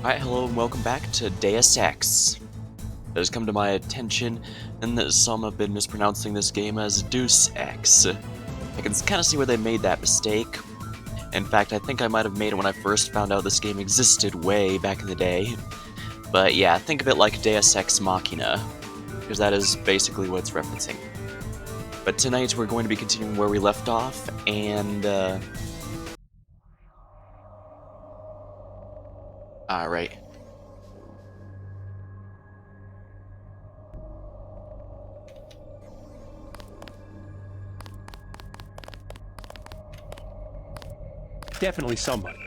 Alright, hello and welcome back to Deus Ex. It has come to my attention and that some have been mispronouncing this game as Deus Ex. I can kind of see where they made that mistake. In fact, I think I might have made it when I first found out this game existed way back in the day. But yeah, think of it like Deus Ex Machina, because that is basically what it's referencing. But tonight we're going to be continuing where we left off, and alright. Definitely somebody.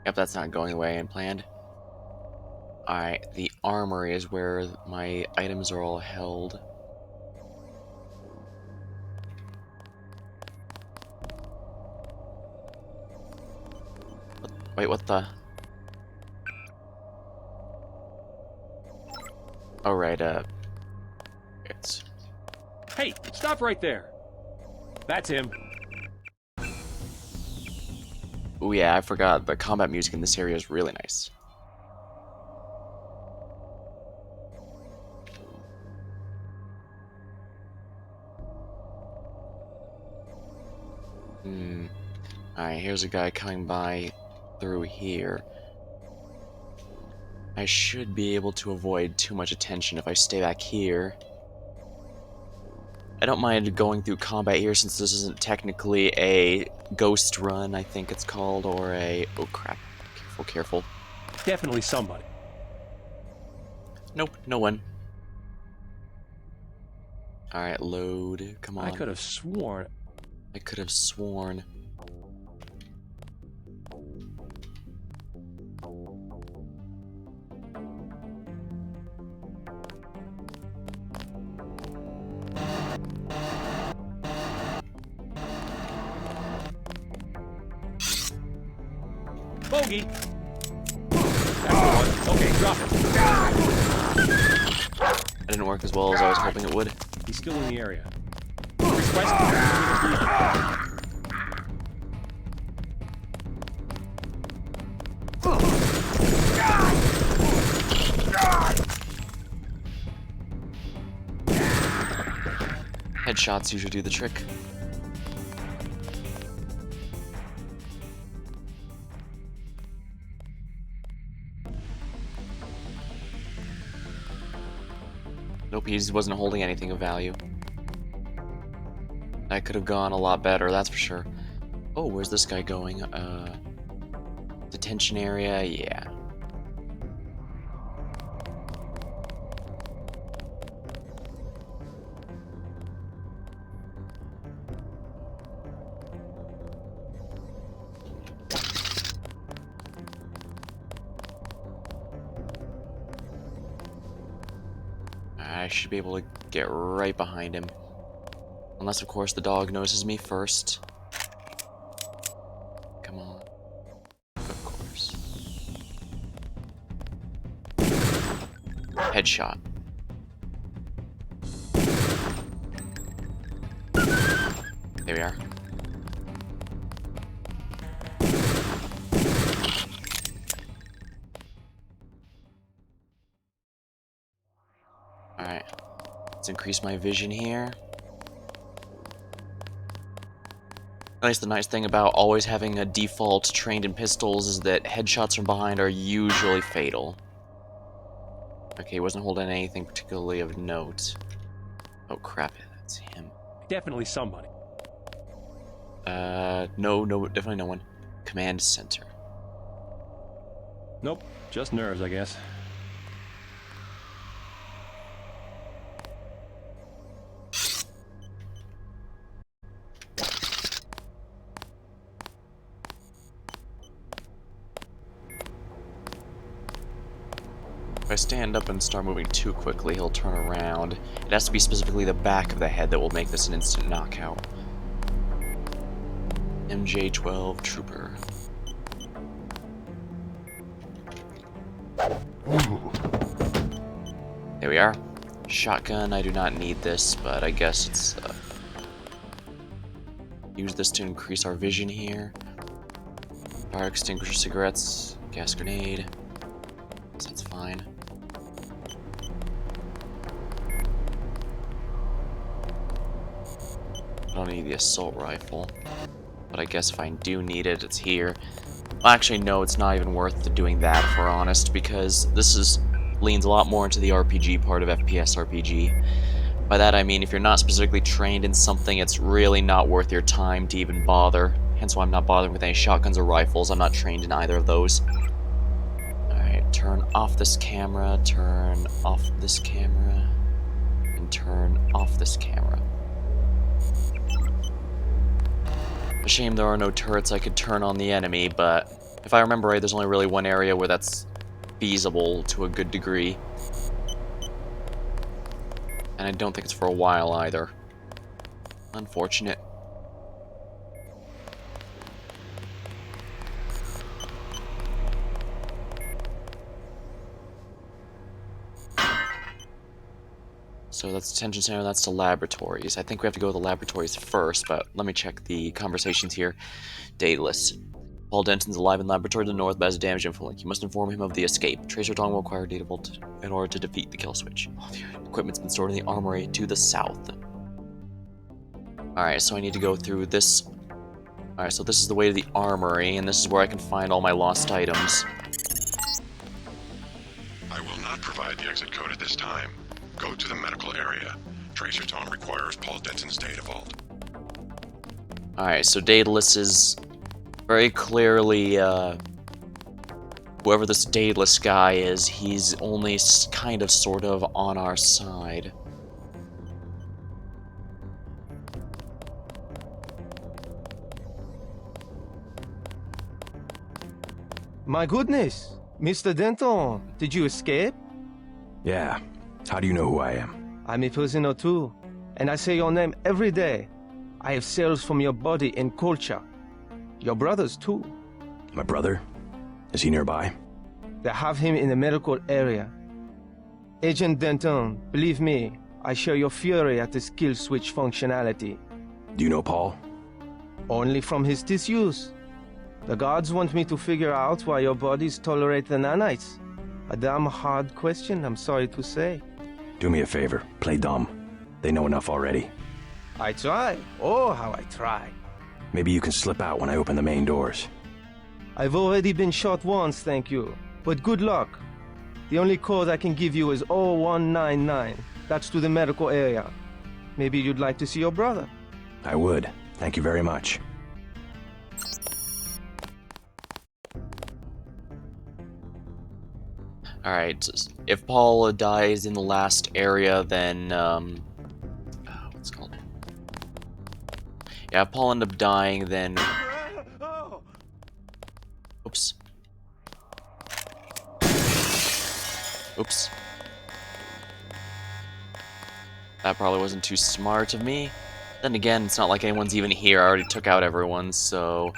Yep, that's not going the way I planned. Alright, the armory is where my items are all held. Wait, what the? Oh, right, it's... Hey, stop right there. That's him. Oh yeah, I forgot, the combat music in this area is really nice. Alright, here's a guy coming by through here. I should be able to avoid too much attention if I stay back here. I don't mind going through combat here since this isn't technically a ghost run, I think it's called, or a... Oh crap. Careful, careful. Definitely somebody. Nope, no one. Alright, load. Come on. I could have sworn. I could have sworn. Bogey! That's the one. Okay, drop it. That didn't work as well as I was hoping it would. He's still in the area. Request. Headshots usually do the trick. Nope, he wasn't holding anything of value. That could have gone a lot better, that's for sure. Oh, where's this guy going? Detention area, yeah. I should be able to get right behind him. Unless, of course, the dog notices me first. Come on. Of course. Headshot. There we are. Alright. Let's increase my vision here. The nice thing about always having a default trained in pistols is that headshots from behind are usually fatal. Okay, he wasn't holding anything particularly of note. Oh crap, that's him. Definitely somebody. No, definitely no one. Command center. Nope, just nerves, I guess. If I stand up and start moving too quickly, he'll turn around. It has to be specifically the back of the head that will make this an instant knockout. MJ-12 Trooper. There we are. Shotgun, I do not need this, but I guess it's use this to increase our vision here. Fire extinguisher, cigarettes. Gas grenade. So that's fine. I don't need the assault rifle. But I guess if I do need it, it's here. Well, actually, no, it's not even worth doing that, if we're honest, because this leans a lot more into the RPG part of FPS RPG. By that I mean, if you're not specifically trained in something, it's really not worth your time to even bother. Hence why I'm not bothering with any shotguns or rifles. I'm not trained in either of those. Alright, turn off this camera, turn off this camera, and turn off this camera. A shame there are no turrets I could turn on the enemy, but if I remember right, there's only really one area where that's feasible to a good degree. And I don't think it's for a while either. Unfortunate. So that's detention center, that's the laboratories. I think we have to go to the laboratories first, but let me check the conversations here. Daedalus. Paul Denton's alive in the laboratory to the north, but has a damaged inflink. You must inform him of the escape. Tracer Tong will require data vault in order to defeat the kill switch. All the equipment's been stored in the armory to the south. Alright, so I need to go through this. Alright, so this is the way to the armory, and this is where I can find all my lost items. I will not provide the exit code at this time. Go to the medical area. Tracer Tong requires Paul Denton's data vault. Alright, so Daedalus is very clearly, whoever this Daedalus guy is, he's only kind of sort of on our side. My goodness, Mr. Denton, did you escape? Yeah. How do you know who I am? I'm a prisoner too, and I say your name every day. I have cells from your body and culture. Your brothers too. My brother? Is he nearby? They have him in the medical area. Agent Denton, believe me, I share your fury at this kill switch functionality. Do you know Paul? Only from his disuse. The gods want me to figure out why your bodies tolerate the nanites. A damn hard question, I'm sorry to say. Do me a favor. Play dumb. They know enough already. I try. Oh, how I try. Maybe you can slip out when I open the main doors. I've already been shot once, thank you. But good luck. The only code I can give you is 0199. That's to the medical area. Maybe you'd like to see your brother. I would. Thank you very much. Alright, if Paul dies in the last area, then, what's it called? Yeah, if Paul ended up dying, then... Oops. Oops. That probably wasn't too smart of me. Then again, it's not like anyone's even here. I already took out everyone, so...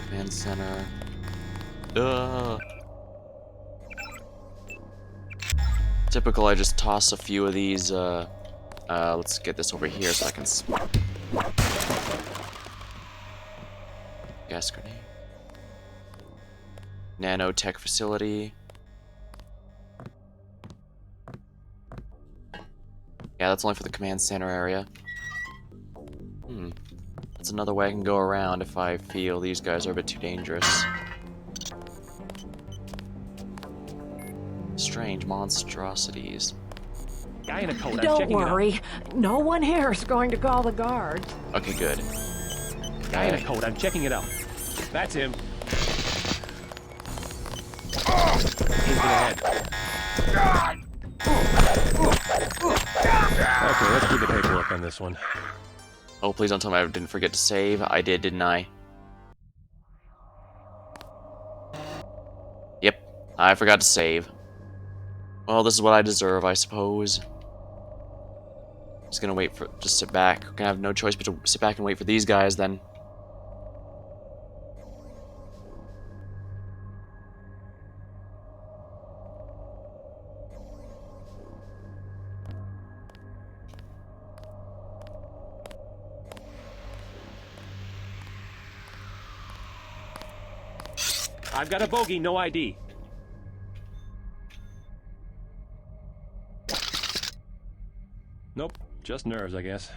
Command center. Typical, I just toss a few of these, let's get this over here so I can... Gas grenade. Nanotech facility. Yeah, that's only for the command center area. That's another way I can go around if I feel these guys are a bit too dangerous. Strange monstrosities. Guy in a coat, I'm Don't checking worry. No one here is going to call the guards. Okay, good. it out. Guy in a coat, I'm checking it out. That's him. Hit the head. Okay, let's do the paperwork on this one. Oh, please don't tell me I didn't forget to save. I did, didn't I? Yep, I forgot to save. Well, this is what I deserve, I suppose. Just gonna wait for... Just sit back. Gonna have no choice but to sit back and wait for these guys, then. I've got a bogey, no ID. Nope, just nerves, I guess.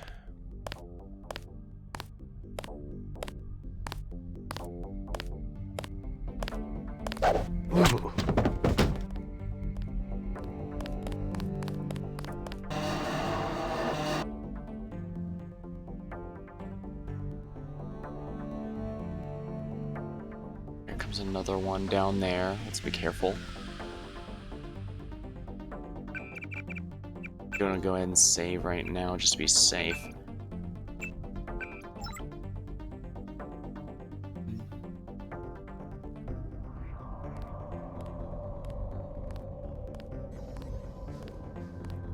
Ooh. Here comes another one down there. Let's be careful. I'm gonna go ahead and save right now, just to be safe.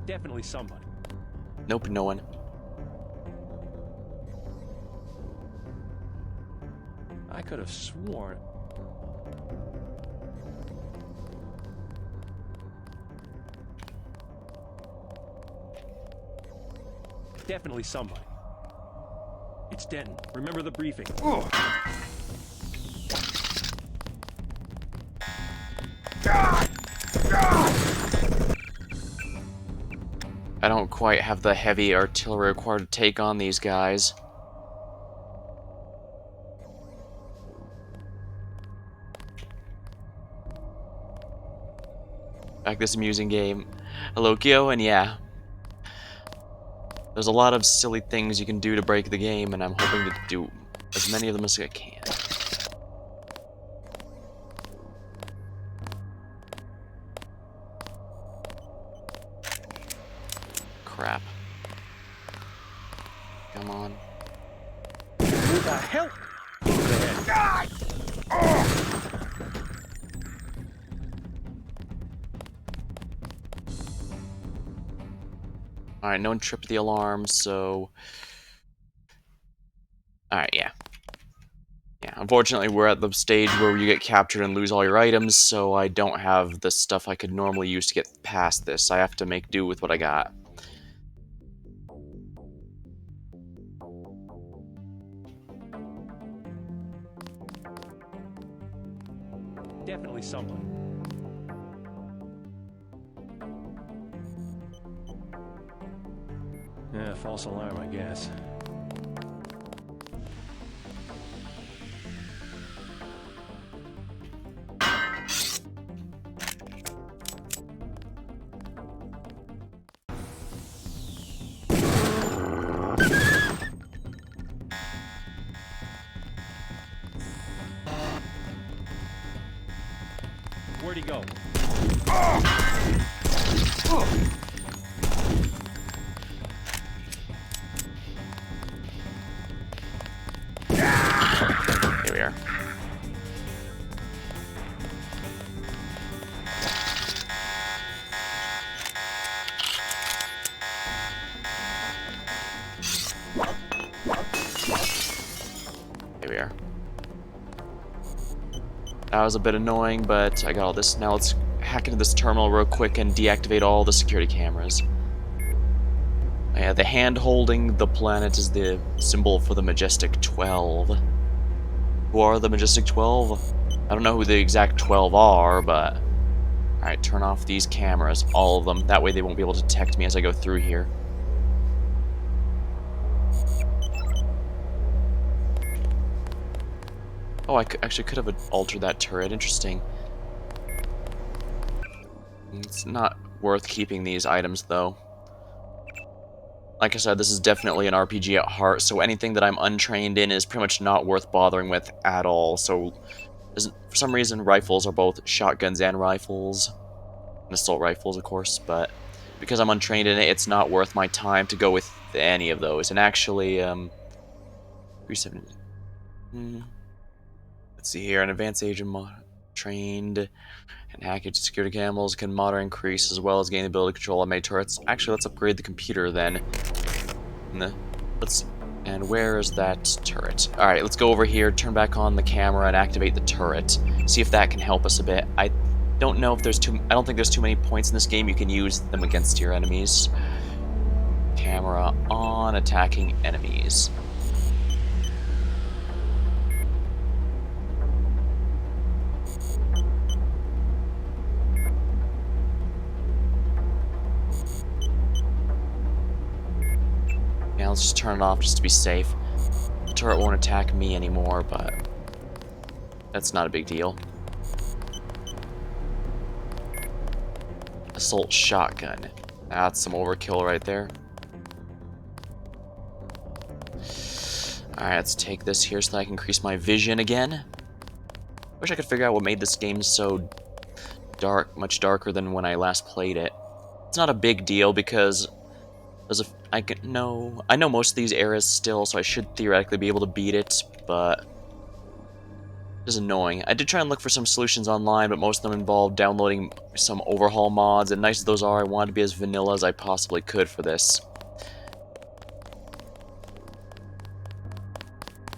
Definitely somebody. Nope, no one. I could have sworn. Definitely somebody. It's Denton. Remember the briefing. I don't quite have the heavy artillery required to take on these guys. Back this amusing game, Alokio, and yeah. There's a lot of silly things you can do to break the game, and I'm hoping to do as many of them as I can. Crap. Come on. Who the hell? Alright, no one tripped the alarm, so... Alright, yeah. Yeah, unfortunately we're at the stage where you get captured and lose all your items, so I don't have the stuff I could normally use to get past this. I have to make do with what I got. Definitely somebody. Yeah, false alarm, I guess. Where'd he go? Here we are. Here we are. That was a bit annoying, but I got all this. Now let's hack into this terminal real quick and deactivate all the security cameras. Yeah, the hand holding the planet is the symbol for the Majestic 12. Who are the Majestic 12? I don't know who the exact 12 are, but... Alright, turn off these cameras, all of them. That way they won't be able to detect me as I go through here. Oh, I actually could have altered that turret. Interesting. It's not worth keeping these items, though. Like I said, this is definitely an RPG at heart, so anything that I'm untrained in is pretty much not worth bothering with at all. So, for some reason, rifles are both shotguns and rifles. And assault rifles, of course, but because I'm untrained in it, it's not worth my time to go with any of those. And actually, 370... Let's see here, an advanced agent trained and hacked security cameras can mod or increase as well as gain the ability to control automated turrets. Actually, let's upgrade the computer then. And where is that turret? Alright, let's go over here, turn back on the camera and activate the turret. See if that can help us a bit. I don't know if there's I don't think there's too many points in this game you can use them against your enemies. Camera on, attacking enemies. let's just turn it off just to be safe. The turret won't attack me anymore, but that's not a big deal. Assault shotgun. That's some overkill right there. Alright, let's take this here so that I can increase my vision again. Wish I could figure out what made this game so dark, much darker than when I last played it. It's not a big deal because I know most of these areas still, so I should theoretically be able to beat it, but it's annoying. I did try and look for some solutions online, but most of them involved downloading some overhaul mods, and nice as those are, I wanted to be as vanilla as I possibly could for this.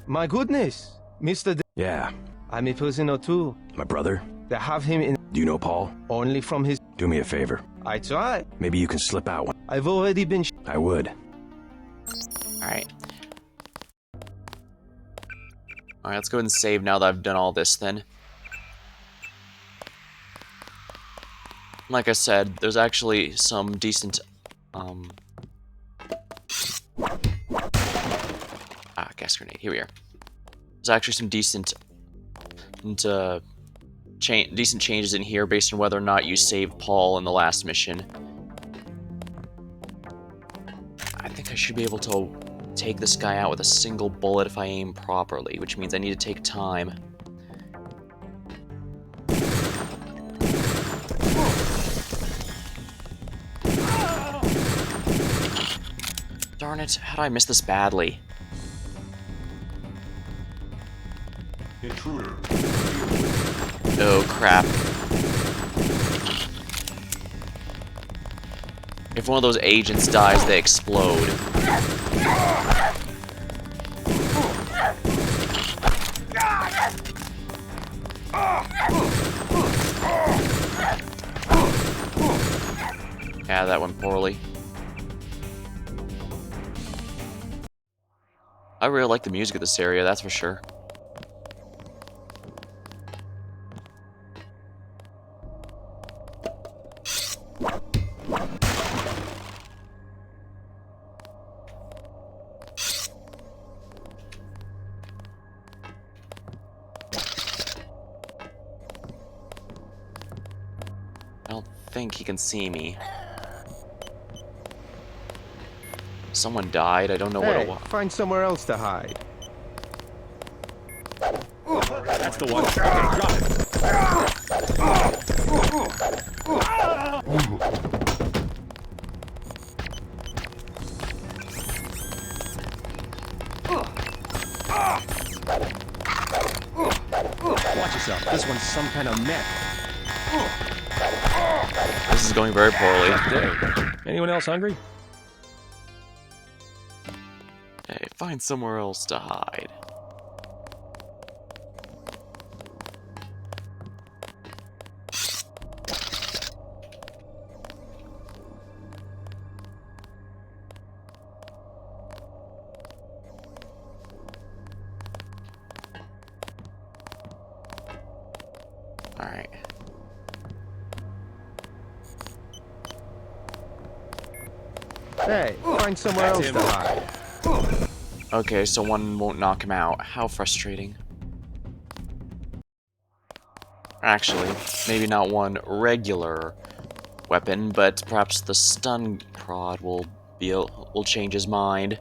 My goodness, Mr. Yeah, I'm a prisoner too. my brother. They have him in Do you know Paul? only from his... Do me a favor. I try. Maybe you can slip out one. I've already been... I would. Alright. Alright, let's go ahead and save now that I've done all this then. Like I said, there's actually some decent, gas grenade. Here we are. There's actually some decent changes in here based on whether or not you saved Paul in the last mission. I think I should be able to take this guy out with a single bullet if I aim properly, which means I need to take time. Darn it, how did I miss this badly? Intruder. Oh crap. If one of those agents dies, they explode. Yeah, that went poorly. I really like the music of this area, that's for sure. I don't think he can see me. Someone died, I don't know what it Hey, was. find somewhere else to hide. That's the one. Okay, drop it. Watch yourself. This one's some kind of mech. This is going very poorly. Anyone else hungry? Hey, find somewhere else to hide. Alright. Hey, find somewhere else to hide. Okay, so one won't knock him out. How frustrating. Actually, maybe not one regular weapon, but perhaps the stun prod will change his mind.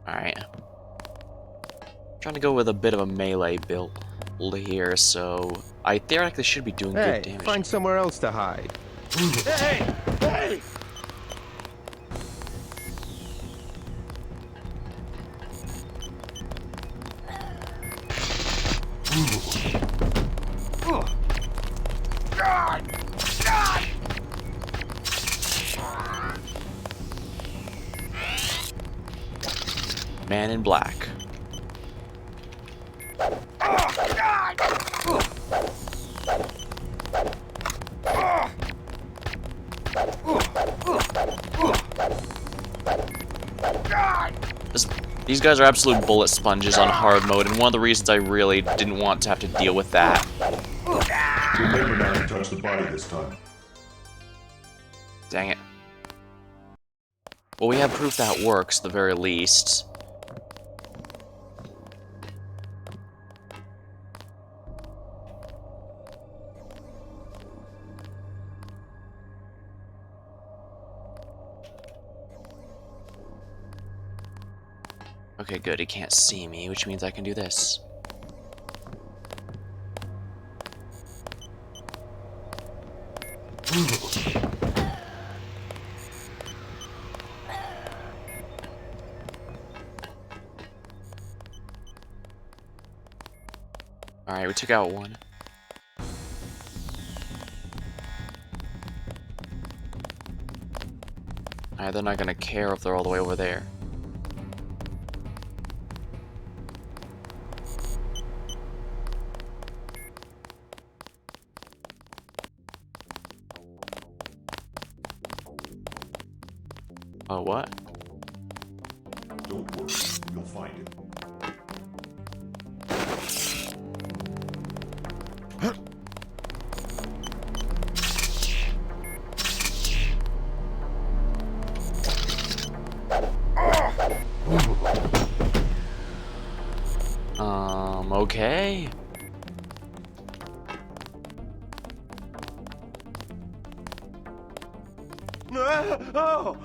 Alright. Trying to go with a bit of a melee build here, so I theoretically should be doing Hey, good damage. find somewhere else to hide. Hey! Hey! Man in Black. These guys are absolute bullet sponges on hard mode, and one of the reasons I really didn't want to have to deal with that. Remember not to touch the body this time. Dang it. Well, we have proof that works, at the very least. Okay, good, he can't see me, which means I can do this. Alright, we took out one. Alright, they're not gonna care if they're all the way over there. Oh, what? Don't worry, you'll find it. Okay. Oh!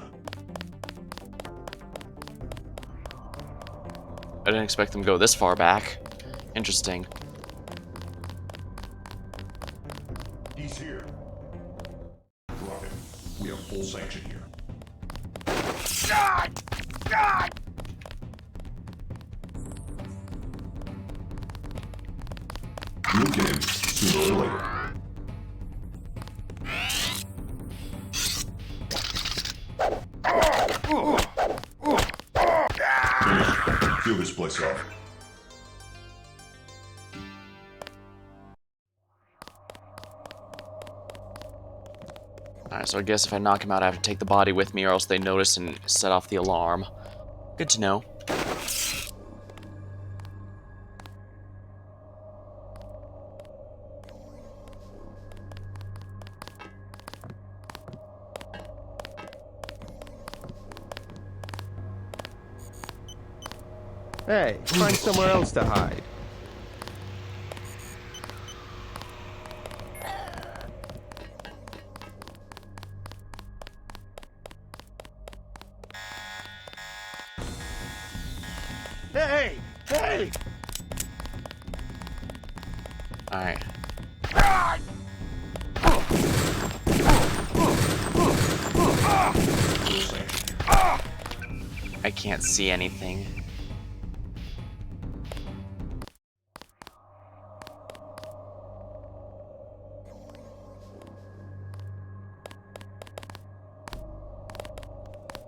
I didn't expect them to go this far back. Interesting. He's here. Drop him. We have full sanction here. You'll get him sooner or later. Feel this place off. Alright, so I guess if I knock him out, I have to take the body with me, or else they notice and set off the alarm. Good to know. Hey, find somewhere else to hide. Hey! Hey! Alright. I can't see anything.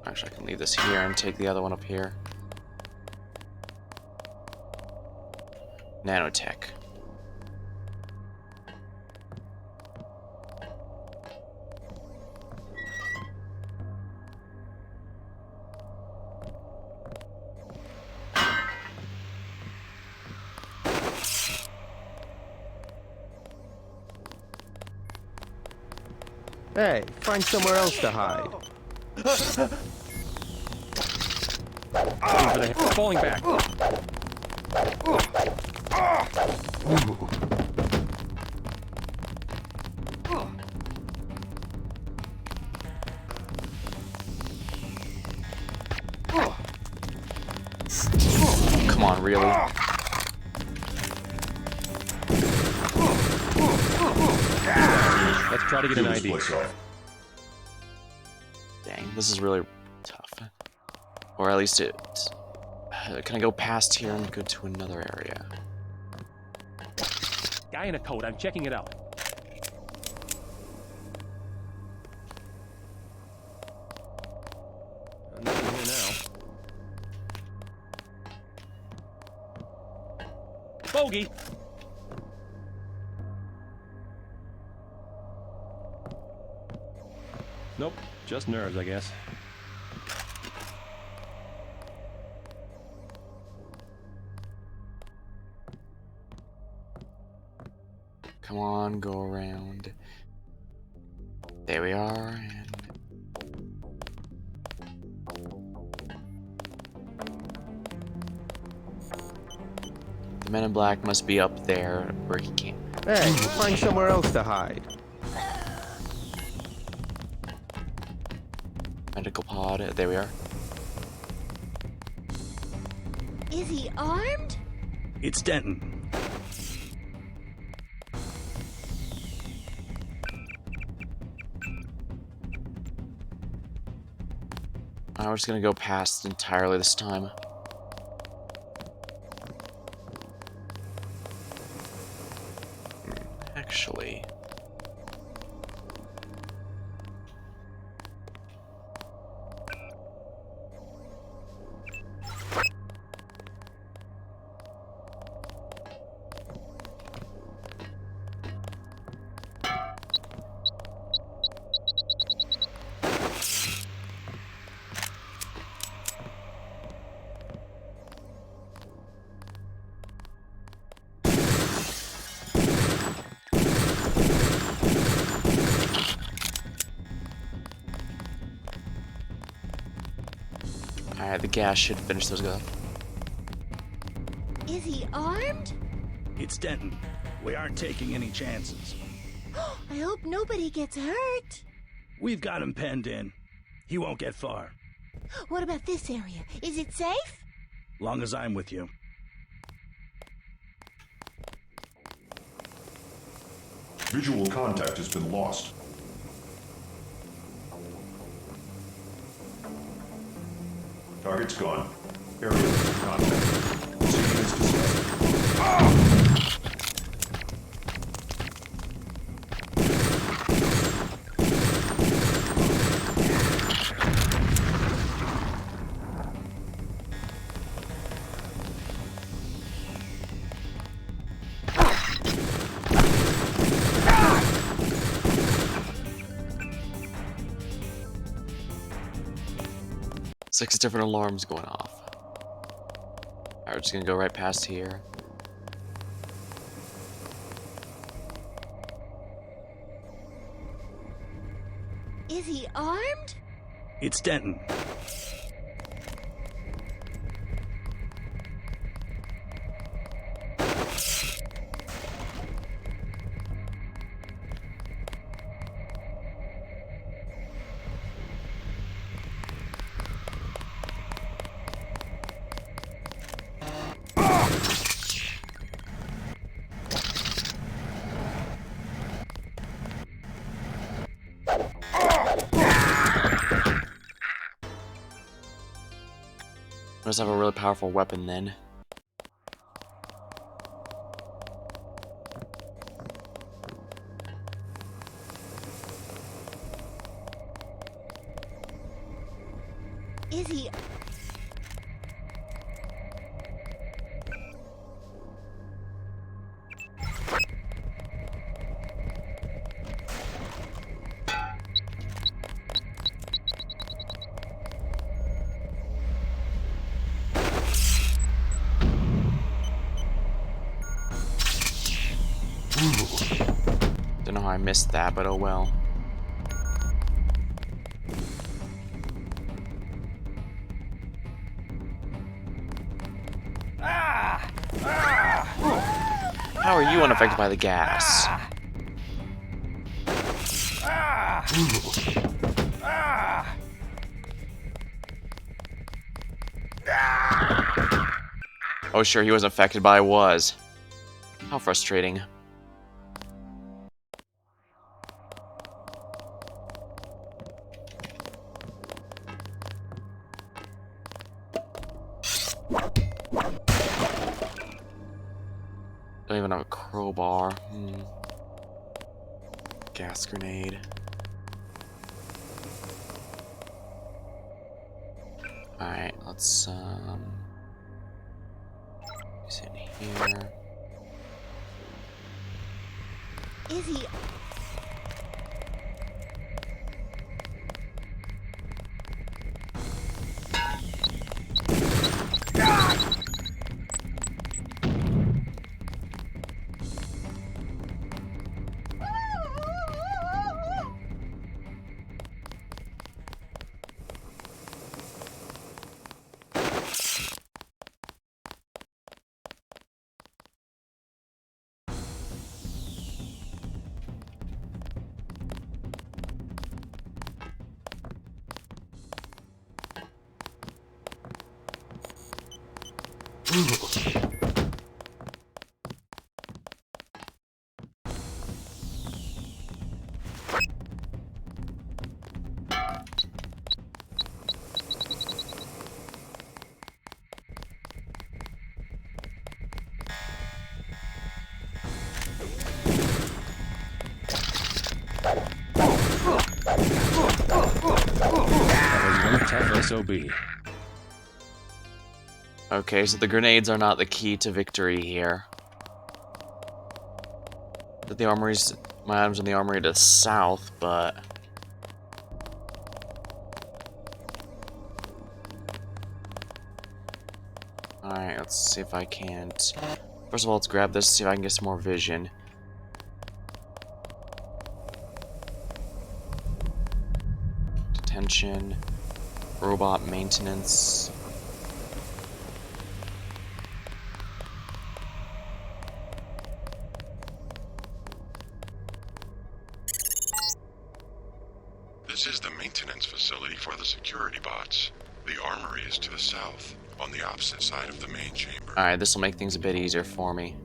Actually, I can leave this here and take the other one up here. Nanotech. Hey, find somewhere else to hide. Falling back. Come on, really? Let's try to get an Feel this ID. place off. Dang, this is really tough. Or at least it... Can I go past here and go to another area? Guy in a coat. I'm checking it out. Nothing here now. Bogey! Nope, just nerves, I guess. Come on, go around. There we are, and... The men in black must be up there where he can't. Hey, find somewhere else to hide. Medical pod, there we are. Is he armed? It's Denton. We're just gonna go past entirely this time. Actually... Alright, the gas should finish those guys. Is he armed? It's Denton. We aren't taking any chances. I hope nobody gets hurt. We've got him penned in. He won't get far. What about this area? Is it safe? Long as I'm with you. Visual contact has been lost. Target's gone. Area of contact. Scene is discussed. Six different alarms going off. Alright, we're just gonna go right past here. Is he armed? It's Denton. Must have a really powerful weapon then. Is he... Don't know how I missed that, but oh well. How are you unaffected by the gas? Oh sure, he wasn't affected, but I was. How frustrating. Don't even have a crowbar. Gas grenade. Alright, let's use it here. Is he... That was one tough SOB. Okay, so the grenades are not the key to victory here. The armory's... my items in the armory to the south, but... Alright, let's see if I can't... First of all, let's grab this, see if I can get some more vision. Detention. Robot maintenance. This is the maintenance facility for the security bots. The armory is to the south, on the opposite side of the main chamber. Alright, this will make things a bit easier for me.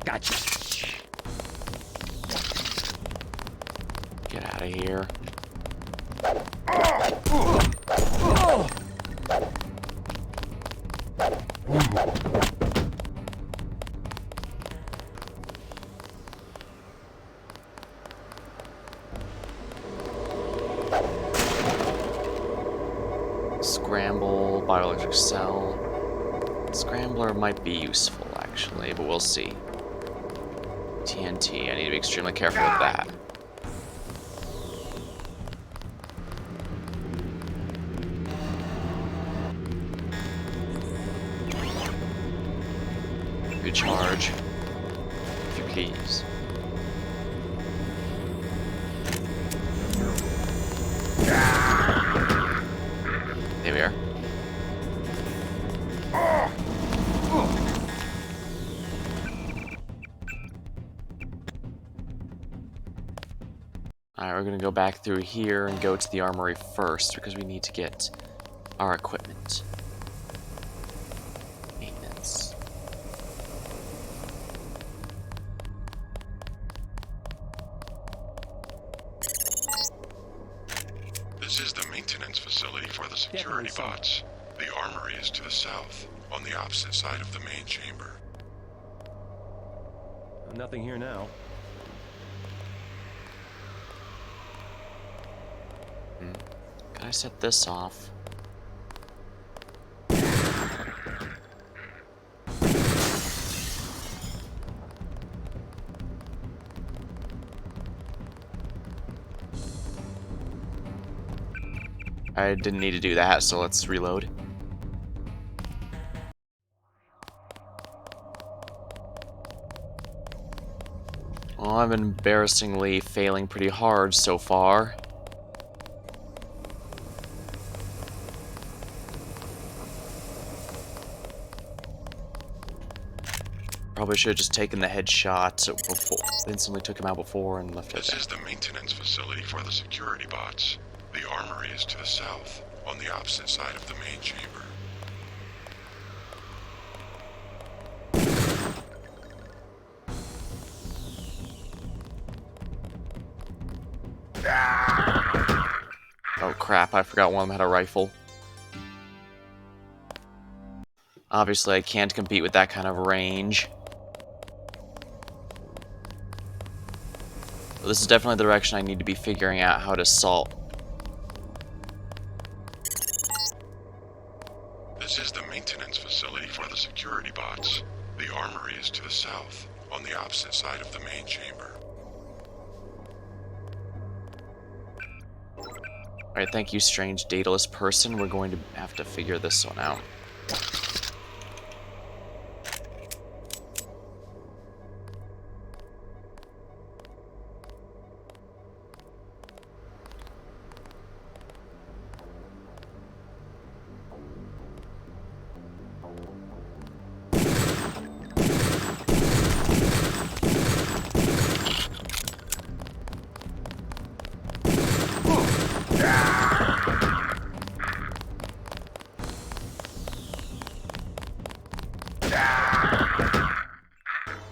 Gotcha. Get out of here. Scramble, bioelectric cell. Scrambler might be useful, actually, but we'll see. TNT, I need to be extremely careful with that. Recharge. If you please. There we are. Alright, we're gonna go back through here and go to the armory first because we need to get our equipment. Maintenance. This is the maintenance facility for the security bots. The armory is to the south, on the opposite side of the main chamber. Nothing here now. Can I set this off? I didn't need to do that, so let's reload. Well, I'm embarrassingly failing pretty hard so far. Probably should have just taken the headshot before, instantly took him out before and left it This there. is the maintenance facility for the security bots. The armory is to the south, on the opposite side of the main chamber. Oh crap, I forgot one of them had a rifle. Obviously I can't compete with that kind of range. But this is definitely the direction I need to be figuring out how to assault. This is the maintenance facility for the security bots. The armory is to the south, on the opposite side of the main chamber. Alright, thank you, strange dataless person. We're going to have to figure this one out.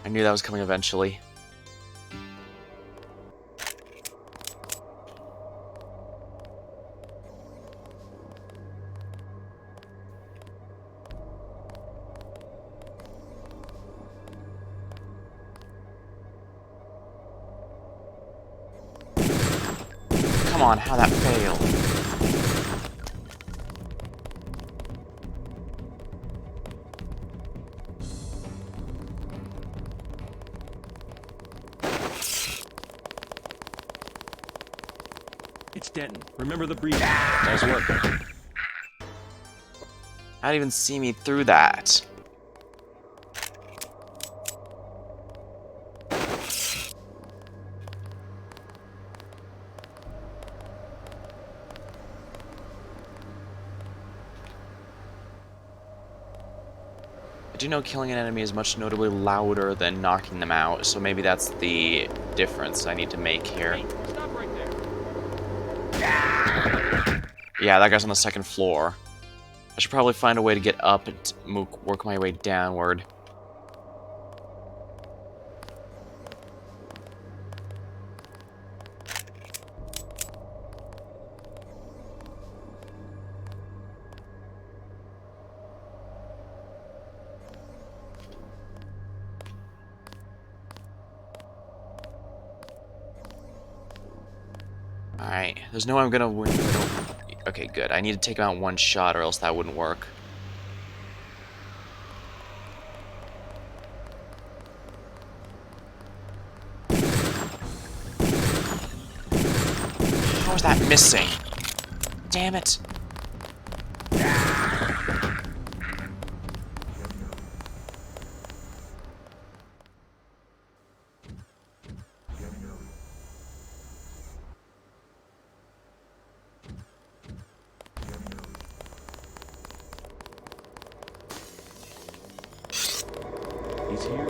I knew that was coming eventually. Come on, how that failed. It's Denton. Remember the breathing. Nice work. How'd even see me through that? I do know killing an enemy is much notably louder than knocking them out, so maybe that's the difference I need to make here. Hey, stop right there. Yeah, that guy's on the second floor. I should probably find a way to get up and work my way downward. Alright, there's no way I'm gonna win. Okay, good. I need to take him out one shot or else that wouldn't work. How is that missing? Damn it. He's here.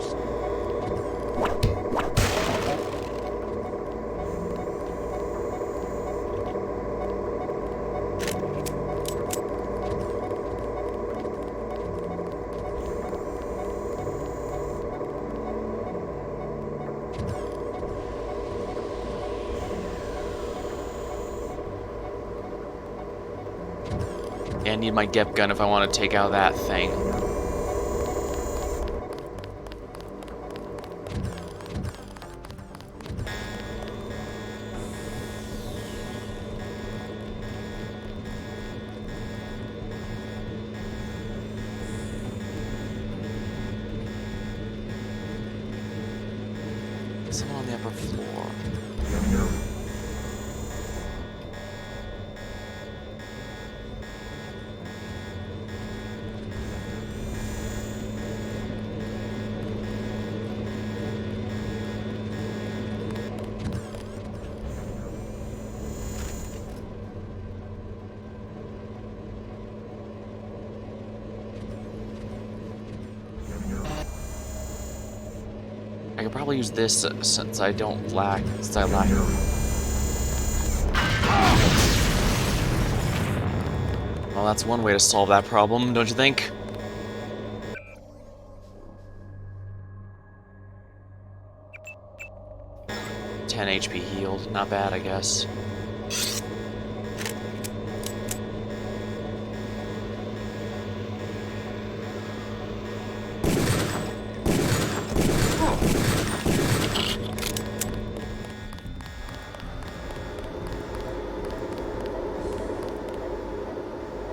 Yeah, I need my Gep gun if I want to take out that thing. Someone on the upper floor. I could probably use this since I lack. Well, that's one way to solve that problem, don't you think? $10 HP healed, not bad, I guess.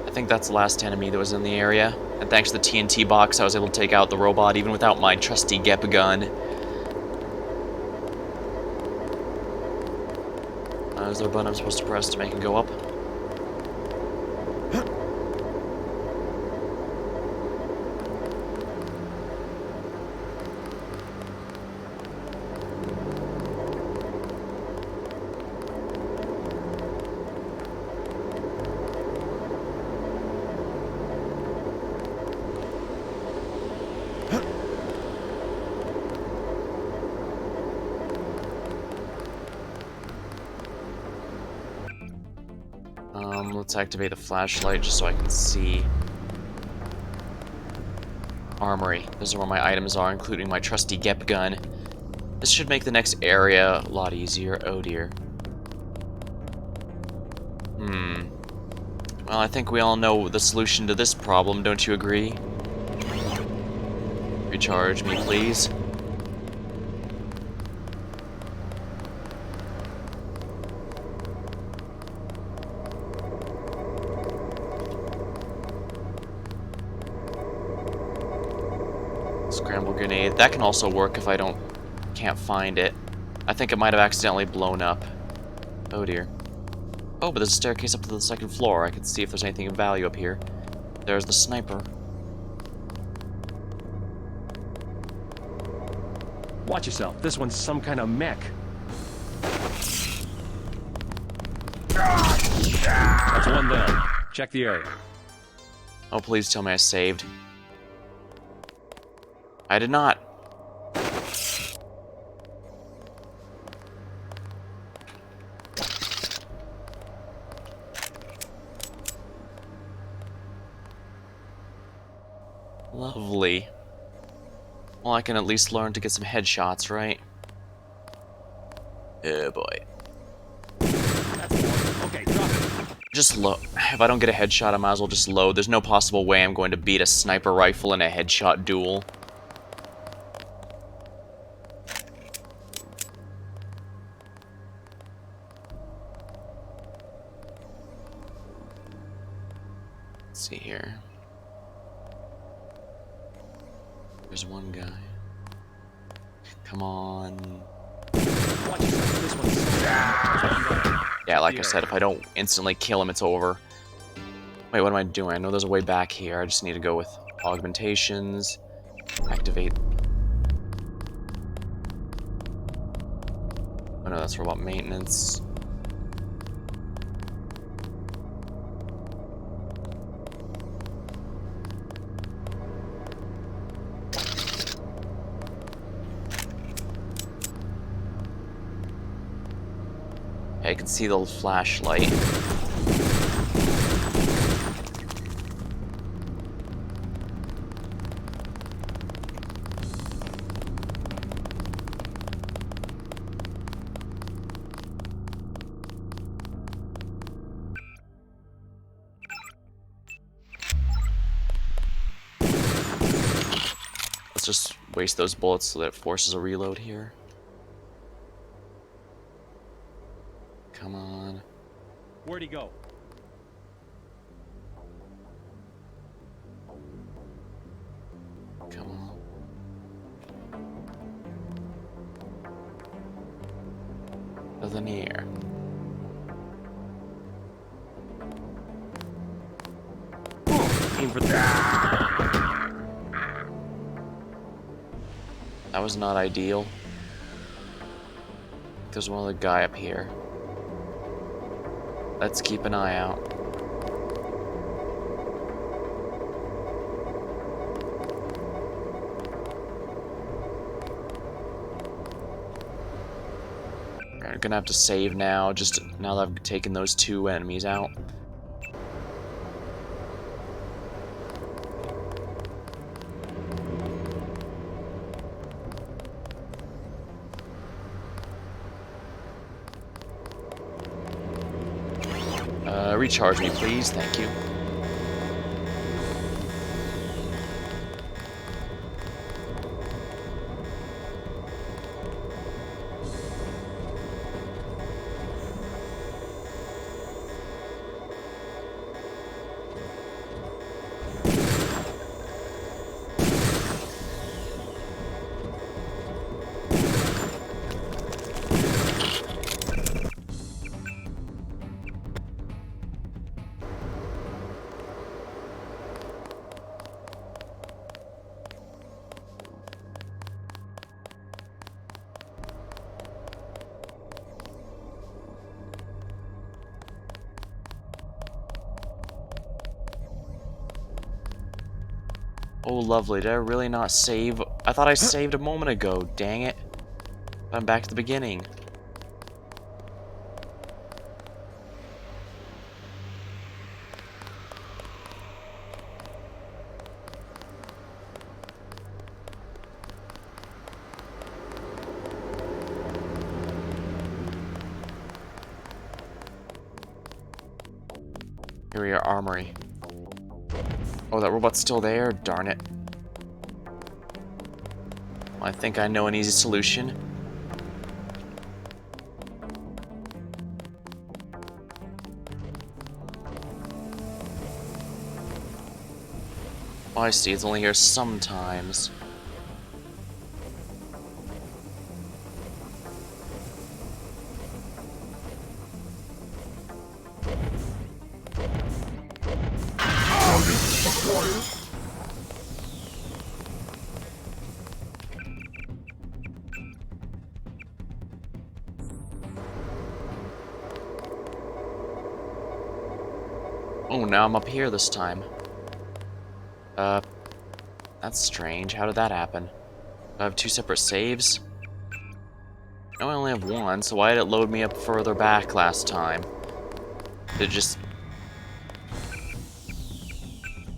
I think that's the last enemy that was in the area, and thanks to the TNT box I was able to take out the robot even without my trusty Gep gun. Is there a button I'm supposed to press to make it go up? Let's activate the flashlight just so I can see. Armory. This is where my items are, including my trusty Gep gun. This should make the next area a lot easier. Oh dear. Well, I think we all know the solution to this problem, don't you agree? Recharge me, please. Scramble grenade. That can also work if I can't find it. I think it might have accidentally blown up. Oh dear. Oh, but there's a staircase up to the second floor. I can see if there's anything of value up here. There's the sniper. Watch yourself. This one's some kind of mech. That's one down. Check the area. Oh, please tell me I saved. I did not. Lovely. Well, I can at least learn to get some headshots, right? Oh boy. Okay, drop it. Just load. If I don't get a headshot, I might as well just load. There's no possible way I'm going to beat a sniper rifle in a headshot duel. Let's see here. There's one guy. Come on. Watch yourself. This one's Yeah, like I said, if I don't instantly kill him, it's over. Wait, what am I doing? I know there's a way back here. I just need to go with augmentations. Activate. Oh no, that's robot maintenance. I can see the flashlight. Let's just waste those bullets so that it forces a reload here. Come on. Where'd he go? Come on. Nothing here. Aim for that. That was not ideal. There's one other guy up here. Let's keep an eye out. I'm gonna have to save now, just now that I've taken those two enemies out. Recharge me, please. Thank you. Oh, lovely. Did I really not save? I thought I saved a moment ago. Dang it. I'm back to the beginning. Area armory. Oh, that robot's still there? Darn it. I think I know an easy solution. Oh, I see. It's only here sometimes. Oh, now I'm up here this time. That's strange. How did that happen? Do I have two separate saves? No, I only have one, so why did it load me up further back last time? Did it just...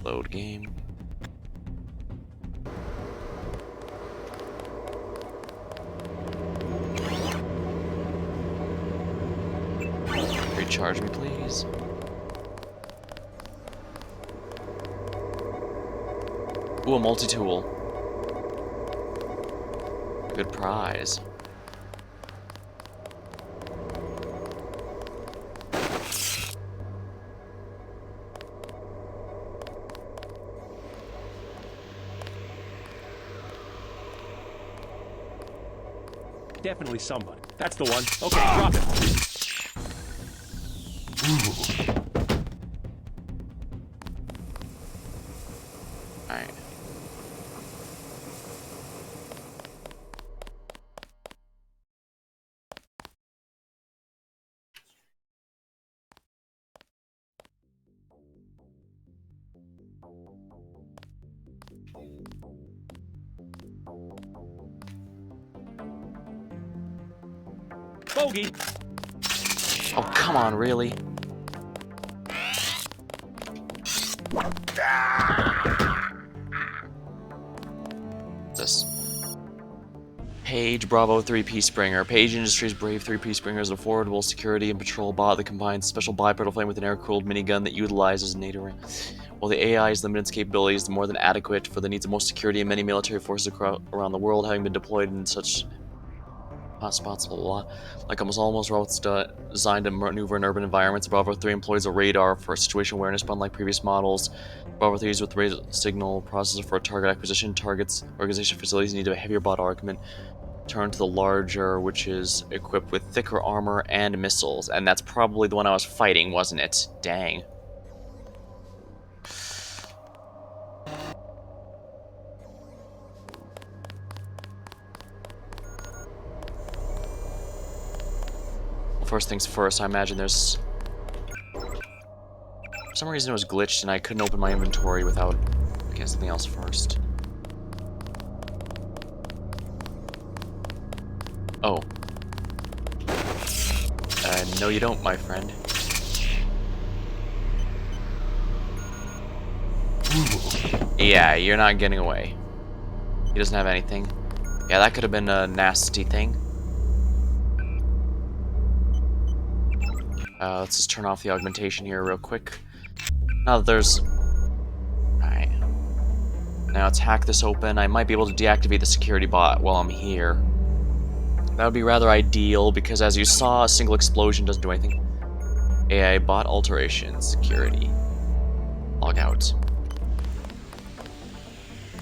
load game? Recharge me, please. Ooh, a multi-tool. Good prize. Definitely somebody. That's the one. Okay, drop it. Alright. Bogey! Oh, come on, really? This. Page, Bravo 3 Peacebringer. Page Industries Brave 3 Peacebringer is a formidable security and patrol bot that combines special bipedal flame with an air-cooled minigun that utilizes NATO. While the AI's limited capabilities are more than adequate for the needs of most security and many military forces around the world, having been deployed in such hotspots, blah, blah, blah. Like almost robots designed to maneuver in urban environments, Bravo 3 employs a radar for situation awareness, but unlike previous models, Bravo 3 is with radio signal processor for target acquisition. Targets organization facilities need a heavier bot argument. Turn to the larger, which is equipped with thicker armor and missiles, and that's probably the one I was fighting, wasn't it? Dang. First things first, I imagine there's... For some reason it was glitched and I couldn't open my inventory without getting something else first. Oh. No you don't, my friend. Yeah, you're not getting away. He doesn't have anything. Yeah, that could have been a nasty thing. Let's just turn off the augmentation here real quick. Now that there's... Alright. Now let's hack this open. I might be able to deactivate the security bot while I'm here. That would be rather ideal, because as you saw, a single explosion doesn't do anything. AI bot alteration, security. Log out.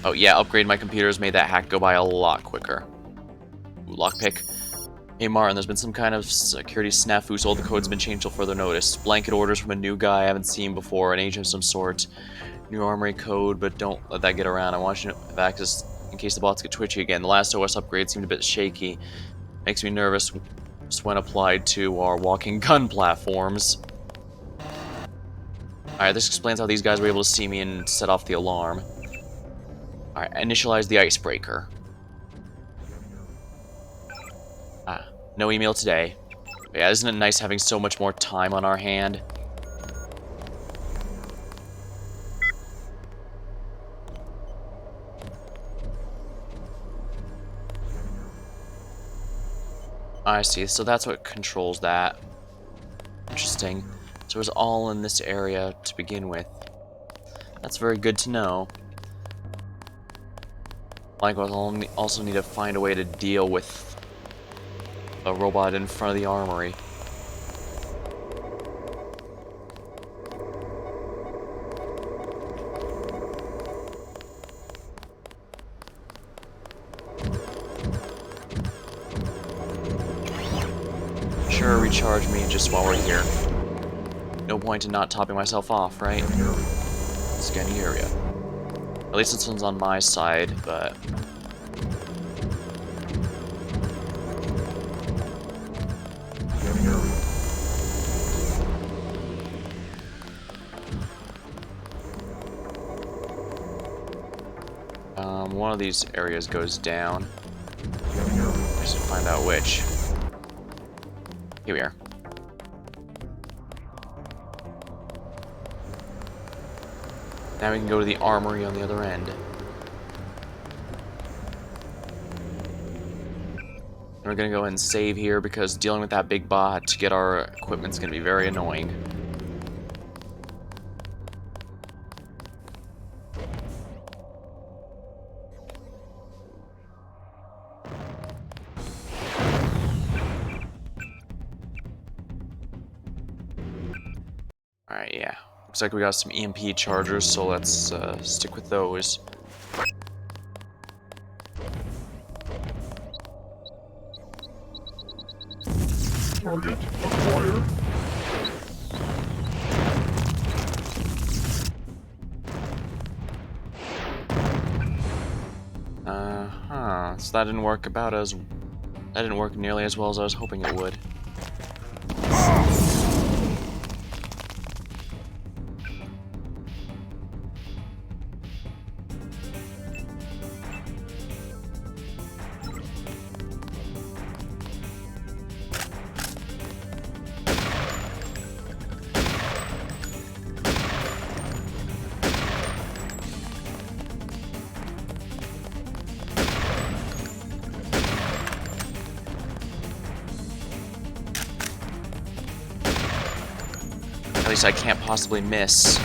Oh yeah, upgrade my computers made that hack go by a lot quicker. Ooh, lockpick. Hey Martin, there's been some kind of security snafu, so all the code's been changed till further notice. Blanket orders from a new guy I haven't seen before, an agent of some sort. New armory code, but don't let that get around. I want you to have access in case the bots get twitchy again. The last OS upgrade seemed a bit shaky. Makes me nervous when applied to our walking gun platforms. Alright, this explains how these guys were able to see me and set off the alarm. Alright, initialize the icebreaker. Ah, no email today. But yeah, isn't it nice having so much more time on our hand? I see, so that's what controls that. Interesting. So it was all in this area to begin with. That's very good to know. Likewise, I'll also need to find a way to deal with a robot in front of the armory. Sure, recharge me just while we're here. No point in not topping myself off, right? Scan the area. At least this one's on my side, but... one of these areas goes down. Just to find out which. Here we are. Now we can go to the armory on the other end. And we're gonna go ahead and save here because dealing with that big bot to get our equipment's gonna be very annoying. Alright, yeah. Looks like we got some EMP chargers, so let's stick with those. Target acquired. So that didn't work that didn't work nearly as well as I was hoping it would. At least I can't possibly miss.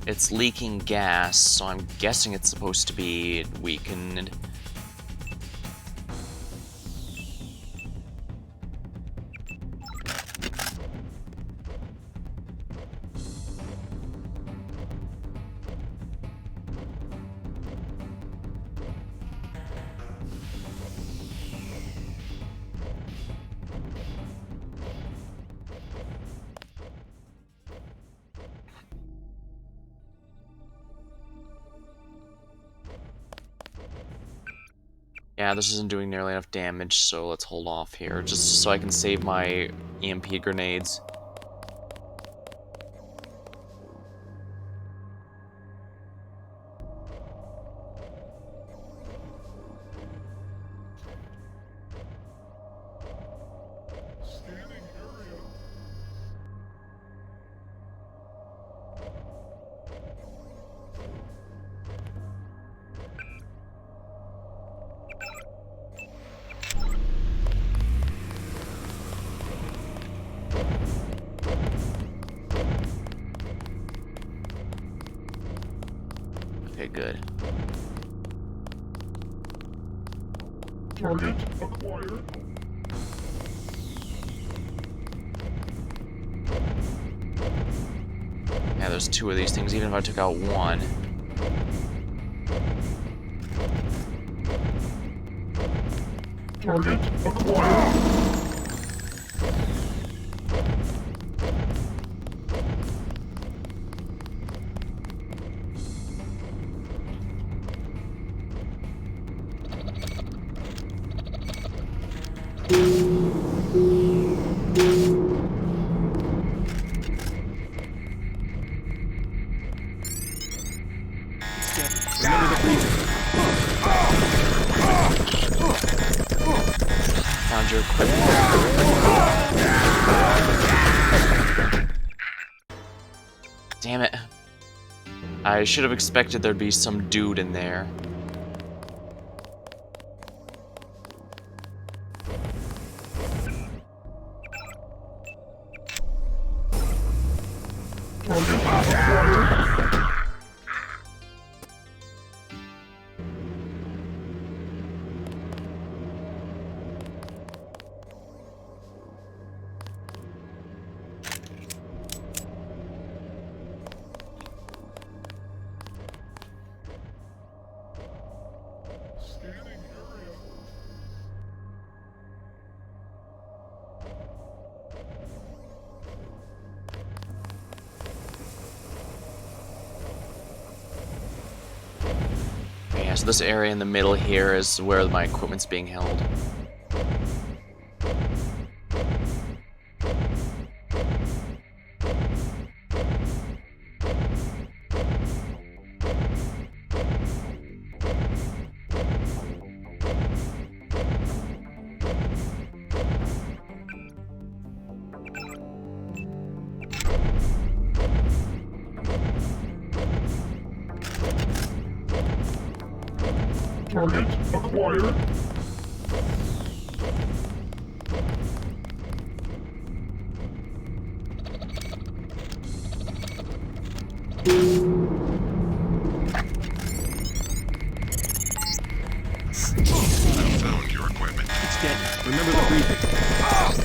It's leaking gas, so I'm guessing it's supposed to be weakened. Yeah, this isn't doing nearly enough damage, so let's hold off here, just so I can save my EMP grenades. Okay, good. Target acquired. Yeah, there's two of these things, even if I took out one. Target acquired. Remember the breathing. found your equipment. Damn it. I should have expected there'd be some dude in there. Yeah, so this area in the middle here is where my equipment's being held. Target acquired. Found your equipment. It's dead. Remember the briefing.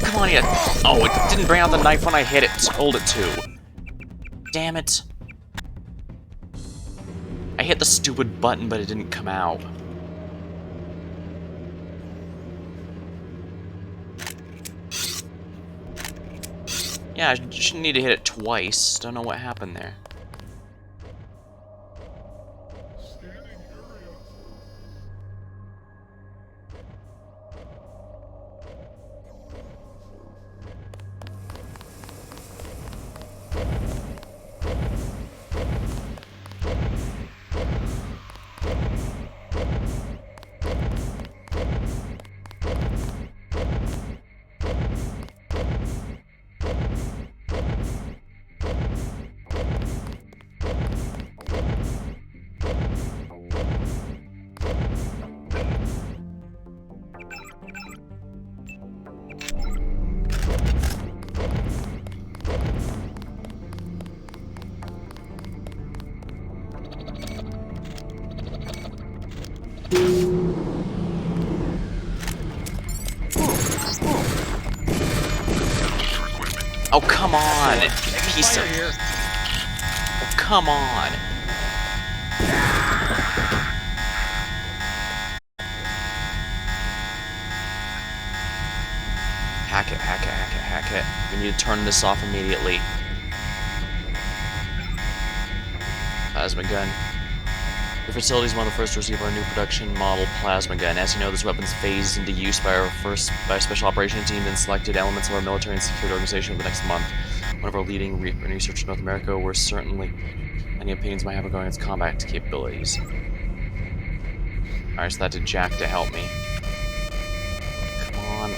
Come on, you. Oh, it didn't bring out the knife when I hit it. Told it to. Damn it. I hit the stupid button, but it didn't come out. Yeah, I shouldn't need to hit it twice. Don't know what happened there. Oh, come on! Piece of... Oh, come on! Hack it, hack it, hack it, hack it. We need to turn this off immediately. Plasma gun. Your facility is one of the first to receive our new production model plasma gun. As you know, this weapon's phased into use by a special operations team and selected elements of our military and security organization over the next month. One of our leading research in North America, we're certainly any opinions might have regarding its combat capabilities. Alright, so that did Jack to help me. Come on.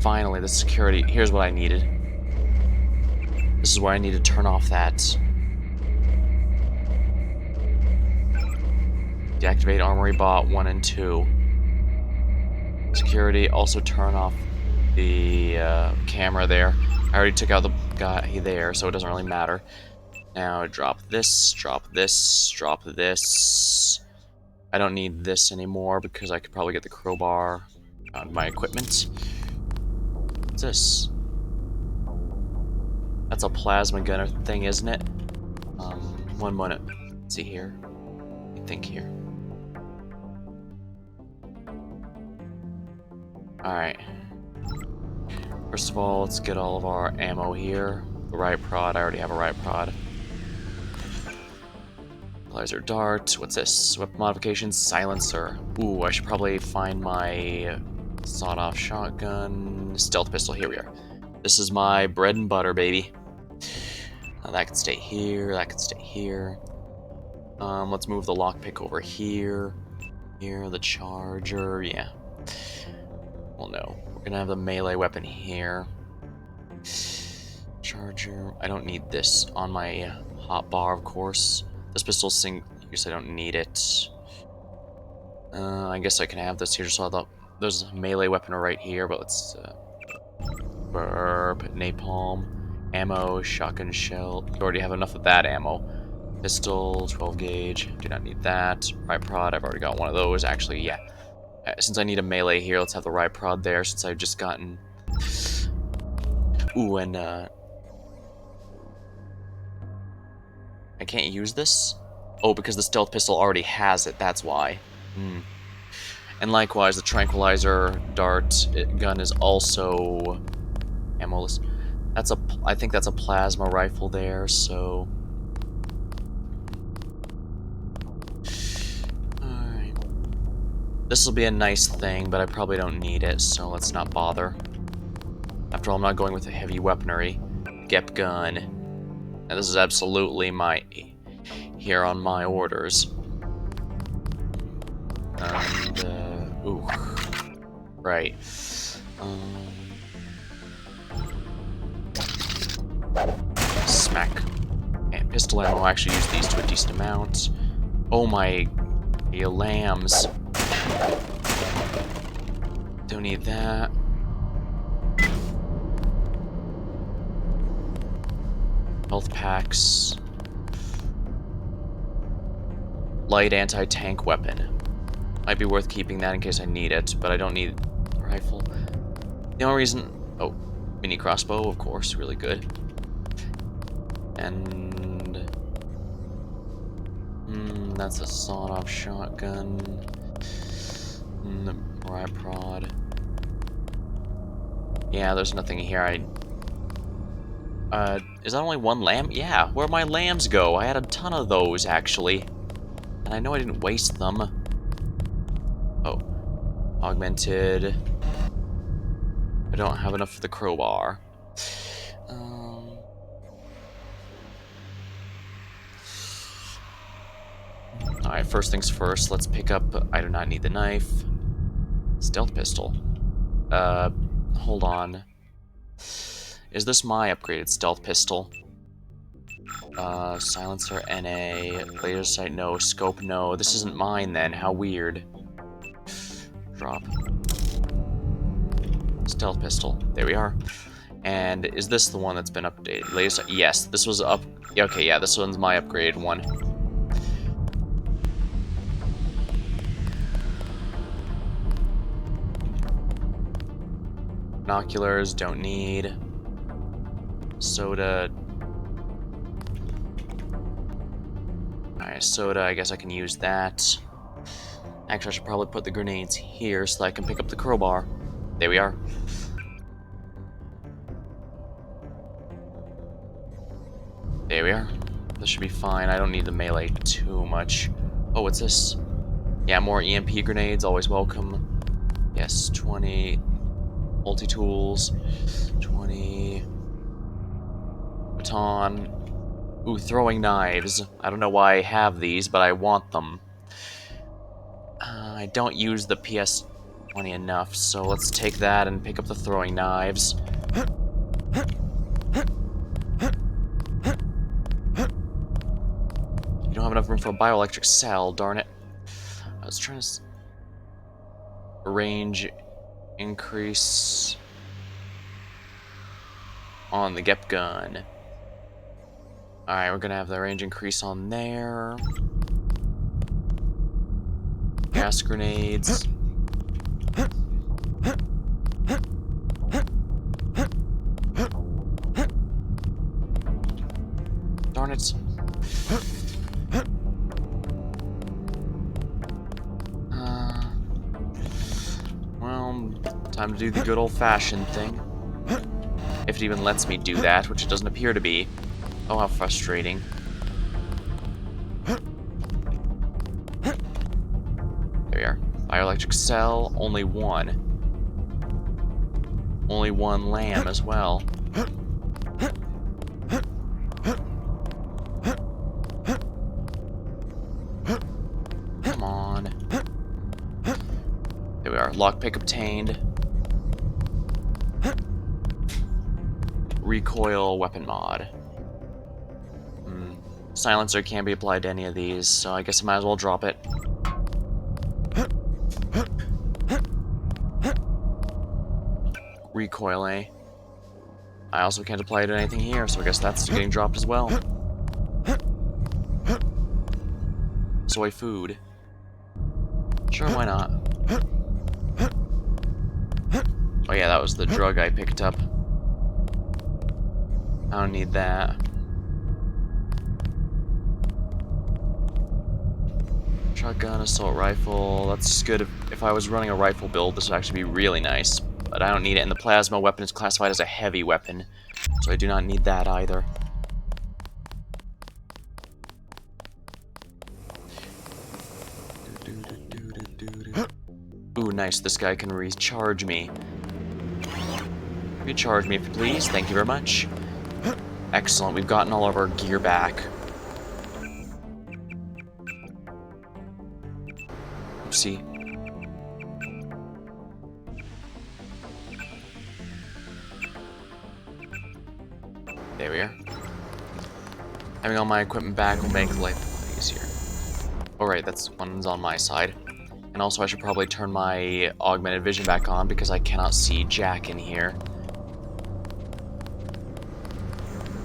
Finally, the security. Here's what I needed. This is where I need to turn off that. Deactivate Armory Bot 1 and 2. Security, also turn off the camera there. I already took out the guy there, so it doesn't really matter. Now drop this, drop this, drop this. I don't need this anymore because I could probably get the crowbar on my equipment. What's this? That's a plasma gunner thing, isn't it? 1 minute. Let's see here. I think here. Alright. First of all, let's get all of our ammo here. The right prod, I already have a right prod. Laser dart. What's this? Weapon modification, silencer. Ooh, I should probably find my Sawed-off shotgun. Stealth pistol. Here we are. This is my bread and butter, baby. That can stay here. That can stay here. Let's move the lockpick over here. Here, the charger. Yeah. Well, no. We're gonna have the melee weapon here. Charger. I don't need this on my hotbar, of course. This pistol's I guess I don't need it. I guess I can have this here. So I thought there's a melee weapon right here, but let's burp, napalm, ammo, shotgun shell. You already have enough of that ammo. Pistol, 12 gauge. Do not need that. Riot prod. I've already got one of those. Actually, yeah. Since I need a melee here, let's have the riot prod there. Since I've just gotten. Ooh, and I can't use this? Oh, because the stealth pistol already has it, that's why. And likewise, the tranquilizer dart gun is also ammoless. I think that's a plasma rifle there, so... Alright. This will be a nice thing, but I probably don't need it, so let's not bother. After all, I'm not going with a heavy weaponry. Gep gun. And this is absolutely my... here on my orders. And, ooh. Right. Smack. And pistol ammo, I'll actually use these to a decent amount. Oh my... You lambs. Don't need that. Health packs. Light anti-tank weapon. Might be worth keeping that in case I need it, but I don't need a rifle. The only reason... Oh, mini crossbow, of course, really good. And... that's a sawed-off shotgun. The riot prod. Yeah, there's nothing here. Is that only one lamb? Yeah, where'd my lambs go? I had a ton of those, actually. And I know I didn't waste them. Oh. Augmented. I don't have enough for the crowbar. Alright, first things first, let's pick up... I do not need the knife. Stealth pistol. Hold on. Is this my upgraded stealth pistol? Silencer, NA, laser sight, no, scope, no. This isn't mine then, how weird. Drop. Stealth pistol, there we are. And is this the one that's been updated? Laser, yes, this was up, okay, yeah, this one's my upgraded one. Binoculars, don't need. Soda. Alright, soda, I guess I can use that. Actually, I should probably put the grenades here so that I can pick up the crowbar. There we are. There we are. This should be fine. I don't need the melee too much. Oh, what's this? Yeah, more EMP grenades, always welcome. Yes, 20. Multi-tools. 20. Baton. Ooh, throwing knives. I don't know why I have these, but I want them. I don't use the PS20 enough, so let's take that and pick up the throwing knives. You don't have enough room for a bioelectric cell, darn it. I was trying to... range increase on the Gep gun. Alright, we're gonna have the range increase on there. Gas grenades. Darn it. Well, time to do the good old-fashioned thing. If it even lets me do that, which it doesn't appear to be. Oh, how frustrating. There we are. Bioelectric cell, only one. only one lamb as well. Come on. There we are. Lockpick obtained. Recoil weapon mod. Silencer can't be applied to any of these, so I guess I might as well drop it. Recoil, eh? I also can't apply it to anything here, so I guess that's getting dropped as well. Soy food. Sure, why not? Oh yeah, that was the drug I picked up. I don't need that. Shotgun, assault rifle. That's good. If I was running a rifle build, this would actually be really nice. But I don't need it, and the plasma weapon is classified as a heavy weapon, so I do not need that either. Ooh, nice. This guy can recharge me. Recharge me, if you please. Thank you very much. Excellent. We've gotten all of our gear back. Oopsie. There we are. Having all my equipment back will make life a lot easier. Alright, that's one's on my side. And also I should probably turn my augmented vision back on because I cannot see Jack in here.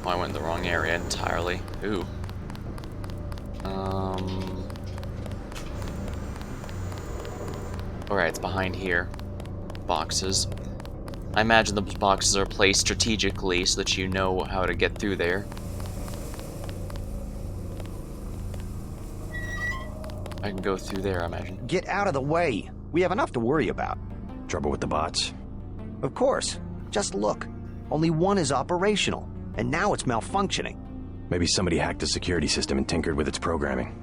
Oh, I went in the wrong area entirely. Ooh. Alright, it's behind here. Boxes. I imagine those boxes are placed strategically so that you know how to get through there. I can go through there, I imagine. Get out of the way. We have enough to worry about. Trouble with the bots? Of course. Just look. Only one is operational, and now it's malfunctioning. Maybe somebody hacked the security system and tinkered with its programming.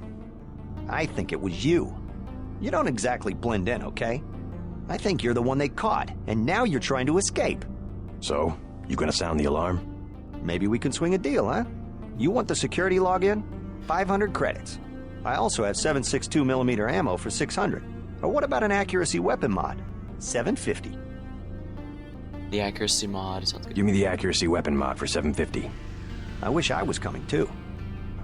I think it was you. You don't exactly blend in, okay? I think you're the one they caught, and now you're trying to escape. So, you gonna sound the alarm? Maybe we can swing a deal, huh? You want the security login? 500 credits. I also have 7.62mm ammo for 600. Or what about an accuracy weapon mod? 750. The accuracy mod sounds good. Give me the accuracy weapon mod for 750. I wish I was coming too.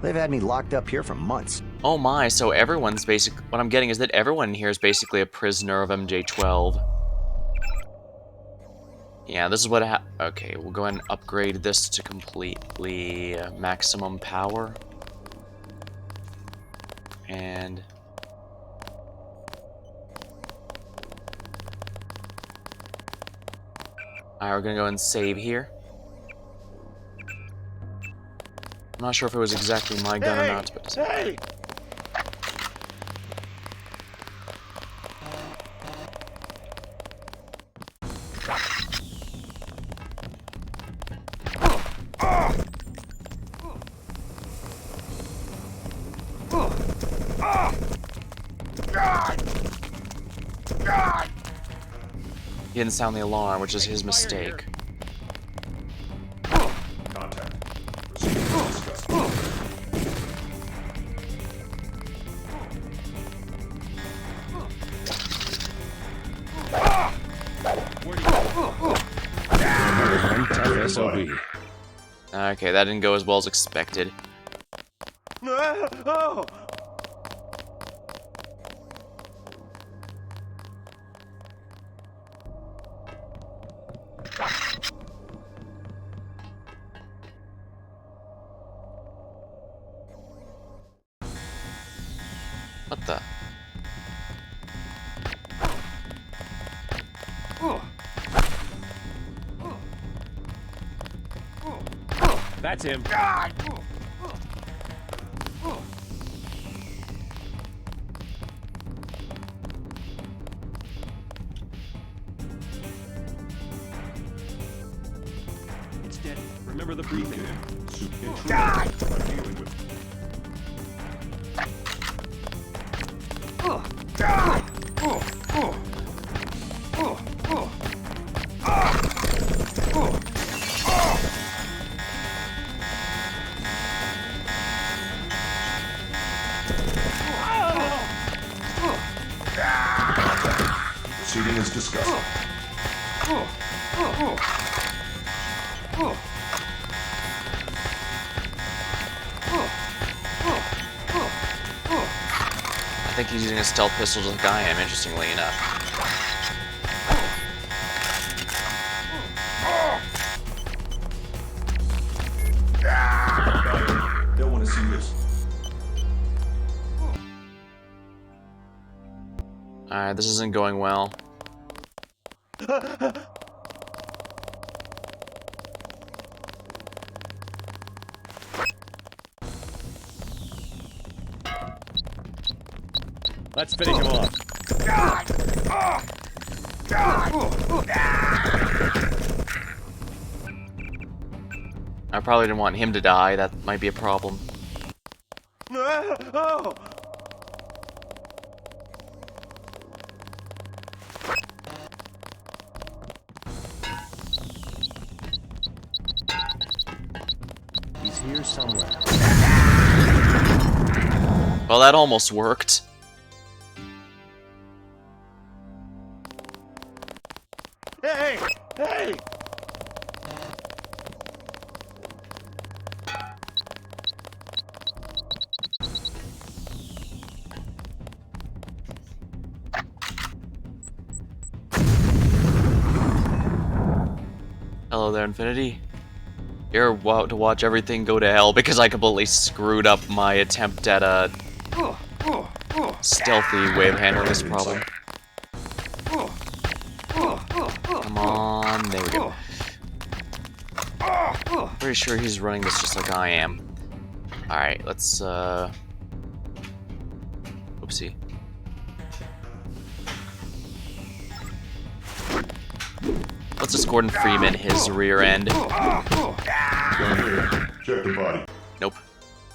They've had me locked up here for months. Oh my, so everyone's what I'm getting is that everyone in here is basically a prisoner of MJ12. Yeah, this is what okay, we'll go ahead and upgrade this to completely maximum power. And alright, we're gonna go and save here. I'm not sure if it was exactly my gun or not, but Hey! he didn't sound the alarm, which is his mistake. Okay, that didn't go as well as expected. What the? That's him. It's dead. Remember the breathing. Seating is discussed. I think he's using a stealth pistol just like I am, interestingly enough. Don't want to see this. Alright, this isn't going well. Let's finish him off. I probably didn't want him to die, that might be a problem. He's here somewhere. Well, that almost worked. Hey! Hey! Hello there, Infinity. You're about to watch everything go to hell because I completely screwed up my attempt at a stealthy way of handling this problem. Come on, there we go. Pretty sure he's running this just like I am. Alright, let's, Oopsie. Let's just Gordon Freeman his rear end. Check the body. Nope.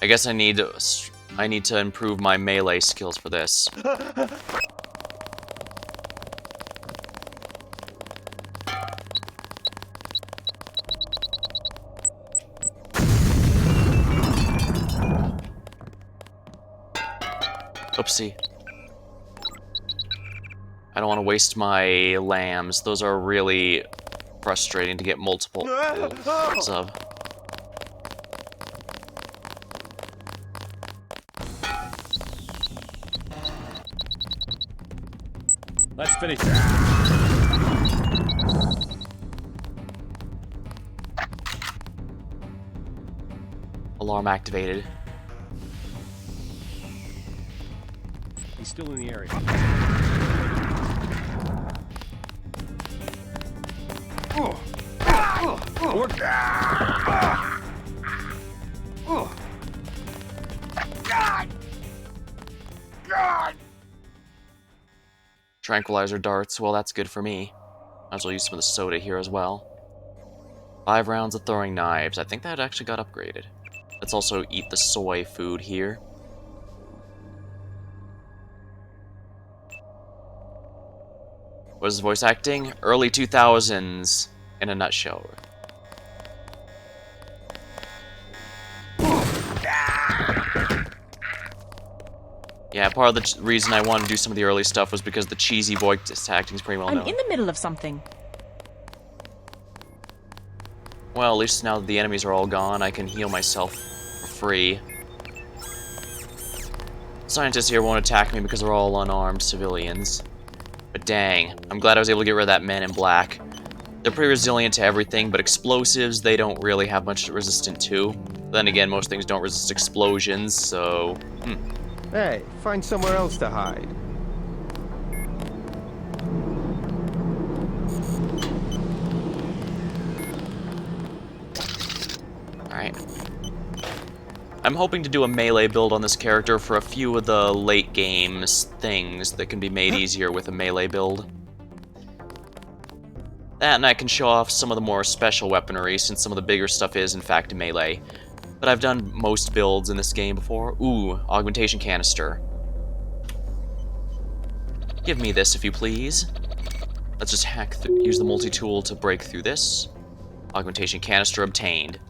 I guess I need to improve my melee skills for this. Oopsie. I don't want to waste my lambs. Those are really frustrating to get multiple of. Let's finish. Alarm activated. He's still in the area. Tranquilizer darts, well that's good for me. Might as well use some of the soda here as well. 5 rounds of throwing knives, I think that actually got upgraded. Let's also eat the soy food here. What is voice acting? Early 2000s in a nutshell. Yeah, part of the reason I wanted to do some of the early stuff was because the cheesy voice acting is pretty well known. I'm in the middle of something. Well, at least now that the enemies are all gone, I can heal myself for free. Scientists here won't attack me because they're all unarmed civilians. But dang, I'm glad I was able to get rid of that man in black. They're pretty resilient to everything, but explosives they don't really have much resistant to. Then again, most things don't resist explosions, so... Hey, find somewhere else to hide. Alright. I'm hoping to do a melee build on this character for a few of the late games things that can be made easier with a melee build. That and I can show off some of the more special weaponry since some of the bigger stuff is in fact melee. But I've done most builds in this game before. Ooh, Augmentation Canister. Give me this if you please. Let's just use the multi-tool to break through this. Augmentation Canister obtained.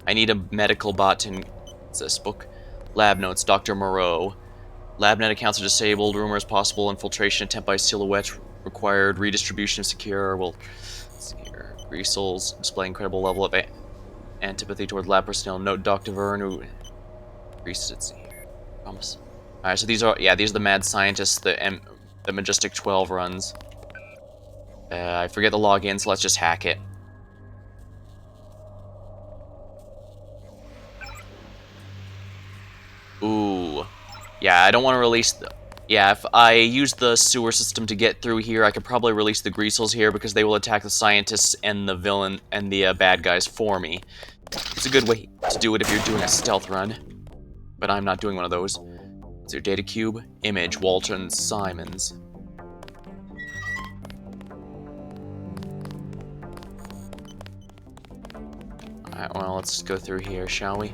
I need a medical bot to... What's this book? Lab notes, Dr. Moreau. LabNet accounts are disabled. Rumors possible infiltration attempt by Silhouette. required redistribution of secure. Well, let's see here. Greasels display incredible level of antipathy toward lab personnel. Note Dr. Verne who increases its here. Promise. Alright, so these are these are the mad scientists that the Majestic 12 runs. I forget the login, so let's just hack it. Ooh. Yeah, I don't want to release the... Yeah, if I use the sewer system to get through here, I could probably release the Greasels here because they will attack the scientists and the villain and the bad guys for me. It's a good way to do it if you're doing a stealth run. But I'm not doing one of those. It's your data cube, image, Walton Simons. Alright, well, let's go through here, shall we?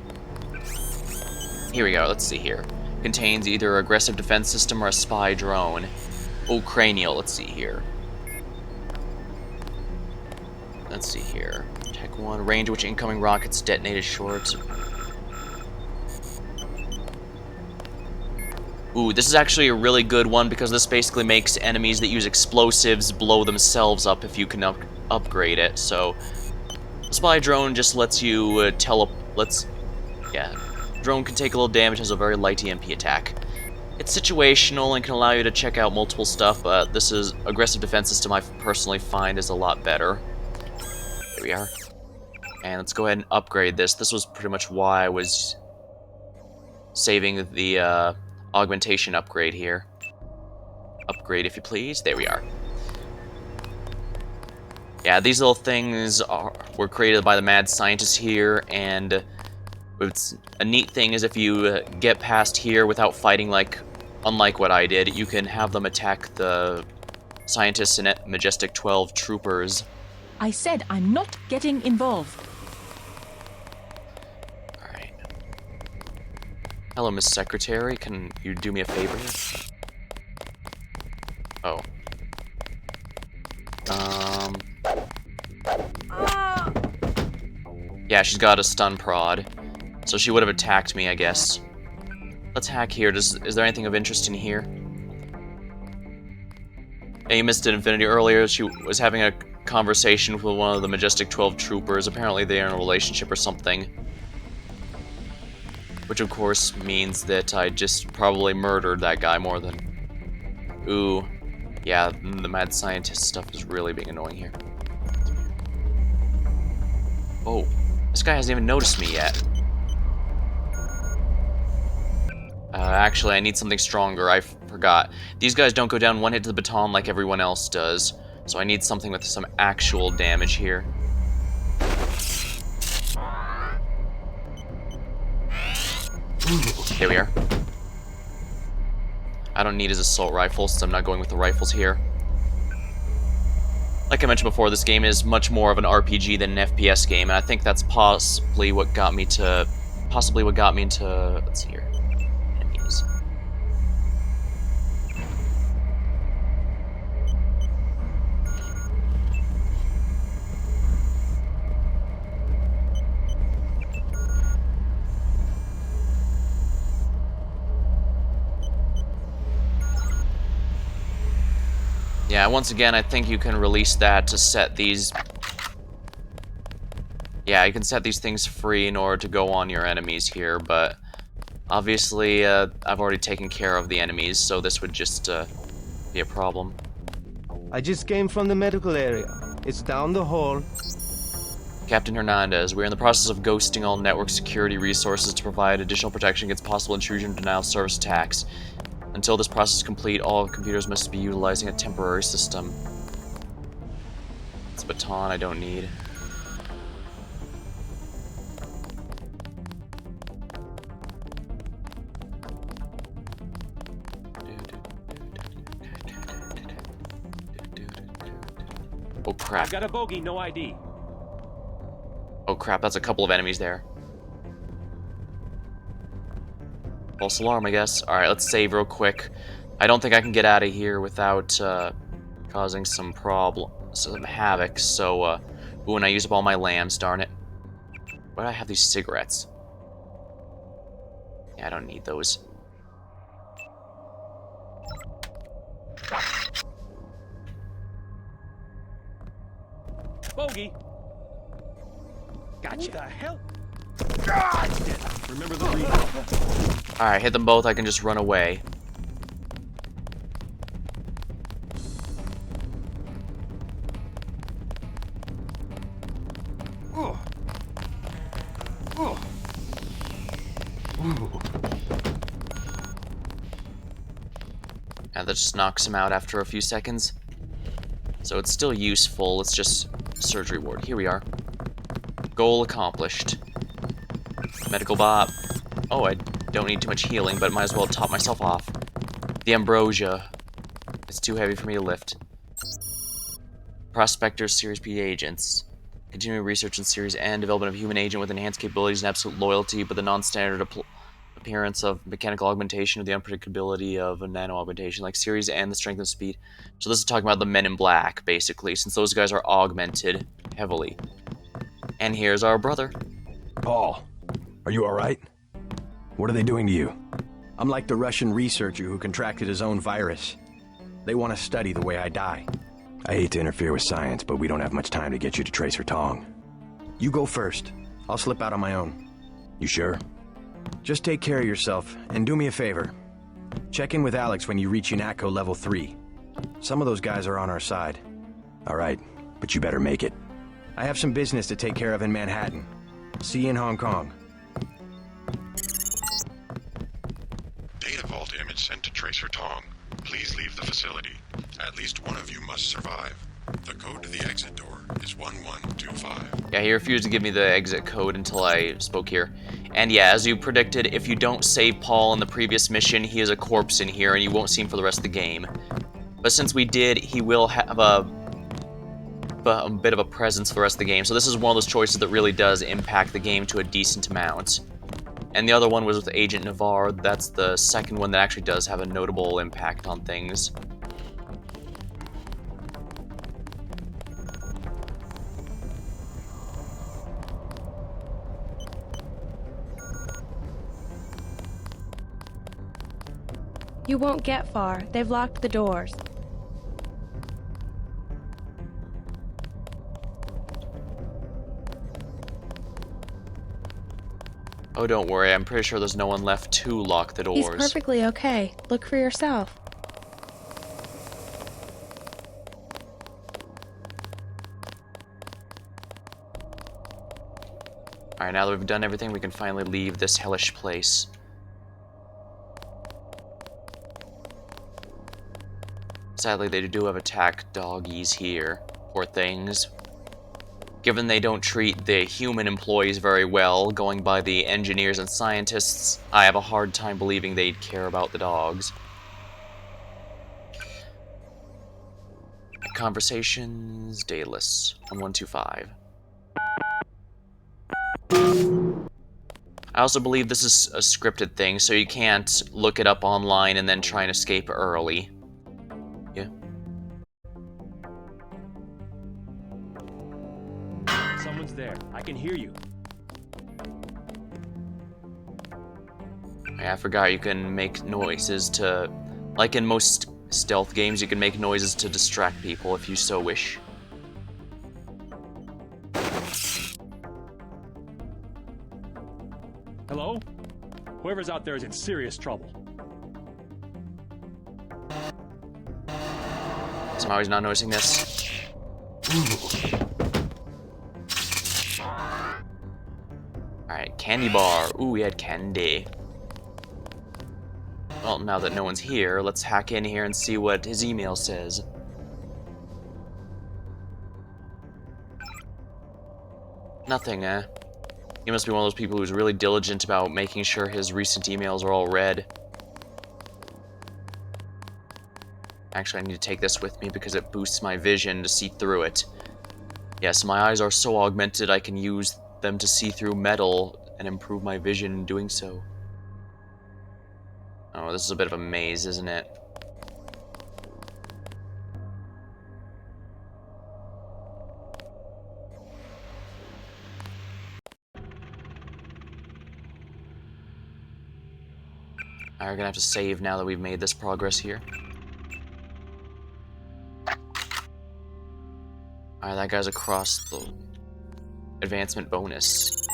Here we go, let's see here. Contains either aggressive defense system or a spy drone. Oh, cranial, let's see here. Let's see here. Tech 1, range which incoming rockets detonated short. Ooh, this is actually a really good one because this basically makes enemies that use explosives blow themselves up if you can upgrade it. So, the spy drone just lets you drone can take a little damage, has a very light EMP attack. It's situational and can allow you to check out multiple stuff, but this is aggressive defense system I personally find is a lot better. Here we are. And let's go ahead and upgrade this. This was pretty much why I was saving the augmentation upgrade here. Upgrade if you please. There we are. Yeah, these little things were created by the mad scientists here, and it's a neat thing is if you get past here without fighting, unlike what I did, you can have them attack the scientists and Majestic 12 troopers. I said I'm not getting involved. Alright. Hello, Miss Secretary. Can you do me a favor here? Oh. Yeah, she's got a stun prod. So she would have attacked me, I guess. Let's hack here. Is there anything of interest in here? Hey, you missed it, Infinity. Earlier, she was having a conversation with one of the Majestic 12 troopers. Apparently they're in a relationship or something. Which, of course, means that I just probably murdered that guy more than... Ooh. Yeah, the mad scientist stuff is really being annoying here. Oh. This guy hasn't even noticed me yet. Actually, I need something stronger. I forgot. These guys don't go down one hit to the baton like everyone else does. So I need something with some actual damage here. There we are. I don't need his assault rifle since I'm not going with the rifles here. Like I mentioned before, this game is much more of an RPG than an FPS game, and I think that's possibly what got me into... let's see here. Enemies. Yeah, once again, I think you can release that to set these... Yeah, you can set these things free in order to go on your enemies here, but... Obviously, I've already taken care of the enemies, so this would just, be a problem. I just came from the medical area. It's down the hall. Captain Hernandez, we're in the process of ghosting all network security resources to provide additional protection against possible intrusion and denial of service attacks. Until this process is complete, all computers must be utilizing a temporary system. It's a baton I don't need. Oh crap. I've got a bogey, no ID. Oh crap, that's a couple of enemies there. False alarm, I guess. Alright, let's save real quick. I don't think I can get out of here without causing some havoc, so, ooh, and I used up all my lambs, darn it. Why do I have these cigarettes? Yeah, I don't need those. doggy. Gotcha. Who the hell? God! Remember the replay. Alright, hit them both, I can just run away. Yeah, that just knocks him out after a few seconds. So it's still useful, it's just surgery ward. Here we are. Goal accomplished. Medical bot. Oh, I don't need too much healing, but might as well top myself off. The ambrosia. It's too heavy for me to lift. Prospectors, Series P agents. Continuing research in Series N, development of human agent with enhanced capabilities and absolute loyalty, but the non-standard appearance of mechanical augmentation or the unpredictability of a nano augmentation, like Series N, the strength and speed. So this is talking about the Men in Black, basically, since those guys are augmented heavily. And here's our brother. Paul, are you alright? What are they doing to you? I'm like the Russian researcher who contracted his own virus. They want to study the way I die. I hate to interfere with science, but we don't have much time to get you to Tracer Tong. You go first. I'll slip out on my own. You sure? Just take care of yourself, and do me a favor. Check in with Alex when you reach UNATCO level 3. Some of those guys are on our side. Alright, but you better make it. I have some business to take care of in Manhattan. See you in Hong Kong. Data vault image sent to Tracer Tong. Please leave the facility. At least one of you must survive. The code to the exit door is 1125. Yeah, he refused to give me the exit code until I spoke here. And yeah, as you predicted, if you don't save Paul in the previous mission, he is a corpse in here and you won't see him for the rest of the game. But since we did, he will have a bit of a presence for the rest of the game. So this is one of those choices that really does impact the game to a decent amount. And the other one was with Agent Navarre. That's the second one that actually does have a notable impact on things. You won't get far. They've locked the doors. Oh, don't worry. I'm pretty sure there's no one left to lock the doors. He's perfectly okay. Look for yourself. Alright, now that we've done everything, we can finally leave this hellish place. Sadly, they do have attack doggies here. Poor things. Given they don't treat the human employees very well, going by the engineers and scientists, I have a hard time believing they'd care about the dogs. Conversations, dayless, on 125. I also believe this is a scripted thing, so you can't look it up online and then try and escape early. Yeah. Someone's there. I can hear you. Yeah, I forgot you can make noises to... Like in most stealth games, you can make noises to distract people if you so wish. Hello? Whoever's out there is in serious trouble. Somehow he's not noticing this. Alright, candy bar. Ooh, we had candy. Well, now that no one's here, let's hack in here and see what his email says. Nothing, eh? He must be one of those people who's really diligent about making sure his recent emails are all read. Actually, I need to take this with me because it boosts my vision to see through it. Yes, my eyes are so augmented I can use them to see through metal and improve my vision in doing so. Oh, this is a bit of a maze, isn't it? Alright, we're gonna have to save now that we've made this progress here. Alright, that guy's across the advancement bonus.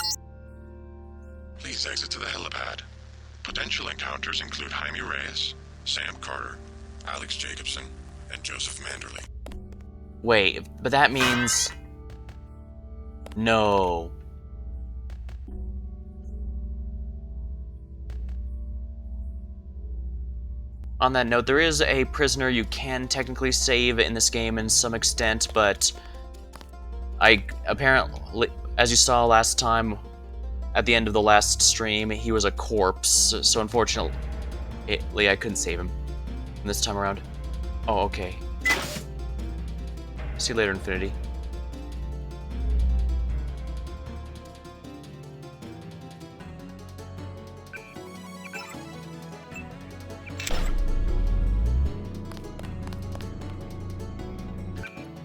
Please exit to the helipad. Potential encounters include Jaime Reyes, Sam Carter, Alex Jacobson, and Joseph Manderley. Wait, but that means... No. On that note, there is a prisoner you can technically save in this game in some extent, but apparently, as you saw last time, at the end of the last stream, he was a corpse, so unfortunately, I couldn't save him this time around. Oh, okay. See you later, Infinity.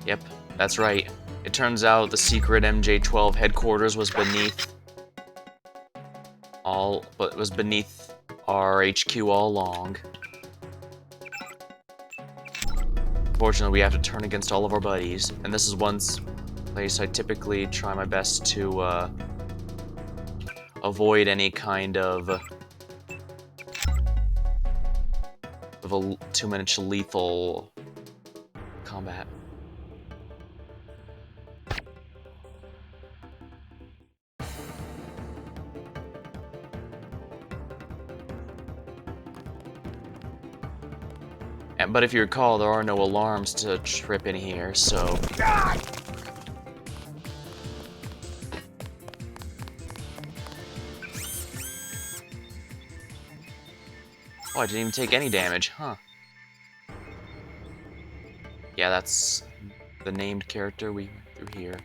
Yep, that's right. It turns out the secret MJ-12 headquarters was beneath our HQ all along. Fortunately, we have to turn against all of our buddies, and this is one place I typically try my best to avoid any kind of a too-much lethal combat. But if you recall, there are no alarms to trip in here, so... Oh, I didn't even take any damage, huh? Yeah, that's the named character we went through here.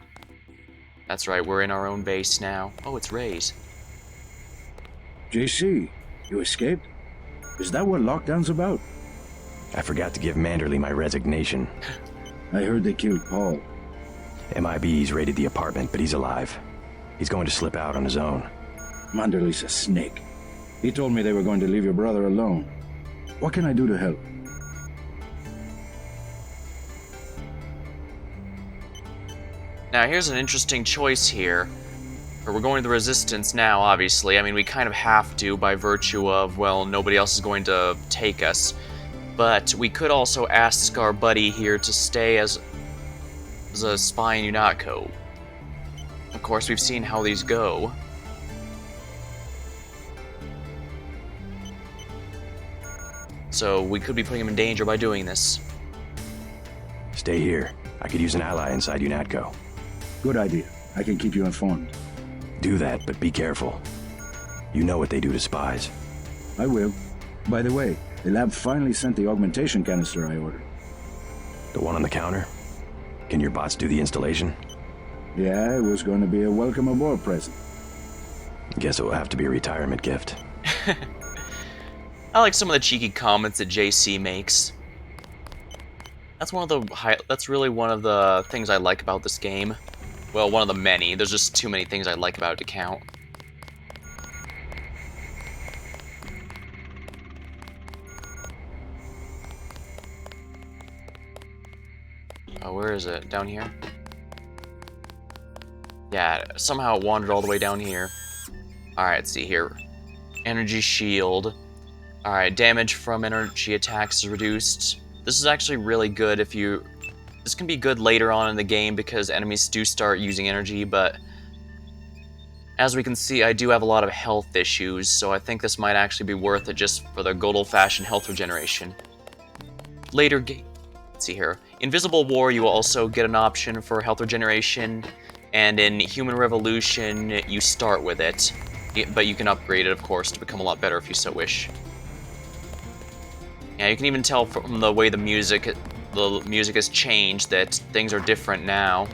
That's right, we're in our own base now. Oh, it's Ray's. JC, you escaped? Is that what lockdown's about? I forgot to give Manderley my resignation. I heard they killed Paul. MIB's raided the apartment, but he's alive. He's going to slip out on his own. Manderley's a snake. He told me they were going to leave your brother alone. What can I do to help? Now, here's an interesting choice here. We're going to the Resistance now, obviously. I mean, we kind of have to by virtue of, well, nobody else is going to take us. But we could also ask our buddy here to stay as a spy in UNATCO. Of course, we've seen how these go. So we could be putting him in danger by doing this. Stay here. I could use an ally inside UNATCO. Good idea. I can keep you informed. Do that, but be careful. You know what they do to spies. I will. By the way, the lab finally sent the augmentation canister I ordered. The one on the counter? Can your bots do the installation? Yeah, it was going to be a welcome aboard present. Guess it will have to be a retirement gift. I like some of the cheeky comments that JC makes. That's really one of the things I like about this game. Well, one of the many. There's just too many things I like about it to count. Oh, where is it? Down here? Yeah, somehow it wandered all the way down here. Alright, let's see here. Energy shield. Alright, damage from energy attacks is reduced. This is actually really good if you... This can be good later on in the game because enemies do start using energy, but... As we can see, I do have a lot of health issues, so I think this might actually be worth it just for the good old-fashioned health regeneration. Later game... Let's see here. Invisible War, you will also get an option for health regeneration, and in Human Revolution, you start with it. But you can upgrade it, of course, to become a lot better if you so wish. Yeah, you can even tell from the way the music has changed that things are different now.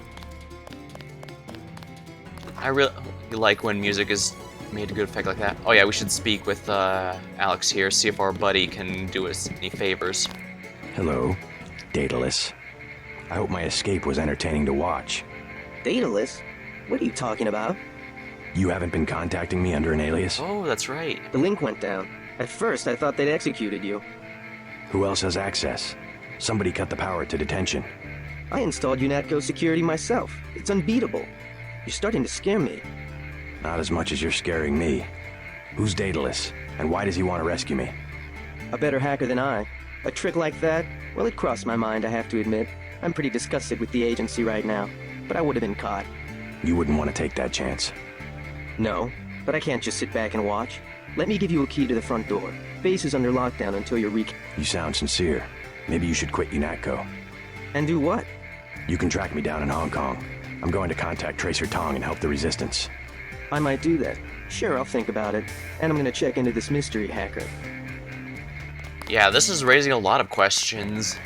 I really like when music is made to good effect like that. Oh yeah, we should speak with Alex here, see if our buddy can do us any favors. Hello, Daedalus. I hope my escape was entertaining to watch. Daedalus? What are you talking about? You haven't been contacting me under an alias? Oh, that's right. The link went down. At first, I thought they'd executed you. Who else has access? Somebody cut the power to detention. I installed UNATCO security myself. It's unbeatable. You're starting to scare me. Not as much as you're scaring me. Who's Daedalus, and why does he want to rescue me? A better hacker than I. A trick like that? Well, it crossed my mind, I have to admit. I'm pretty disgusted with the agency right now, but I would have been caught. You wouldn't want to take that chance. No, but I can't just sit back and watch. Let me give you a key to the front door. Base is under lockdown until you're You sound sincere. Maybe you should quit UNATCO. And do what? You can track me down in Hong Kong. I'm going to contact Tracer Tong and help the Resistance. I might do that. Sure, I'll think about it. And I'm gonna check into this mystery hacker. Yeah, this is raising a lot of questions.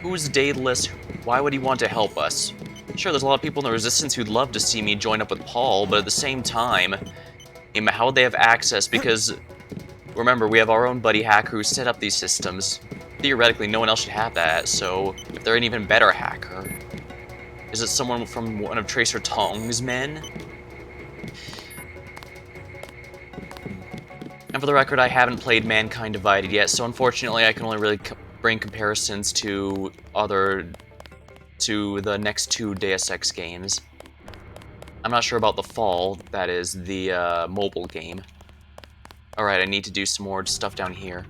Who's Daedalus? Why would he want to help us? Sure, there's a lot of people in the Resistance who'd love to see me join up with Paul, but at the same time, how would they have access? Because, remember, we have our own buddy hacker who set up these systems. Theoretically, no one else should have that, so if they're an even better hacker, is it someone from one of Tracer Tong's men? And for the record, I haven't played Mankind Divided yet, so unfortunately I can only really bring comparisons to the next two Deus Ex games. I'm not sure about The Fall, that is the mobile game. Alright, I need to do some more stuff down here.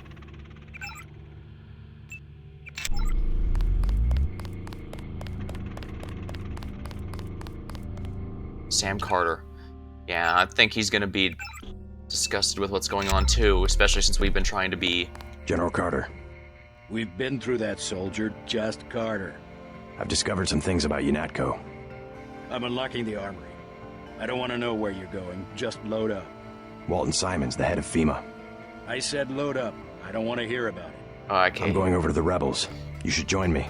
Sam Carter. Yeah, I think he's gonna be disgusted with what's going on too, especially since we've been trying to be... General Carter. We've been through that, soldier. Just Carter. I've discovered some things about UNATCO. I'm unlocking the armory. I don't want to know where you're going. Just load up. Walton Simons, the head of FEMA. I said load up. I don't want to hear about it. Okay. I'm going over to the rebels. You should join me.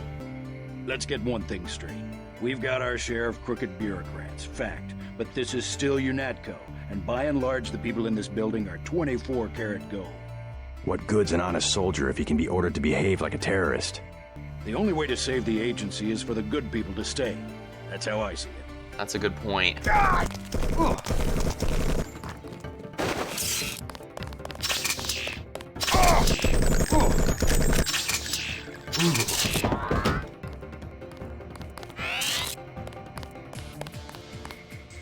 Let's get one thing straight. We've got our share of crooked bureaucrats, fact. But this is still UNATCO, and by and large the people in this building are 24-karat gold. What good's an honest soldier if he can be ordered to behave like a terrorist? The only way to save the agency is for the good people to stay. That's how I see it. That's a good point.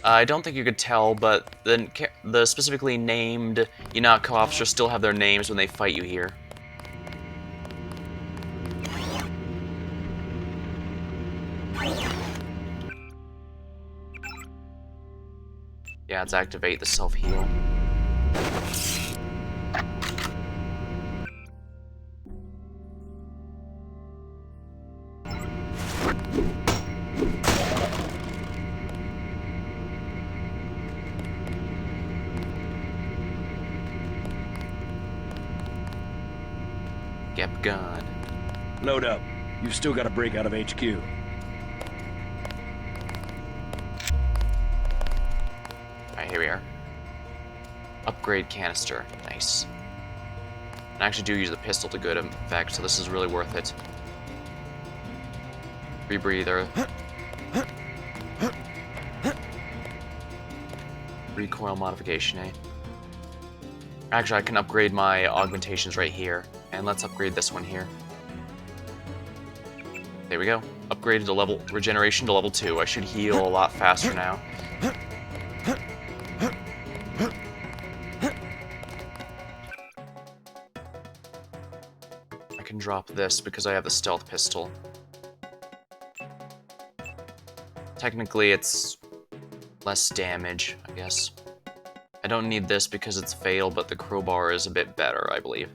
I don't think you could tell, but the specifically named UNATCO officers still have their names when they fight you here. Yeah, let's activate the self-heal. Get gun. Load up. You've still got to break out of HQ. Alright, here we are. Upgrade canister. Nice. I actually do use the pistol to good effect, so this is really worth it. Rebreather. Recoil modification, eh? Actually, I can upgrade my augmentations right here. And let's upgrade this one here. There we go. Upgraded to level regeneration to level 2. I should heal a lot faster now. I can drop this because I have the stealth pistol. Technically, it's less damage, I guess. I don't need this because it's fail, but the crowbar is a bit better, I believe.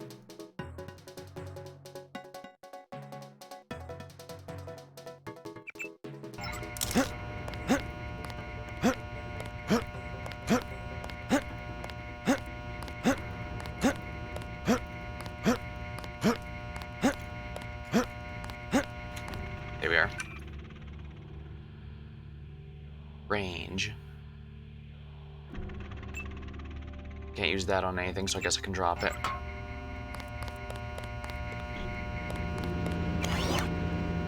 There we are. Range. Can't use that on anything, so I guess I can drop it.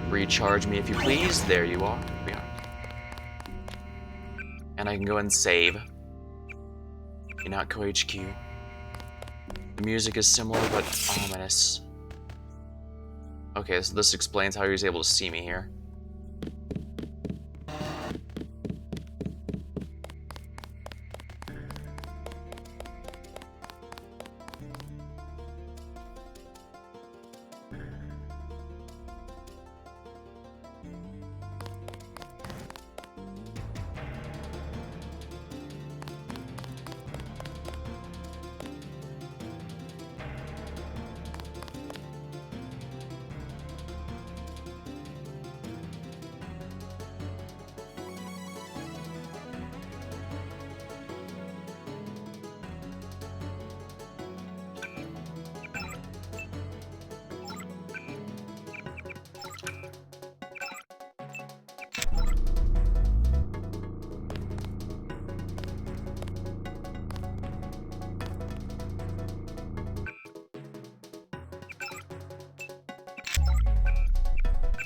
Recharge me if you please. There you are. There we are. And I can go and save. UNATCO HQ. The music is similar but ominous. Okay, so this explains how he was able to see me here.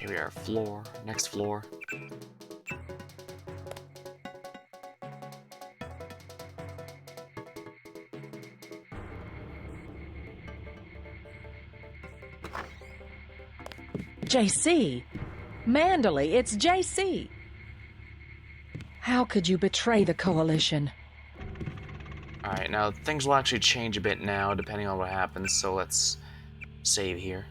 Here we are, floor, next floor. JC! Manderley, it's JC! How could you betray the Coalition? Alright, now things will actually change a bit now, depending on what happens, so let's save here.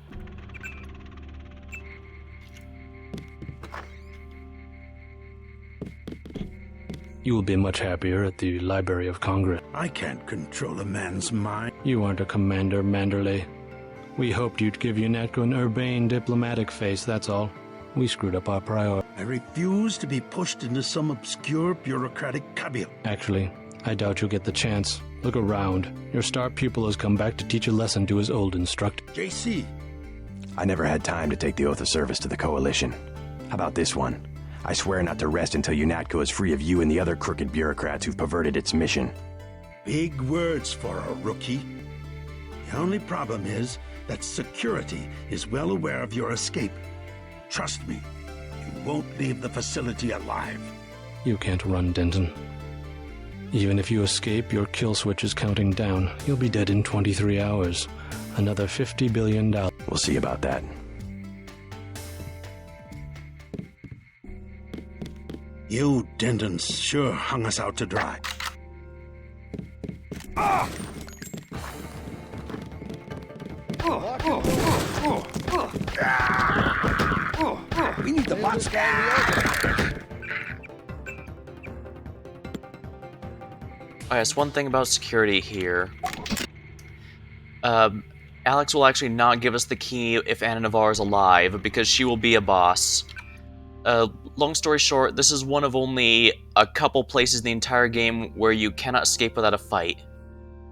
You will be much happier at the Library of Congress. I can't control a man's mind. You aren't a commander, Manderley. We hoped you'd give UNATCO an urbane diplomatic face, that's all. We screwed up our priority. I refuse to be pushed into some obscure bureaucratic cabal. Actually, I doubt you'll get the chance. Look around. Your star pupil has come back to teach a lesson to his old instructor. JC! I never had time to take the oath of service to the Coalition. How about this one? I swear not to rest until UNATCO is free of you and the other crooked bureaucrats who've perverted its mission. Big words for a rookie. The only problem is that security is well aware of your escape. Trust me, you won't leave the facility alive. You can't run, Denton. Even if you escape, your kill switch is counting down. You'll be dead in 23 hours. Another $50 billion. We'll see about that. You Dentons sure hung us out to dry. Ah! We need the box guy. Oh yes, one thing about security here. Alex will actually not give us the key if Anna Navarre is alive, because she will be a boss. Long story short, this is one of only a couple places in the entire game where you cannot escape without a fight.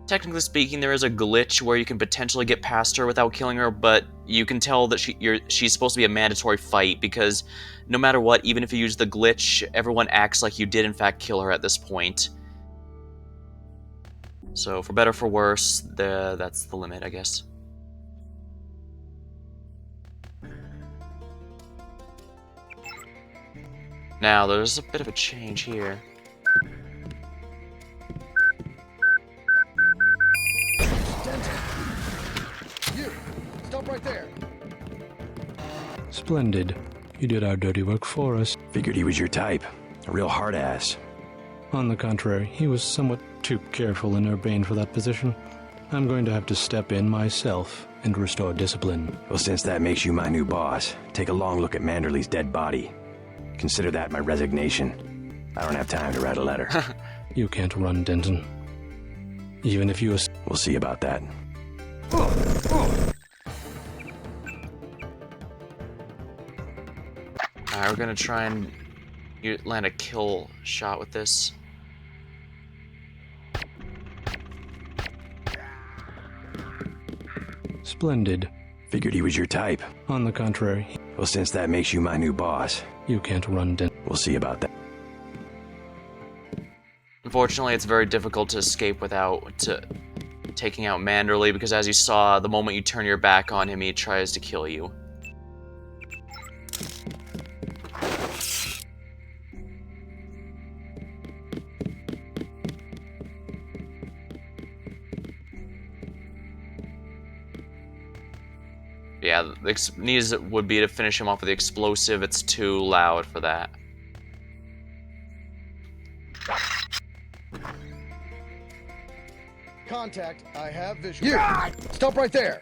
Technically speaking, there is a glitch where you can potentially get past her without killing her, but you can tell that she's supposed to be a mandatory fight, because no matter what, even if you use the glitch, everyone acts like you did in fact kill her at this point. So, for better or for worse, that's the limit, I guess. Now, there's a bit of a change here. You! Stop right there! Splendid. You did our dirty work for us. Figured he was your type. A real hard ass. On the contrary, he was somewhat too careful and urbane for that position. I'm going to have to step in myself and restore discipline. Well, since that makes you my new boss, take a long look at Manderley's dead body. Consider that my resignation. I don't have time to write a letter. You can't run, Denton. Even if you... We'll see about that. Alright, we're gonna try and land a kill shot with this. Splendid. Figured he was your type. On the contrary. Well, since that makes you my new boss. You can't run, Denton. We'll see about that. Unfortunately, it's very difficult to escape without taking out Manderley, because as you saw, the moment you turn your back on him, he tries to kill you. Yeah, the needs would be to finish him off with the explosive. It's too loud for that. Contact, I have visual. You! Stop right there!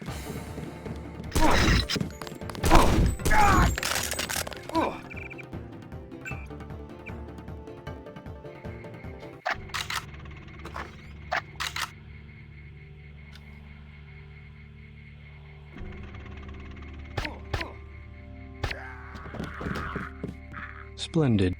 Splendid.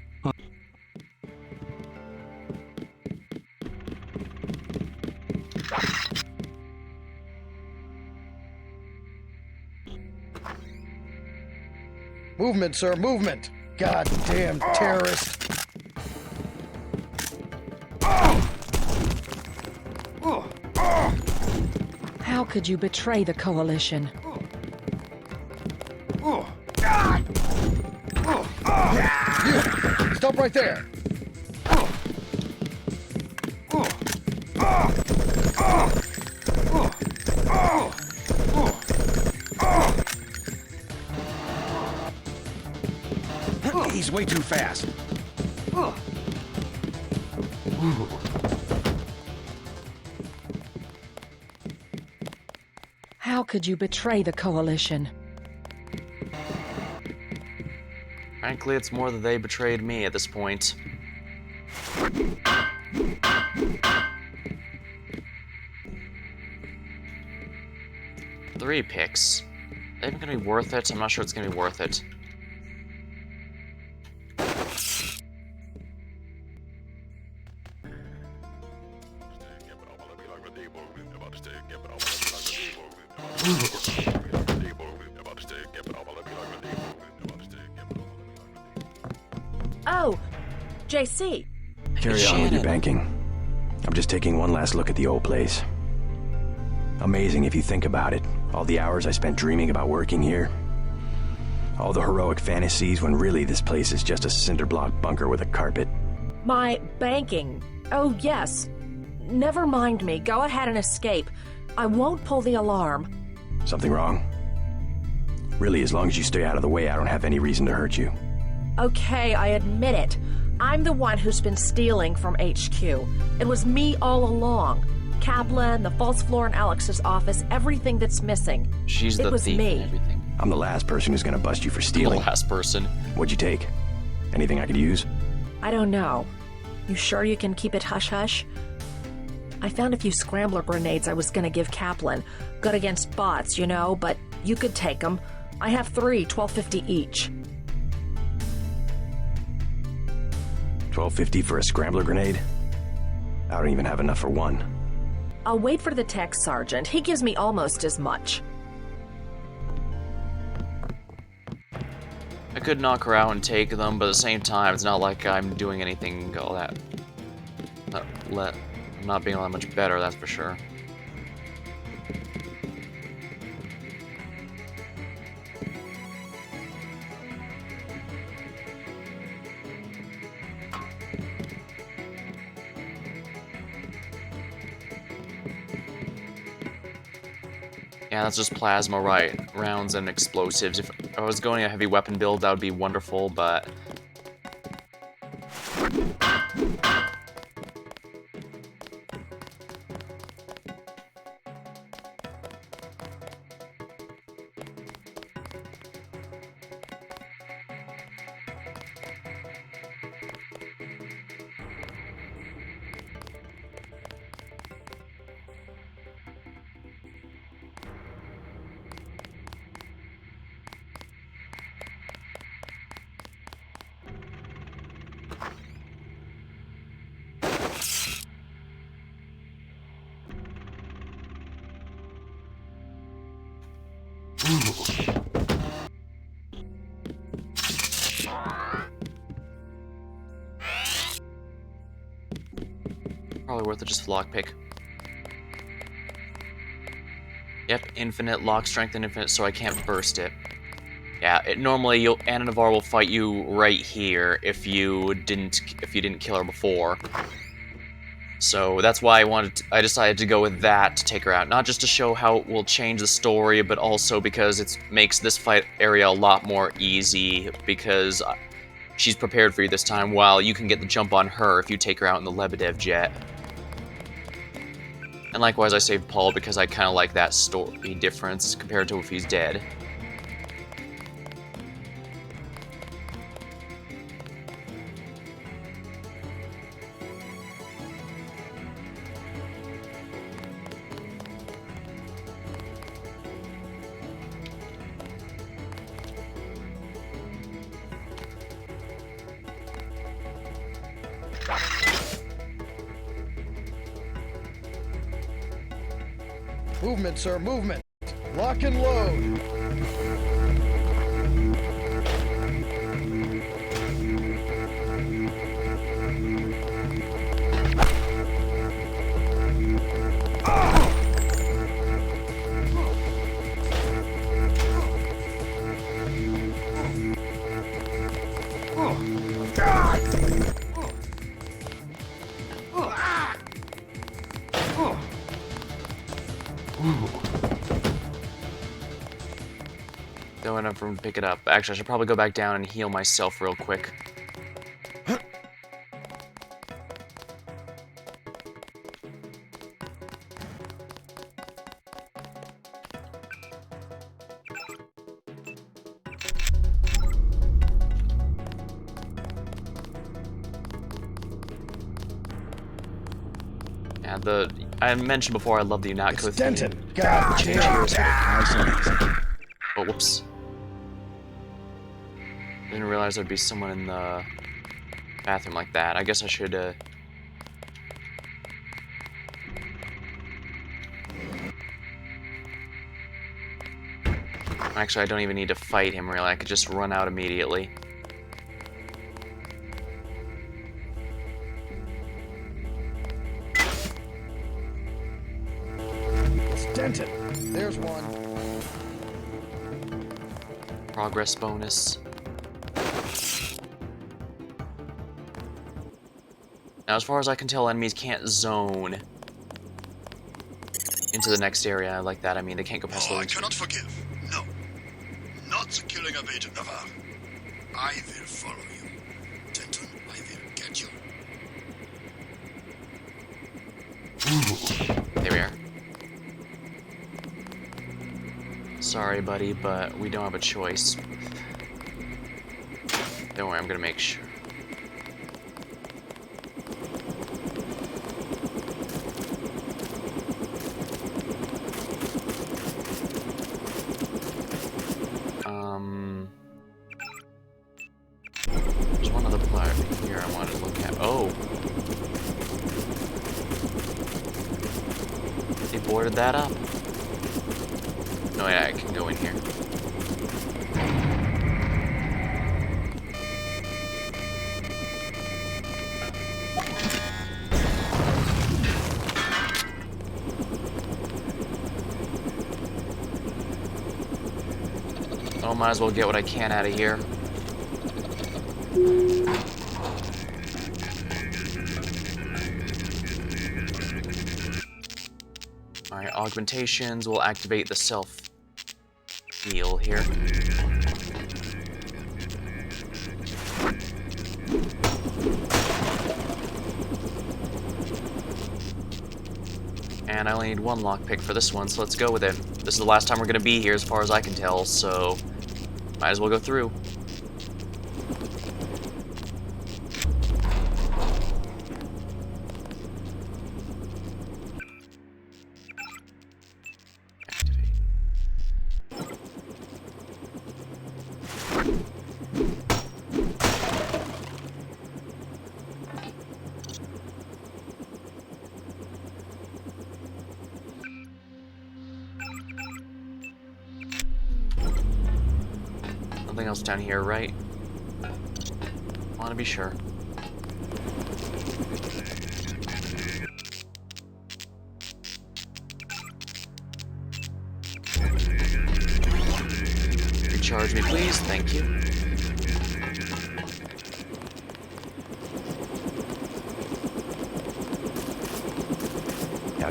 Movement, sir, movement! Goddamn terrorist! How could you betray the Coalition? You! Stop right there! He's way too fast. How could you betray the Coalition? Frankly, it's more that they betrayed me at this point. Three picks. Are they even gonna be worth it? I'm not sure it's gonna be worth it. Oh, JC. Carry on with your banking. I'm just taking one last look at the old place. Amazing if you think about it. All the hours I spent dreaming about working here. All the heroic fantasies when really this place is just a cinder block bunker with a carpet. My banking. Oh, yes. Never mind me. Go ahead and escape. I won't pull the alarm. Something wrong? Really, as long as you stay out of the way, I don't have any reason to hurt you. Okay, I admit it. I'm the one who's been stealing from HQ. It was me all along. Kaplan, the false floor in Alex's office, everything that's missing. She's the thief and everything. I'm the last person who's gonna bust you for stealing. The last person. What'd you take? Anything I could use? I don't know. You sure you can keep it hush-hush? I found a few scrambler grenades I was gonna give Kaplan. Good against bots, you know, but you could take them. I have 3, $12.50 each. $12.50 for a scrambler grenade? I don't even have enough for one. I'll wait for the tech sergeant. He gives me almost as much. I could knock her out and take them, but at the same time, it's not like I'm doing anything all that. I'm not being all that much better, that's for sure. Yeah, that's just plasma rounds and explosives. If I was going a heavy weapon build, that would be wonderful, but... Probably worth it just lockpick. Yep, infinite lock strength and infinite, so I can't burst it. Yeah, normally Anna Navarre will fight you right here if you didn't kill her before. So that's why I decided to go with that to take her out. Not just to show how it will change the story, but also because it makes this fight area a lot more easy, because she's prepared for you this time, while you can get the jump on her if you take her out in the Lebedev jet. And likewise, I saved Paul because I kind of like that story difference compared to if he's dead. Movement, sir, movement. Lock and load. Don't have enough room to pick it up. Actually, I should probably go back down and heal myself real quick. Yeah, I mentioned before I love the Unatco theme. Denton, God, Change here is nice and easy. Oh, whoops. Didn't realize there'd be someone in the bathroom like that. I guess I should, Actually, I don't even need to fight him, really. I could just run out immediately. It's Denton. There's one. Progress bonus. Now, as far as I can tell, enemies can't zone into the next area like that. I mean, they can't go past the I cannot forgive. No. Not the killing of Agent Navarre. I will follow you. Denton, I will get you. There we are. Sorry, buddy, but we don't have a choice. Don't worry, I'm gonna make sure. There's one other part here I wanted to look at. Oh! They boarded that up. No, yeah, I can go in here. Oh, might as well get what I can out of here. Alright, augmentations will activate the self-heal here. And I only need one lockpick for this one, so let's go with it. This is the last time we're going to be here as far as I can tell, so might as well go through. Nothing else down here, right? Want to be sure. Recharge me, please. Thank you.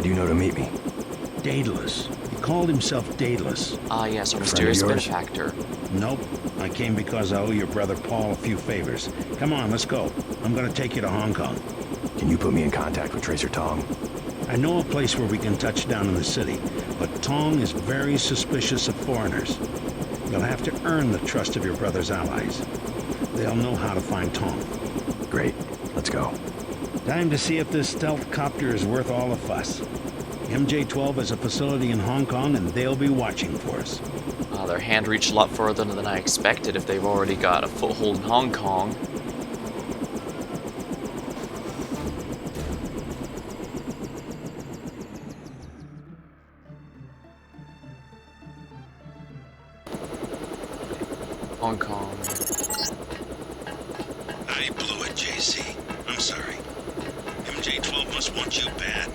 How'd you know to meet me? Daedalus. He called himself Daedalus. Ah, yes, our A friend of mysterious yours? benefactor. Nope. I came because I owe your brother Paul a few favors. Come on, let's go. I'm gonna take you to Hong Kong. Can you put me in contact with Tracer Tong? I know a place where we can touch down in the city, but Tong is very suspicious of foreigners. You'll have to earn the trust of your brother's allies. They'll know how to find Tong. Great. Let's go. Time to see if this stealth copter is worth all the fuss. MJ-12 has a facility in Hong Kong, and they'll be watching for us. Their hand reached a lot further than I expected if they've already got a foothold in Hong Kong. Hong Kong. I blew it, JC. I'm sorry. MJ-12 must want you bad.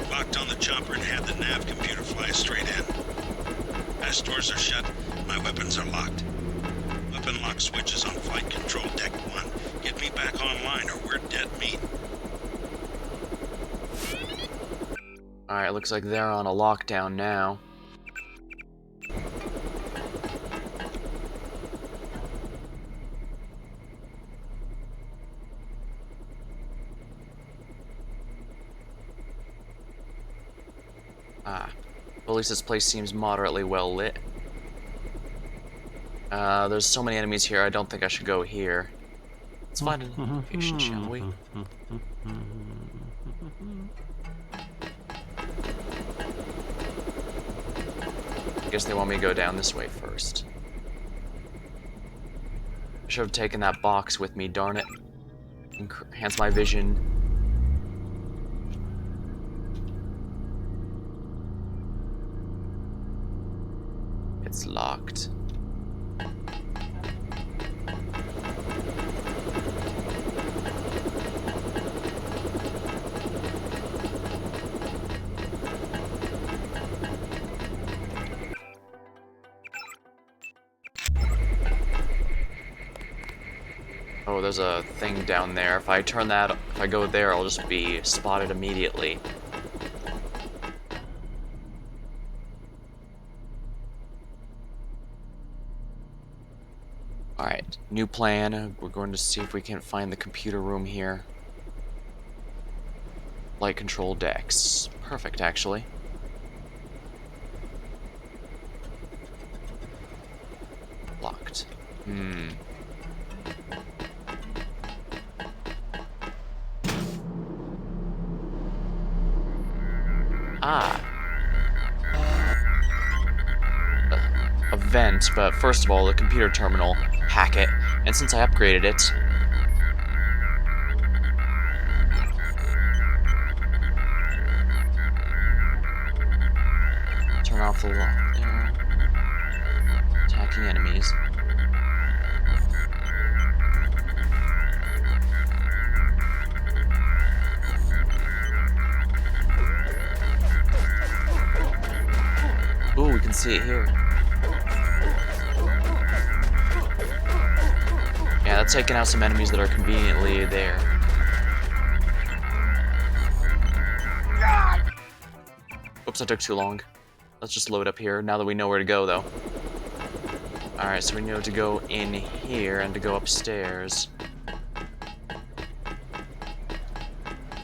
Locked on the chopper and had the nav computer fly straight in. Past doors are shut. My weapons are locked. Weapon lock switch is on flight control deck 1. Get me back online or we're dead meat. Alright, looks like they're on a lockdown now. Well, at least this place seems moderately well lit. There's so many enemies here, I don't think I should go here. Let's find a location, shall we? I guess they want me to go down this way first. I should have taken that box with me, darn it. Enhance my vision. It's locked. Oh, there's a thing down there. If I turn that, if I go there, I'll just be spotted immediately. Alright, new plan. We're going to see if we can find the computer room here. Light control decks. Perfect, actually. Locked. A vent, but first of all, the computer terminal. Hack it. And since I upgraded it... Turn off the lock there. Attacking enemies. Ooh, we can see it here. Yeah, that's taking out some enemies that are conveniently there. Oops, I took too long. Let's just load up here, now that we know where to go, though. Alright, so we know to go in here and to go upstairs.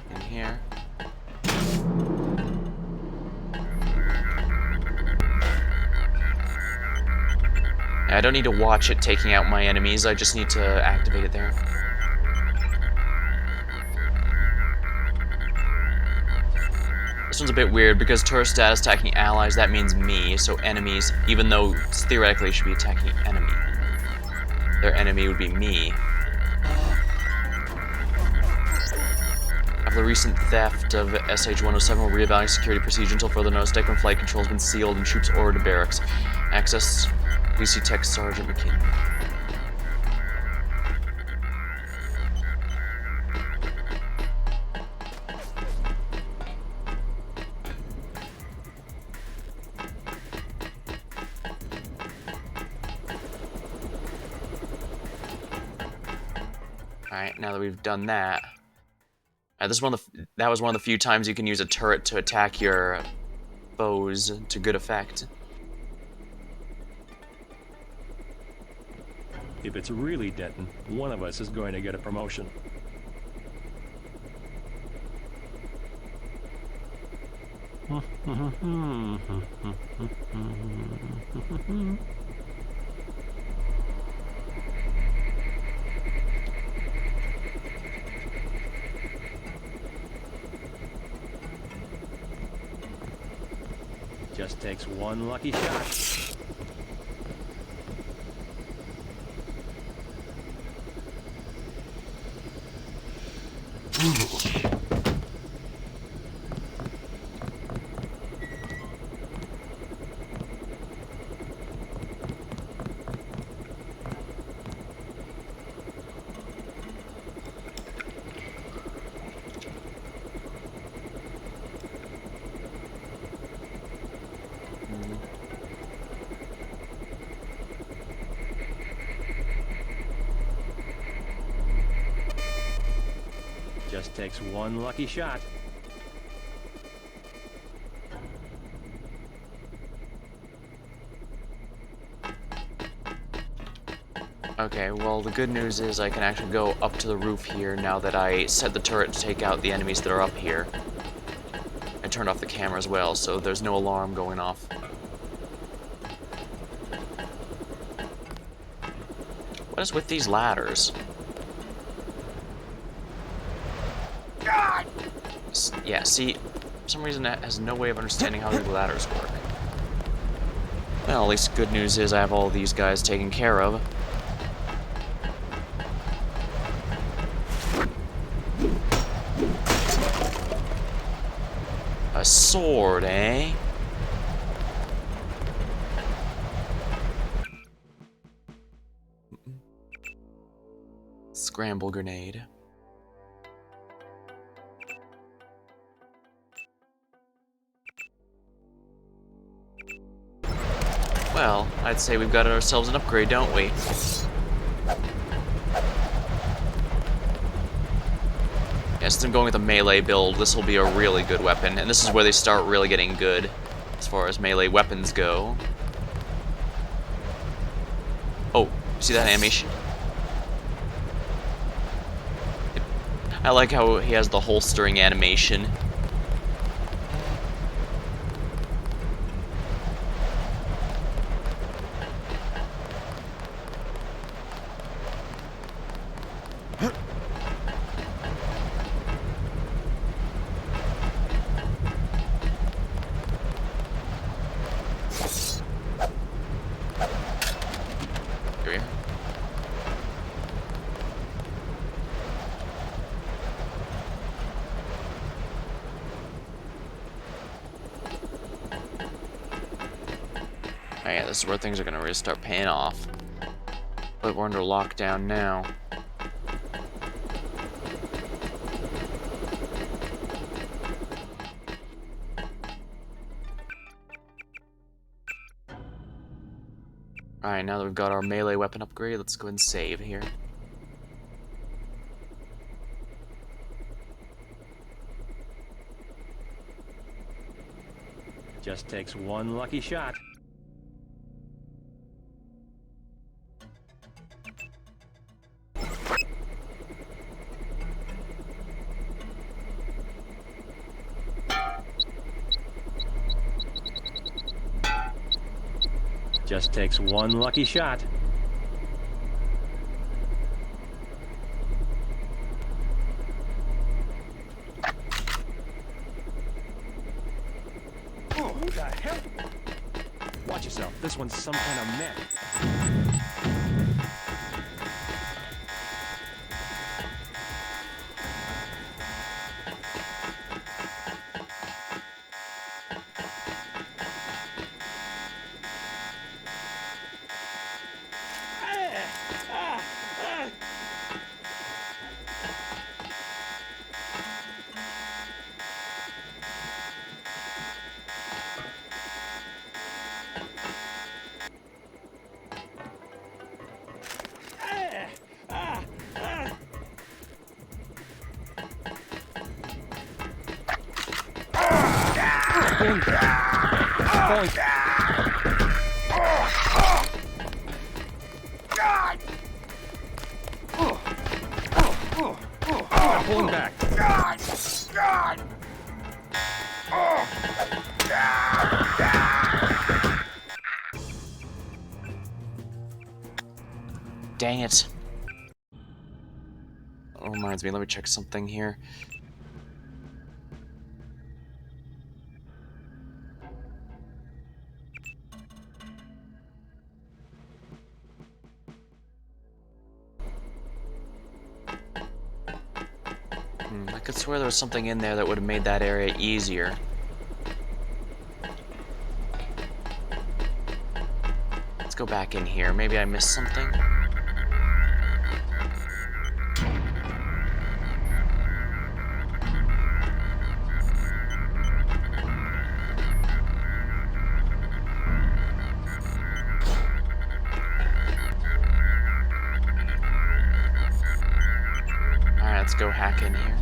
In here. I don't need to watch it taking out my enemies, I just need to activate it there. This one's a bit weird because tourist status attacking allies, that means me, so enemies, even though theoretically should be attacking enemy. Their enemy would be me. After the recent theft of SH-107 will reevaluate security procedure until further notice. Deck and flight control has been sealed and troops ordered to barracks. Access VC Tech Sergeant McKinney. Alright, now that we've done that, That was one of the few times you can use a turret to attack your foes to good effect. If it's really Denton, one of us is going to get a promotion. Just takes one lucky shot. Just takes one lucky shot. Okay, well, the good news is I can actually go up to the roof here now that I set the turret to take out the enemies that are up here. I turned off the camera as well, so there's no alarm going off. What is with these ladders? Yeah, see, for some reason that has no way of understanding how these ladders work. Well, at least good news is I have all these guys taken care of. A sword, eh? Scramble grenade. Well, I'd say we've got ourselves an upgrade, don't we? Yeah, since I'm going with a melee build, this will be a really good weapon, and this is where they start really getting good as far as melee weapons go. Oh, see that animation? I like how he has the holstering animation. Oh yeah, this is where things are gonna really start paying off. But we're under lockdown now. Alright, now that we've got our melee weapon upgrade, let's go ahead and save here. Just takes one lucky shot. Just takes one lucky shot. Oh, who the hell? Watch yourself. This one's some kind of mech. pulling back. Falling I'm pulling back. Dang it. Oh, reminds me, let me check something here. I could swear there was something in there that would have made that area easier. Let's go back in here. Maybe I missed something? Alright, let's go hack in here.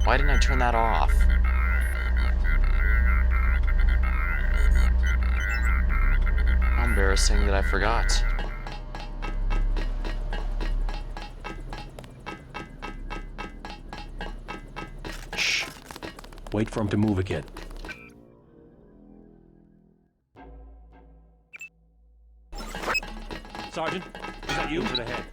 Why didn't I turn that off? How embarrassing that I forgot. Shh. Wait for him to move again. Sergeant, is that you? For the head.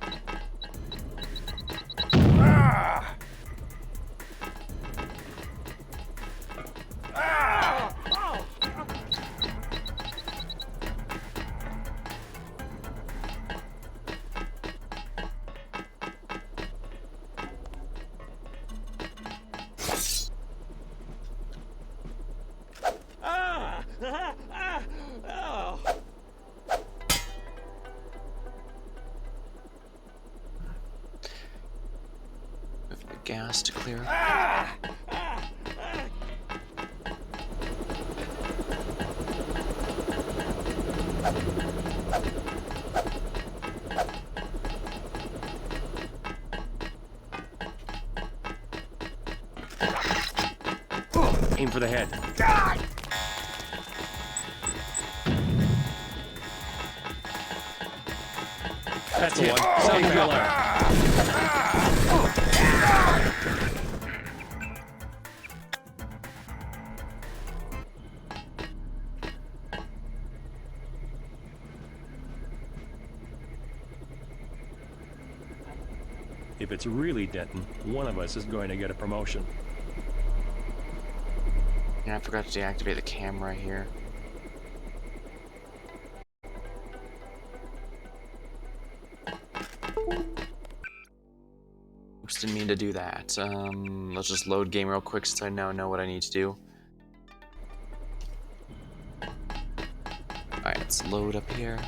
Gas to clear. Aim for the head. That's the one. Sound killer. If it's really Denton, one of us is going to get a promotion. Yeah, I forgot to deactivate the camera here. Oops, didn't mean to do that. Let's just load game real quick so I now know what I need to do. Alright, let's load up here.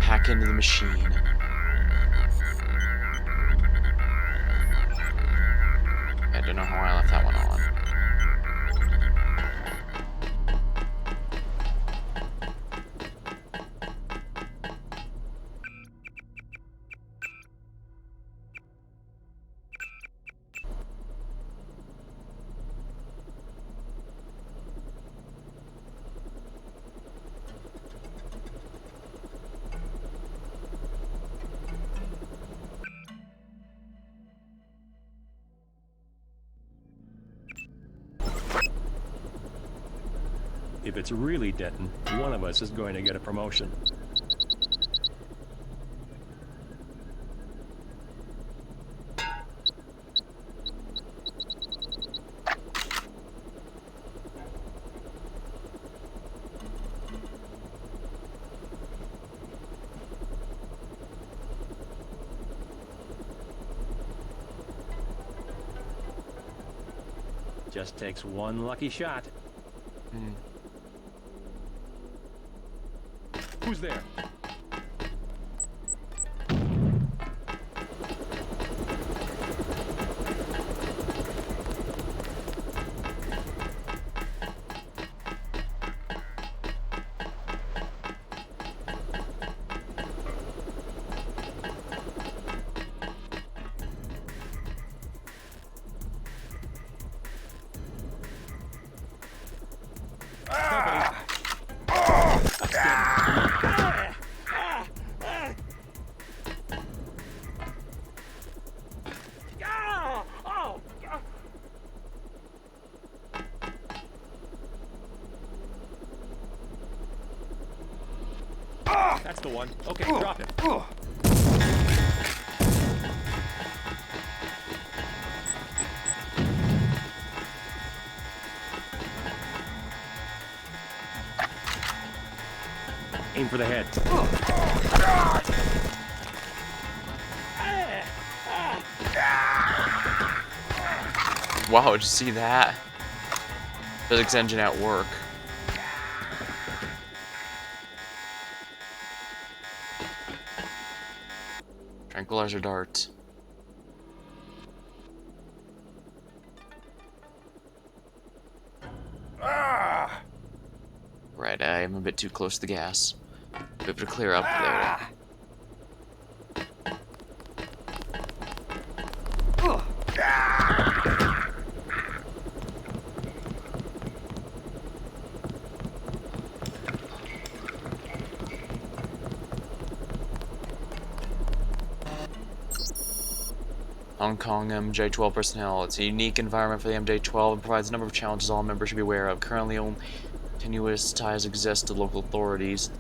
Hack into the machine. I don't know how I left that one on. If it's really Denton, one of us is going to get a promotion. Just takes one lucky shot. Who's there? That's the one. Okay, drop it. Aim for the head. Wow, did you see that? Physics engine at work. Tranquilizer dart. Right, I'm a bit too close to the gas. Bit to clear up there. Hong Kong MJ-12 personnel. It's a unique environment for the MJ-12 and provides a number of challenges all members should be aware of. Currently, only tenuous ties exist to local authorities,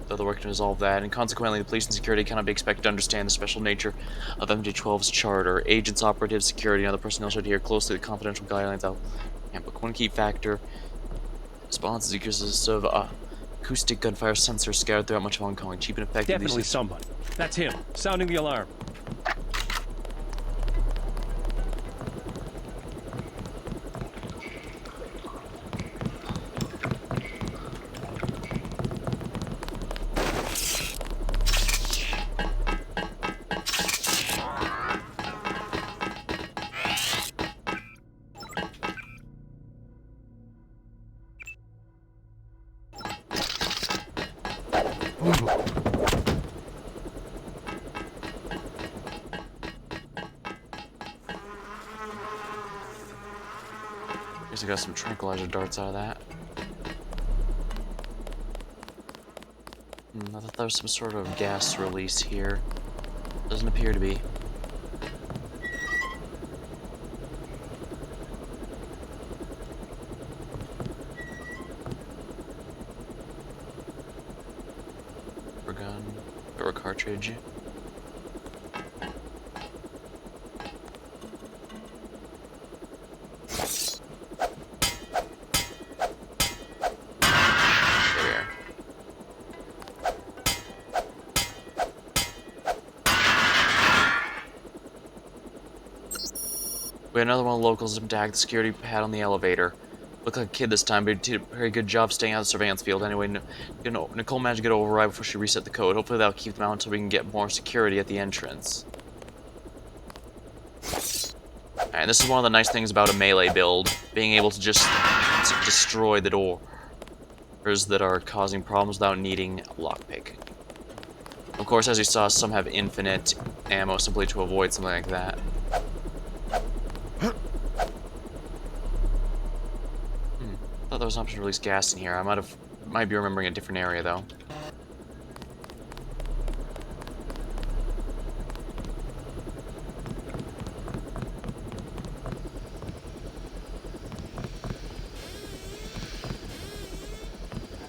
though they're working to resolve that, and consequently, the police and security cannot be expected to understand the special nature of MJ-12's charter. Agents, operatives, security, and other personnel should adhere closely to the confidential guidelines of handbook. One key factor response is the use of acoustic gunfire sensors scattered throughout much of Hong Kong. Cheap and effective. Definitely somebody. That's him. Sounding the alarm. Guess I got some tranquilizer darts out of that. I thought there was some sort of gas release here. Doesn't appear to be. Or gun. Or a cartridge. We had another one of the locals attack the security pad on the elevator. Looked like a kid this time, but he did a very good job staying out of the surveillance field. Anyway, Nicole managed to get override before she reset the code. Hopefully that'll keep them out until we can get more security at the entrance. And this is one of the nice things about a melee build, being able to just destroy the doors that are causing problems without needing a lockpick. Of course, as you saw, some have infinite ammo simply to avoid something like that. I thought there was an option to release gas in here. I might be remembering a different area though.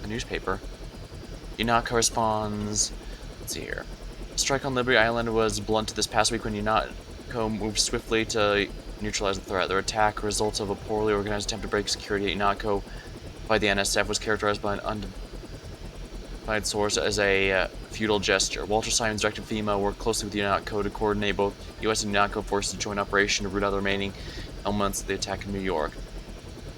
A newspaper. Enoch corresponds. Let's see here. The strike on Liberty Island was blunted this past week when Unako moved swiftly to neutralize the threat. Their attack, result of a poorly organized attempt to break security at Unako by the NSF, was characterized by an unidentified source as a futile gesture. Walter Simons directed FEMA work closely with Unako to coordinate both U.S. and Unako forces to joint operation to root out the remaining elements of the attack in New York.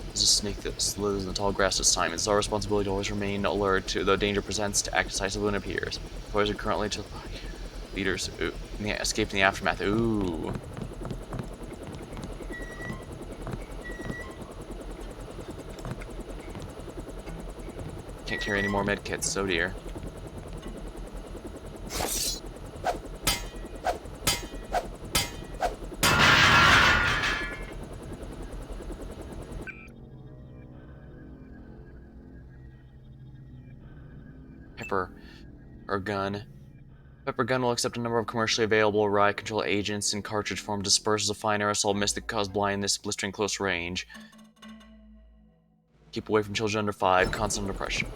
There's a snake that slithers in the tall grass of Simons. It's our responsibility to always remain alert to the danger presents, to act decisively when it appears. Employees are currently to leaders escape in the aftermath. Ooh. Can't carry any more medkits, so dear. Pepper or gun. Pepper gun will accept a number of commercially available riot control agents in cartridge form, disperses a fine aerosol mist that causes blindness, blistering close range. Keep away from children under 5. Contents under pressure.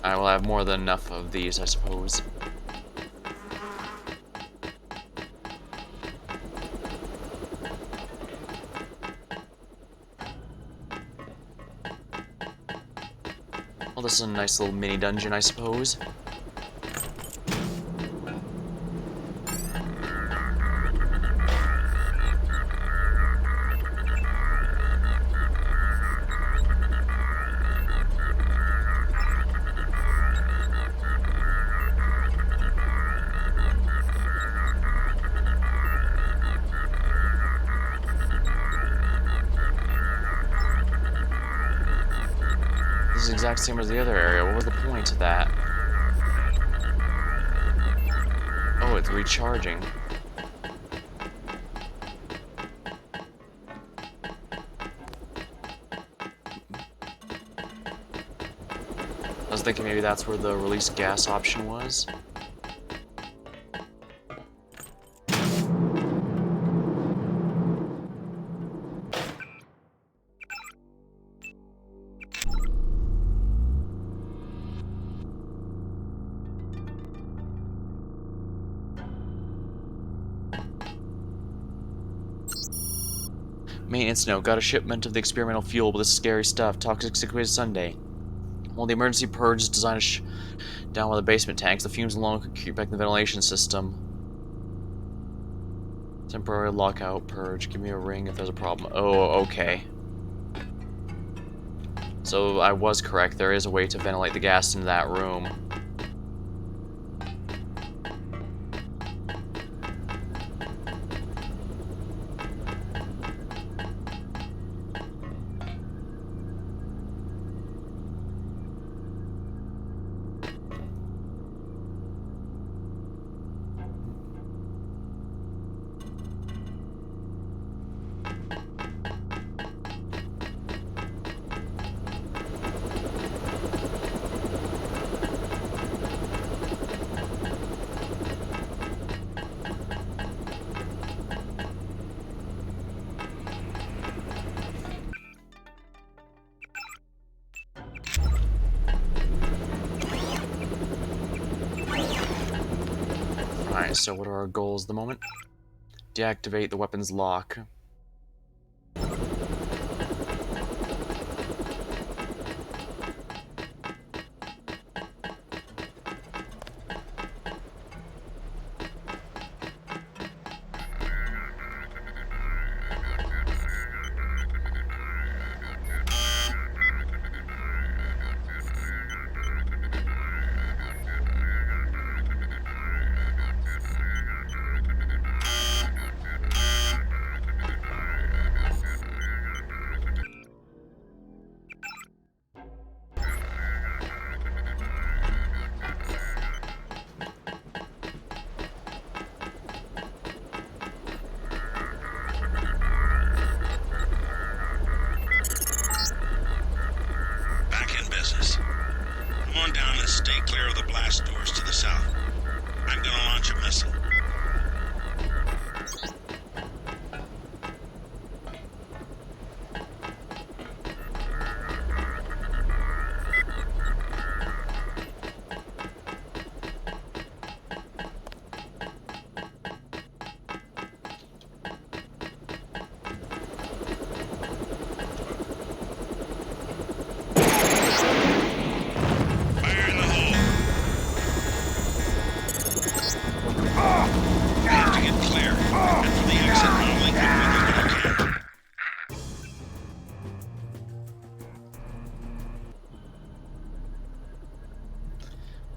I will have more than enough of these, I suppose. Well, this is a nice little mini dungeon, I suppose. This is the exact same as the other area. What was the point of that? Oh, it's recharging. I was thinking maybe that's where the release gas option was. Maintenance note, got a shipment of the experimental fuel, but this is scary stuff. Toxic situated Sunday. While the emergency purge is designed to down one of the basement tanks, the fumes alone could keep back the ventilation system. Temporary lockout purge. Give me a ring if there's a problem. Oh, okay. So I was correct. There is a way to ventilate the gas into that room. Alright, so what are our goals at the moment? Deactivate the weapon's lock. Stay clear of the blast doors to the south. I'm gonna launch a missile.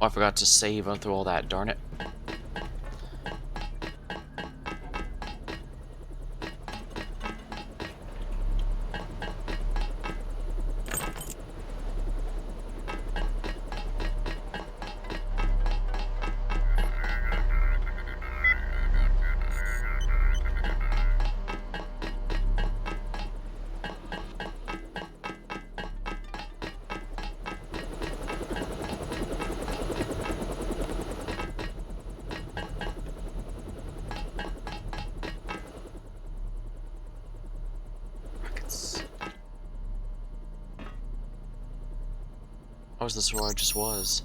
Oh, I forgot to save through all that, darn it. is this where I just was?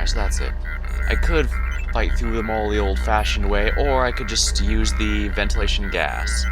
So that's it. I could fight through them all the old-fashioned way, or I could just use the ventilation gas.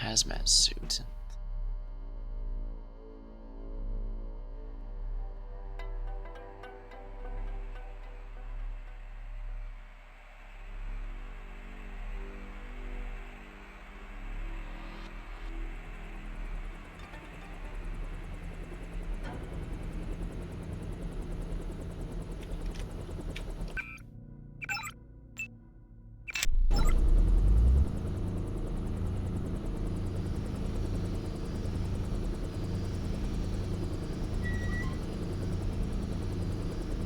Hazmat suit.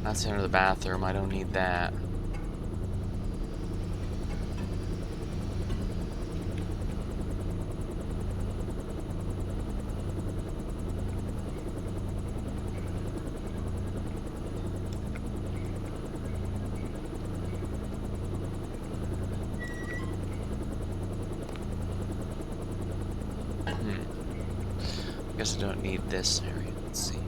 That's the end of the bathroom. I don't need that. Guess I don't need this area. Let's see.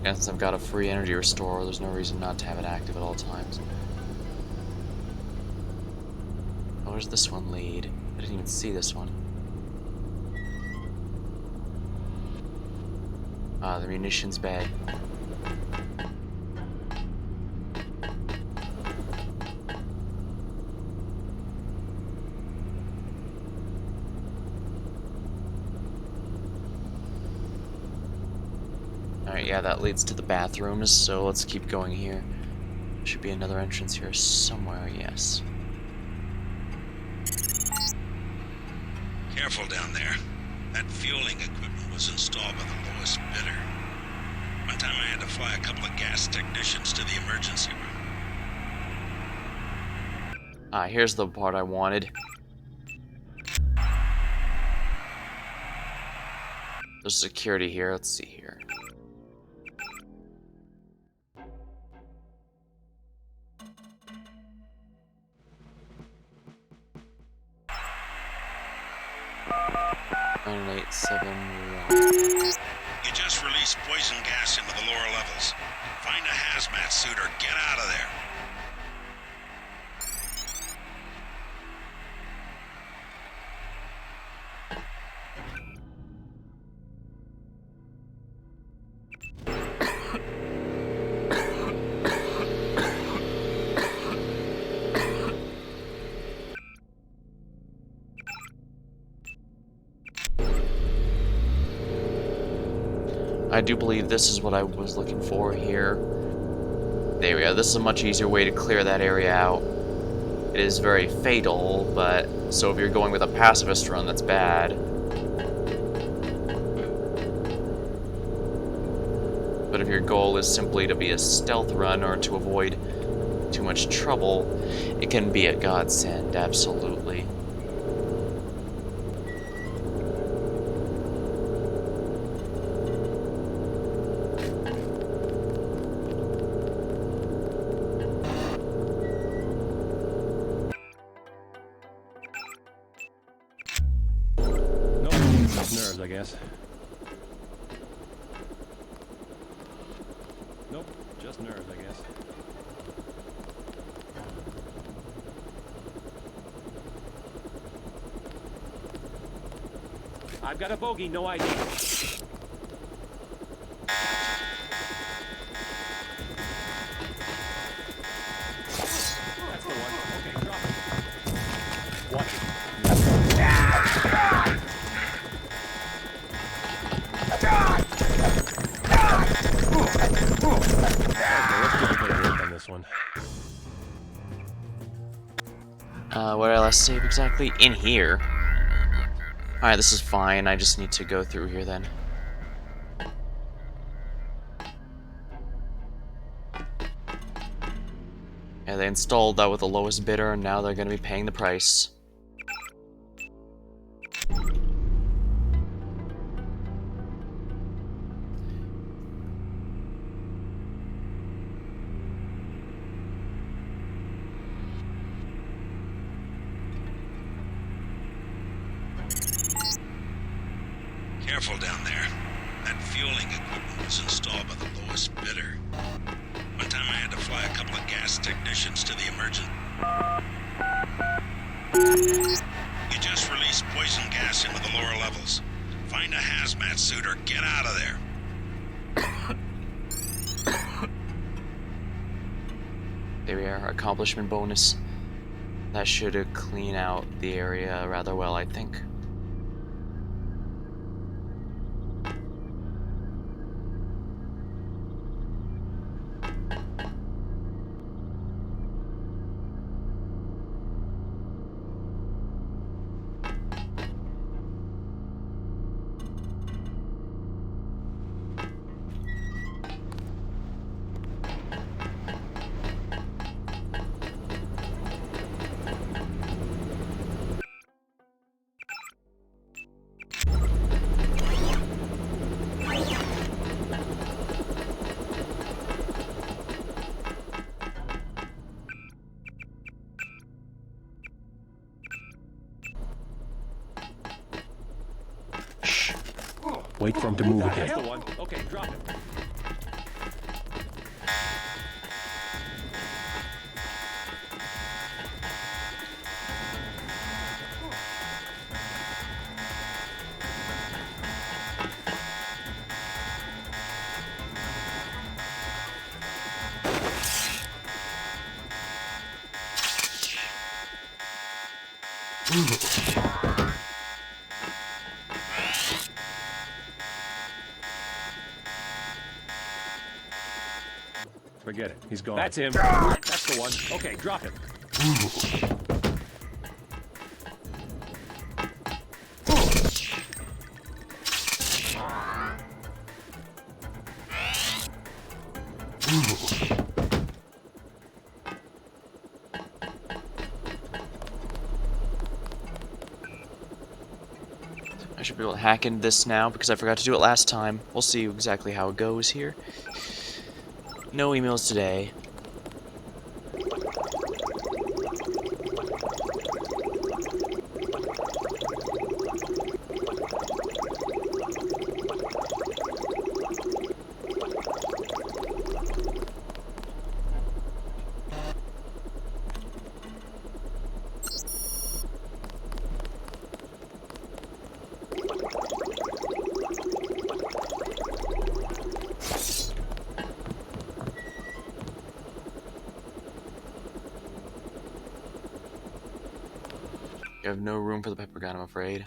Since I've got a free energy restore, there's no reason not to have it active at all times. Oh, where's this one lead? I didn't even see this one. Ah, the munitions bay. Alright, yeah, that leads to the bathrooms, so let's keep going here. Should be another entrance here somewhere, yes. Careful down there. That fueling equipment was installed by the lowest bidder. One time I had to fly a couple of gas technicians to the emergency room. Ah, here's the part I wanted. There's security here, let's see here. You just released poison gas into the lower levels. Find a hazmat suit or get out of there. I do believe this is what I was looking for here. There we go. This is a much easier way to clear that area out. It is very fatal, but so if you're going with a pacifist run, that's bad. But if your goal is simply to be a stealth run or to avoid too much trouble, it can be a godsend, absolutely. Nerves, I guess. Nope, just nerves, I guess. I've got a bogey, no ID. That's the one. Okay, drop it. Watch it. One. Where did I last save exactly? In here. Alright, this is fine. I just need to go through here then. Yeah, they installed that with the lowest bidder, and now they're going to be paying the price. Careful down there. That fueling equipment was installed by the lowest bidder. One time I had to fly a couple of gas technicians to the emergency. You just released poison gas into the lower levels. Find a hazmat suit or get out of there. There we are, accomplishment bonus. That should clean out the area rather well, I think. Wait for him to move again. That's the one. Okay, drop it. Forget it. He's gone. That's him. That's the one. Okay, drop it. I should be able to hack into this now because I forgot to do it last time. We'll see exactly how it goes here. No emails today. You have no room for the pepper gun, I'm afraid.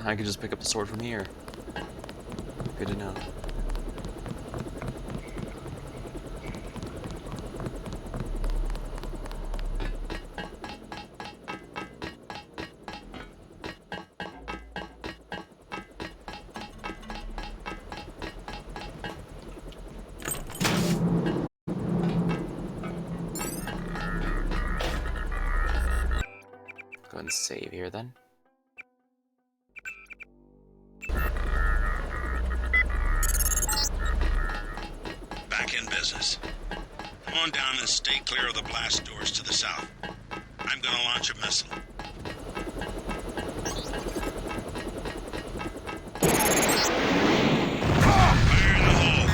I could just pick up the sword from here. Good to know. Go ahead and save here then. Back in business. Come on down and stay clear of the blast doors to the south. I'm gonna launch a missile. Fire in the hole!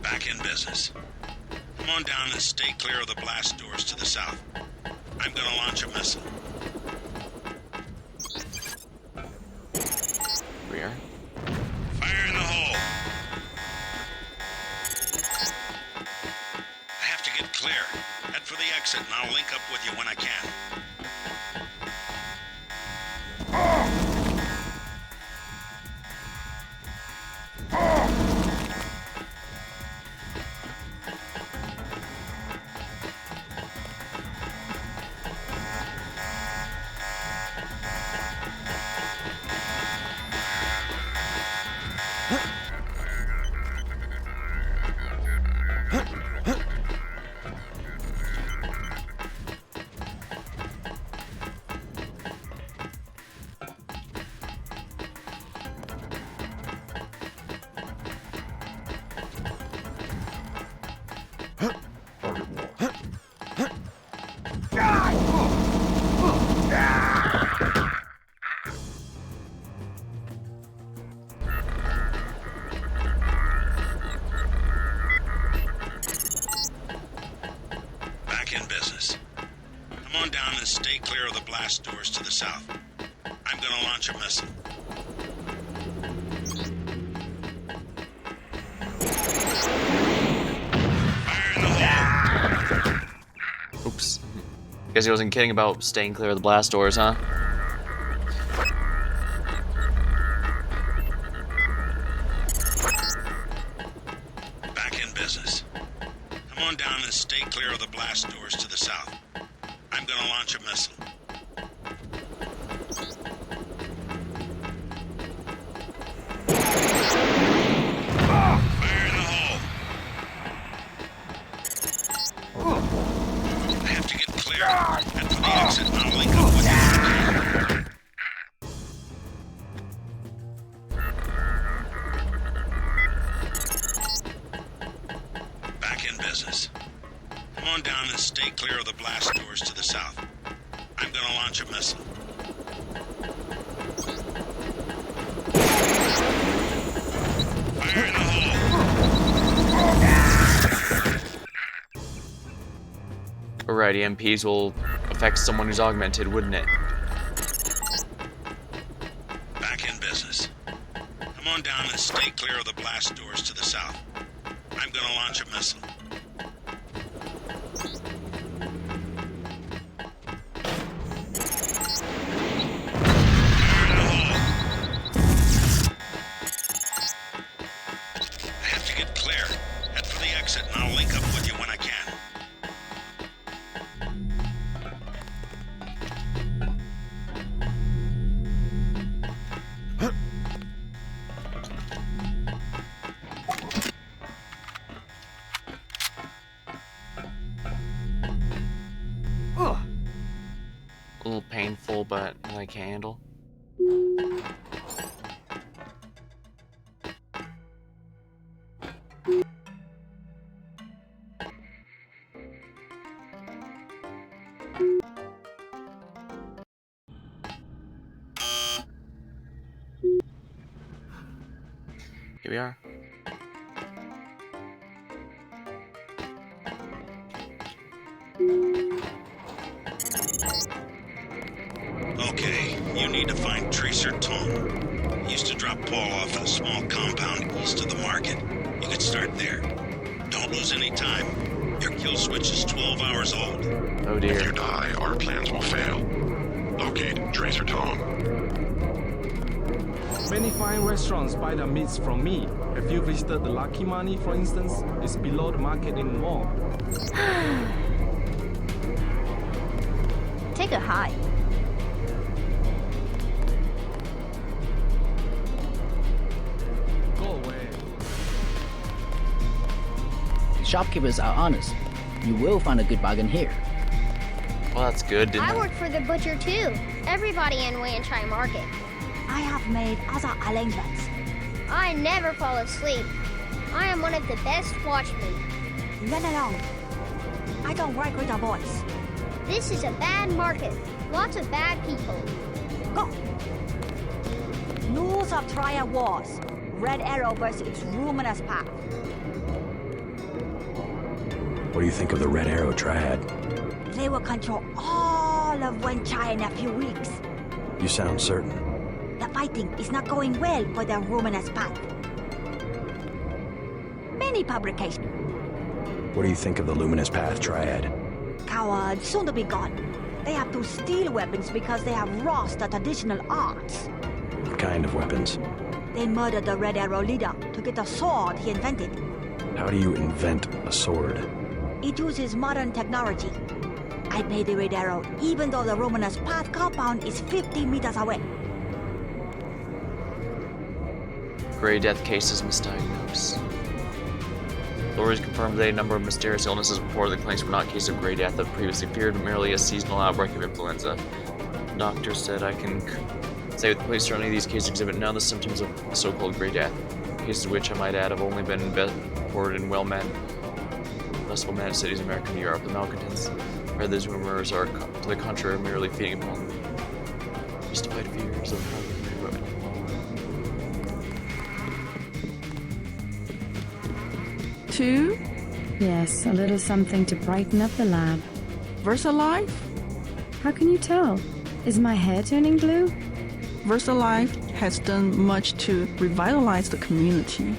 Back in business. Come on down and stay clear of the blast doors to the south. I'm gonna launch a missile. Rear. Fire in the hole! I have to get clear. Head for the exit and I'll link up with you when I can. Back in business. Come on down and stay clear of the blast doors to the south. I'm gonna launch a missile. Fire in the hole! Oops. Guess he wasn't kidding about staying clear of the blast doors, huh? Back in business. Come on down and stay clear of the blast doors to the south. I'm gonna launch a missile. Fire in the hole! I have to get clear. Head for the exit and I'll link up with you. Back in business. Come on down and stay clear of the blast doors to the south. I'm gonna launch a missile. Fire in the hole! Alright, EMPs will affect someone who's augmented, wouldn't it? Back in business. Come on down and stay clear of the blast doors to the south. I'm gonna launch a missile. Fire in the hole! I have to get clear. Head for the exit and I'll link up with you when I can. A little painful, but I can handle. Here we are. Okay, you need to find Tracer Tong. He used to drop Paul off at a small compound east of the market. You could start there. Don't lose any time. Your kill switch is 12 hours old. Oh dear. If you die, our plans will fail. Locate Tracer Tong. Many fine restaurants buy their meats from me. Have you visited the Lucky Money, for instance? It's below the market in the mall. Take a hike. Go away. Shopkeepers are honest. You will find a good bargain here. Well, that's good. I work for the butcher too. Everybody in Wanchai Market. I have made other arrangements. I never fall asleep. I am one of the best watchmen. Run along. I don't work with a voice. This is a bad market. Lots of bad people. Go. Rules of Triad Wars. Red Arrow versus Luminous Path. What do you think of the Red Arrow Triad? They will control all of Wanchai in a few weeks. You sound certain. The fighting is not going well for the Luminous Path. Many publications. What do you think of the Luminous Path Triad? Cowards, soon to be gone. They have to steal weapons because they have lost the traditional arts. What kind of weapons? They murdered the Red Arrow leader to get the sword he invented. How do you invent a sword? It uses modern technology. I made the Red Arrow even though the Luminous Path compound is 50 meters away. Grey Death cases misdiagnosed. Authorities confirmed that a number of mysterious illnesses reported. The clinics were not cases of Grey Death that previously feared, but merely a seasonal outbreak of influenza. The doctor said, I can say with police certainly these cases exhibit none of the symptoms of so-called Grey Death. Cases which, I might add, have only been reported in less well-managed cities in America and Europe. The malcontents read these rumors are, to the contrary, merely feeding upon justified fears of how Two? Yes, a little something to brighten up the lab. VersaLife? How can you tell? Is my hair turning blue? VersaLife has done much to revitalize the community.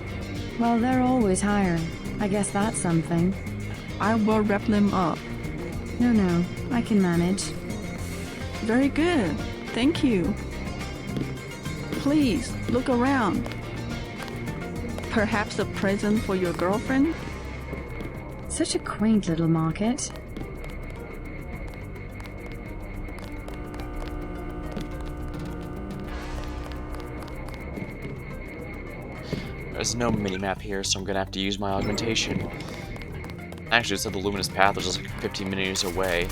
Well, they're always hiring. I guess that's something. I will wrap them up. No, I can manage. Very good. Thank you. Please, look around. Perhaps a present for your girlfriend? Such a quaint little market. There's no mini-map here, so I'm gonna have to use my augmentation. Actually, it said the Luminous Path was just like 15 minutes away.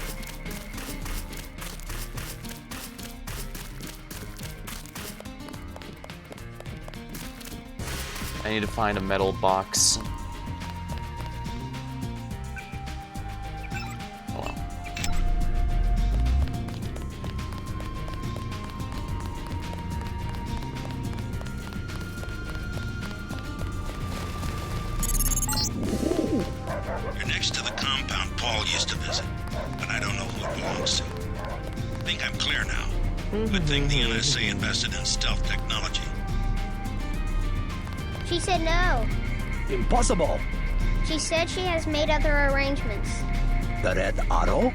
I need to find a metal box. Oh well. You're next to the compound Paul used to visit, but I don't know who it belongs to. I think I'm clear now. Good thing the NSA invested in stealth technology. She said no. Impossible. She said she has made other arrangements. The Red Arrow?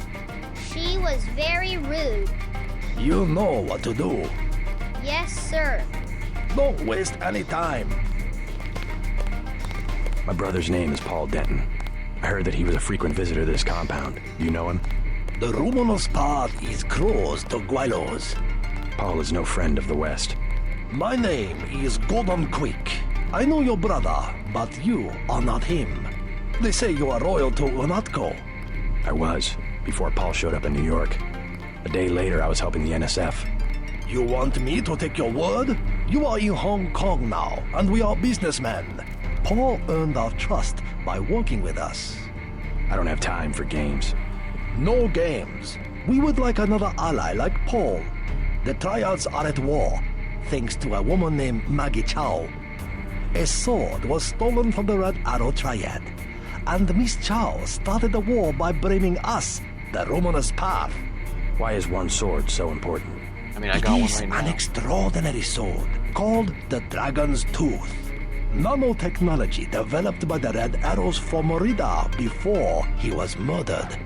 She was very rude. You know what to do. Yes, sir. Don't waste any time. My brother's name is Paul Denton. I heard that he was a frequent visitor to this compound. You know him? The Luminous Path is close to Guilos. Paul is no friend of the West. My name is Gordon Quick. I know your brother, but you are not him. They say you are loyal to Unatco. I was, before Paul showed up in New York. A day later, I was helping the NSF. You want me to take your word? You are in Hong Kong now, and we are businessmen. Paul earned our trust by working with us. I don't have time for games. No games. We would like another ally like Paul. The Triads are at war, thanks to a woman named Maggie Chow. A sword was stolen from the Red Arrow Triad, and Miss Chow started the war by blaming us, the Luminous Path. Why is one sword so important? I mean, I got one right It is now. an extraordinary sword called the Dragon's Tooth. Nanotechnology developed by the Red Arrow's former leader before he was murdered.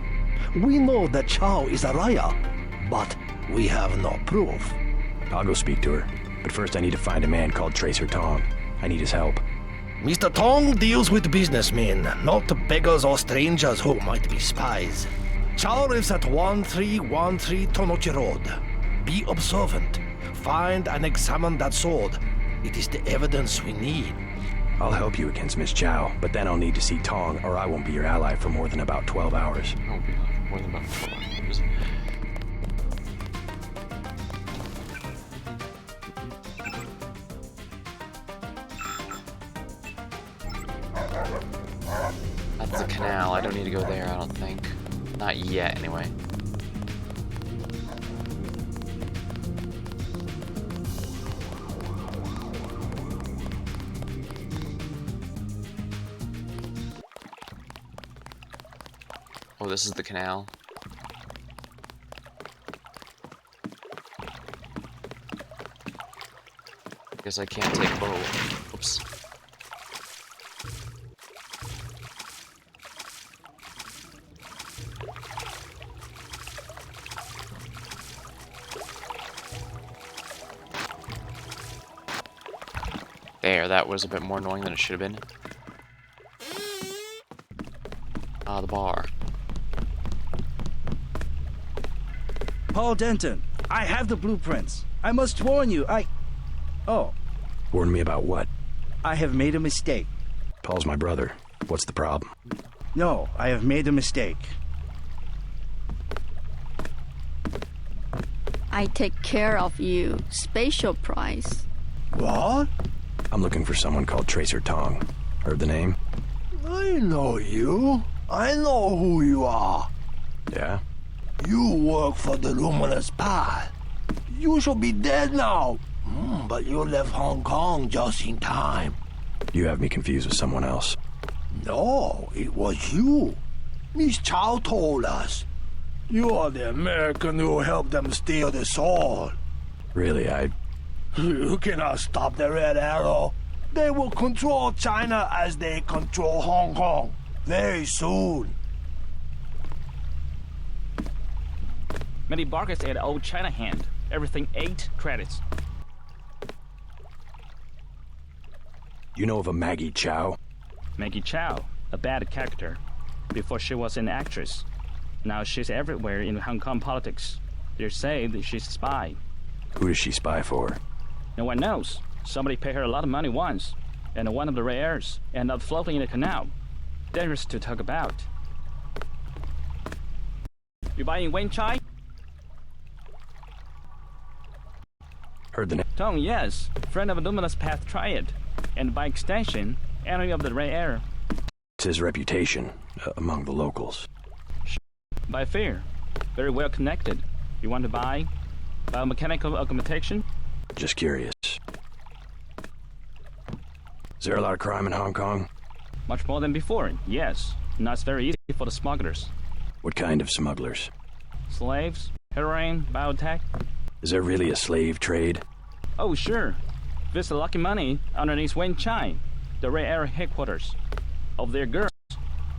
We know that Chow is a liar, but we have no proof. I'll go speak to her. But first I need to find a man called Tracer Tong. I need his help. Mr. Tong deals with businessmen, not beggars or strangers who might be spies. Chow lives at 1313 Tonochi Road. Be observant. Find and examine that sword. It is the evidence we need. I'll help you against Miss Chow, but then I'll need to see Tong, or I won't be your ally for more than about 12 hours. I won't be alive for more than about 12 hours. That's the canal. I don't need to go there, I don't think. Not yet, anyway. Oh, this is the canal. Guess I can't take both. Oops. There, that was a bit more annoying than it should have been. Ah, the bar. Paul Denton, I have the blueprints. I must warn you, Oh. Warn me about what? I have made a mistake. Paul's my brother. What's the problem? No, I have made a mistake. I take care of you. Special price. What? I'm looking for someone called Tracer Tong. Heard the name? I know you. I know who you are. Yeah? You work for the Luminous Path. You should be dead now. But you left Hong Kong just in time. You have me confused with someone else. No, it was you. Miss Chow told us. You are the American who helped them steal the sword. Really, You cannot stop the Red Arrow. They will control China as they control Hong Kong very soon. Many bargains at Old China Hand. Everything 8 credits. You know of a Maggie Chow? Maggie Chow, a bad character. Before she was an actress. Now she's everywhere in Hong Kong politics. They say that she's a spy. Who does she spy for? No one knows. Somebody paid her a lot of money once, and one of the rare airs ended up floating in the canal. Dangerous to talk about. You buying Wen Chai? Heard the name. Tong, yes. Friend of Luminous Path Triad. And by extension, enemy of the rare air. It's his reputation among the locals. By fear. Very well connected. You want to buy biomechanical augmentation? Just curious. Is there a lot of crime in Hong Kong? Much more than before, yes. Now it's very easy for the smugglers. What kind of smugglers? Slaves, heroin, biotech. Is there really a slave trade? Oh, sure. Visit Lucky Money underneath Wen Chai, the rare air headquarters. Of their girls,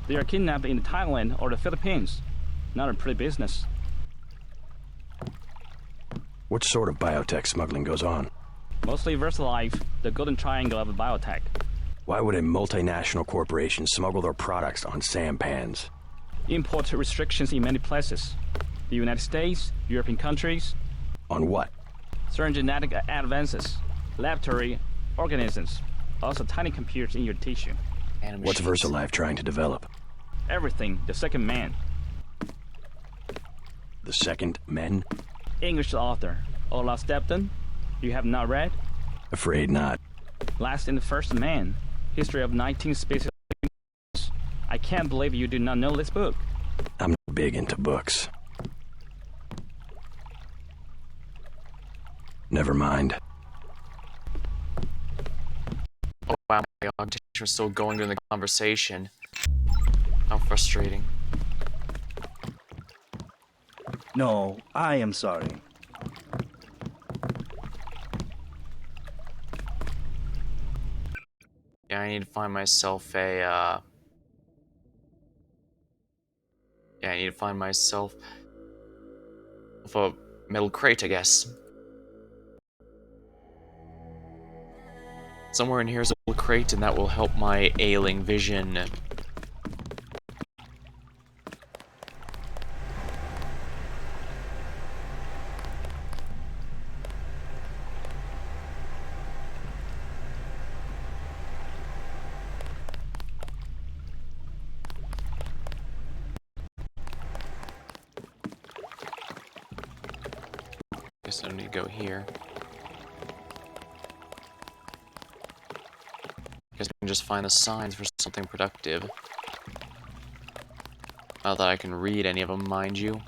they are kidnapped in Thailand or the Philippines. Not a pretty business. What sort of biotech smuggling goes on? Mostly VersaLife, the golden triangle of biotech. Why would a multinational corporation smuggle their products on sampans? Import restrictions in many places. The United States, European countries. On what? Certain genetic advances, laboratory organisms, also tiny computers in your tissue. What's VersaLife trying to develop? Everything, the second man. The second men? English author, Olaf Stepton. You have not read? Afraid not. Last and the First Man, History of 19 Species. I can't believe you do not know this book. I'm big into books. Never mind. Oh wow, my augmentation was still going during the conversation. How frustrating. No, I am sorry. Yeah, I need to find myself a, yeah, I need to find myself a metal crate, I guess. Somewhere in here is a little crate, and that will help my ailing vision. Guess I don't need to go here. Guess I can just find the signs for something productive. Not that I can read any of them, mind you.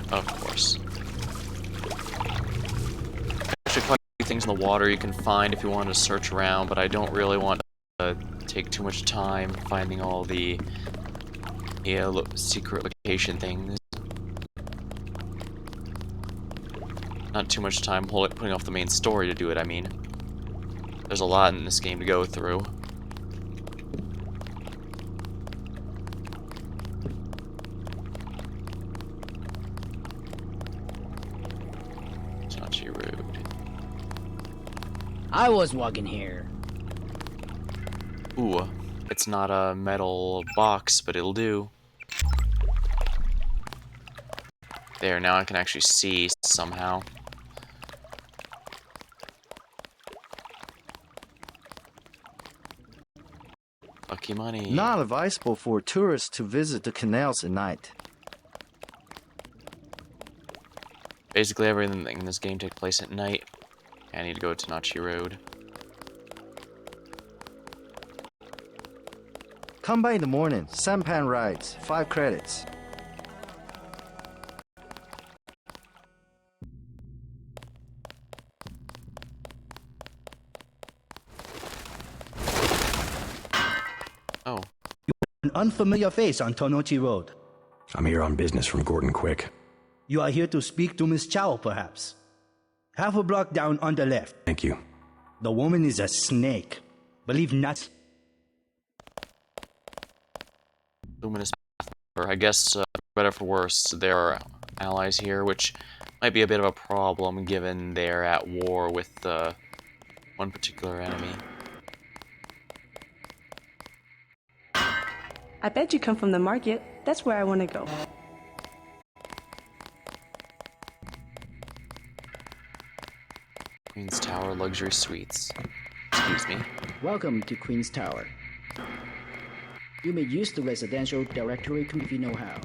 Of course. Actually, quite a few things in the water you can find if you want to search around, but I don't really want to take too much time finding all the secret location things. Not too much time putting off the main story to do it, I mean. There's a lot in this game to go through. I was walking here. Ooh, it's not a metal box, but it'll do. There, now I can actually see somehow. Lucky money. Not advisable for tourists to visit the canals at night. Basically everything in this game takes place at night. I need to go to Nachi Road. Come by in the morning. Sampan rides. 5 credits. Oh. An unfamiliar face on Tonochi Road. I'm here on business from Gordon Quick. You are here to speak to Miss Chow, perhaps? Half a block down on the left. Thank you. The woman is a snake. Believe not. Luminous path. Or I guess, better for worse, there are allies here, which might be a bit of a problem given they're at war with one particular enemy. I bet you come from the market. That's where I want to go. Queen's Tower Luxury Suites. Excuse me. Welcome to Queen's Tower. You may use the residential directory if you know how.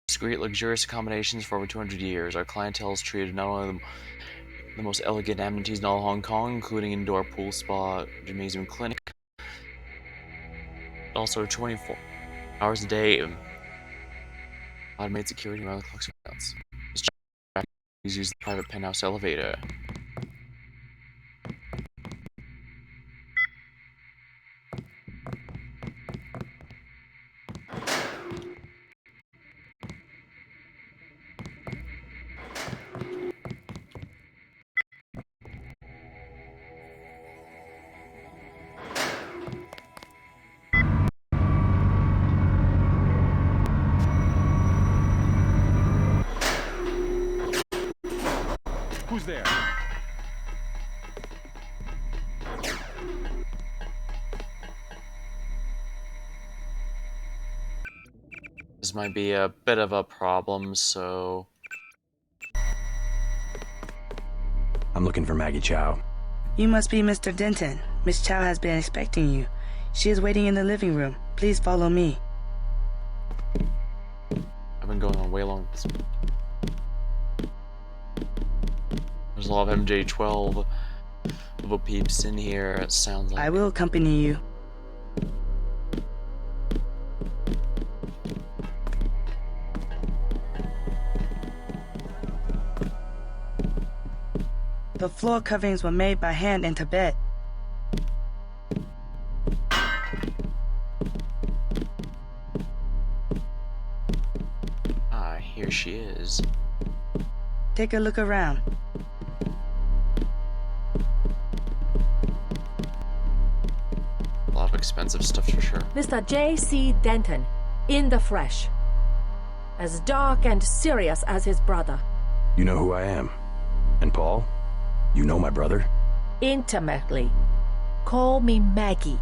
Discreet, luxurious accommodations for over 200 years. Our clientele is treated not only the most elegant amenities in all Hong Kong, including indoor pool spa, gymnasium clinic, also 24 hours a day, automated security around the clock surveillance. Please use the private penthouse elevator. Who's there? This might be a bit of a problem, so... I'm looking for Maggie Chow. You must be Mr. Denton. Miss Chow has been expecting you. She is waiting in the living room. Please follow me. I've been going on way long. There's a lot of MJ12 Little peeps in here, it sounds like. I will accompany you. The floor coverings were made by hand in Tibet. Ah, here she is. Take a look around. A lot of expensive stuff for sure. Mr. J.C. Denton, in the flesh. As dark and serious as his brother. You know who I am. And Paul? You know my brother? Intimately. Call me Maggie.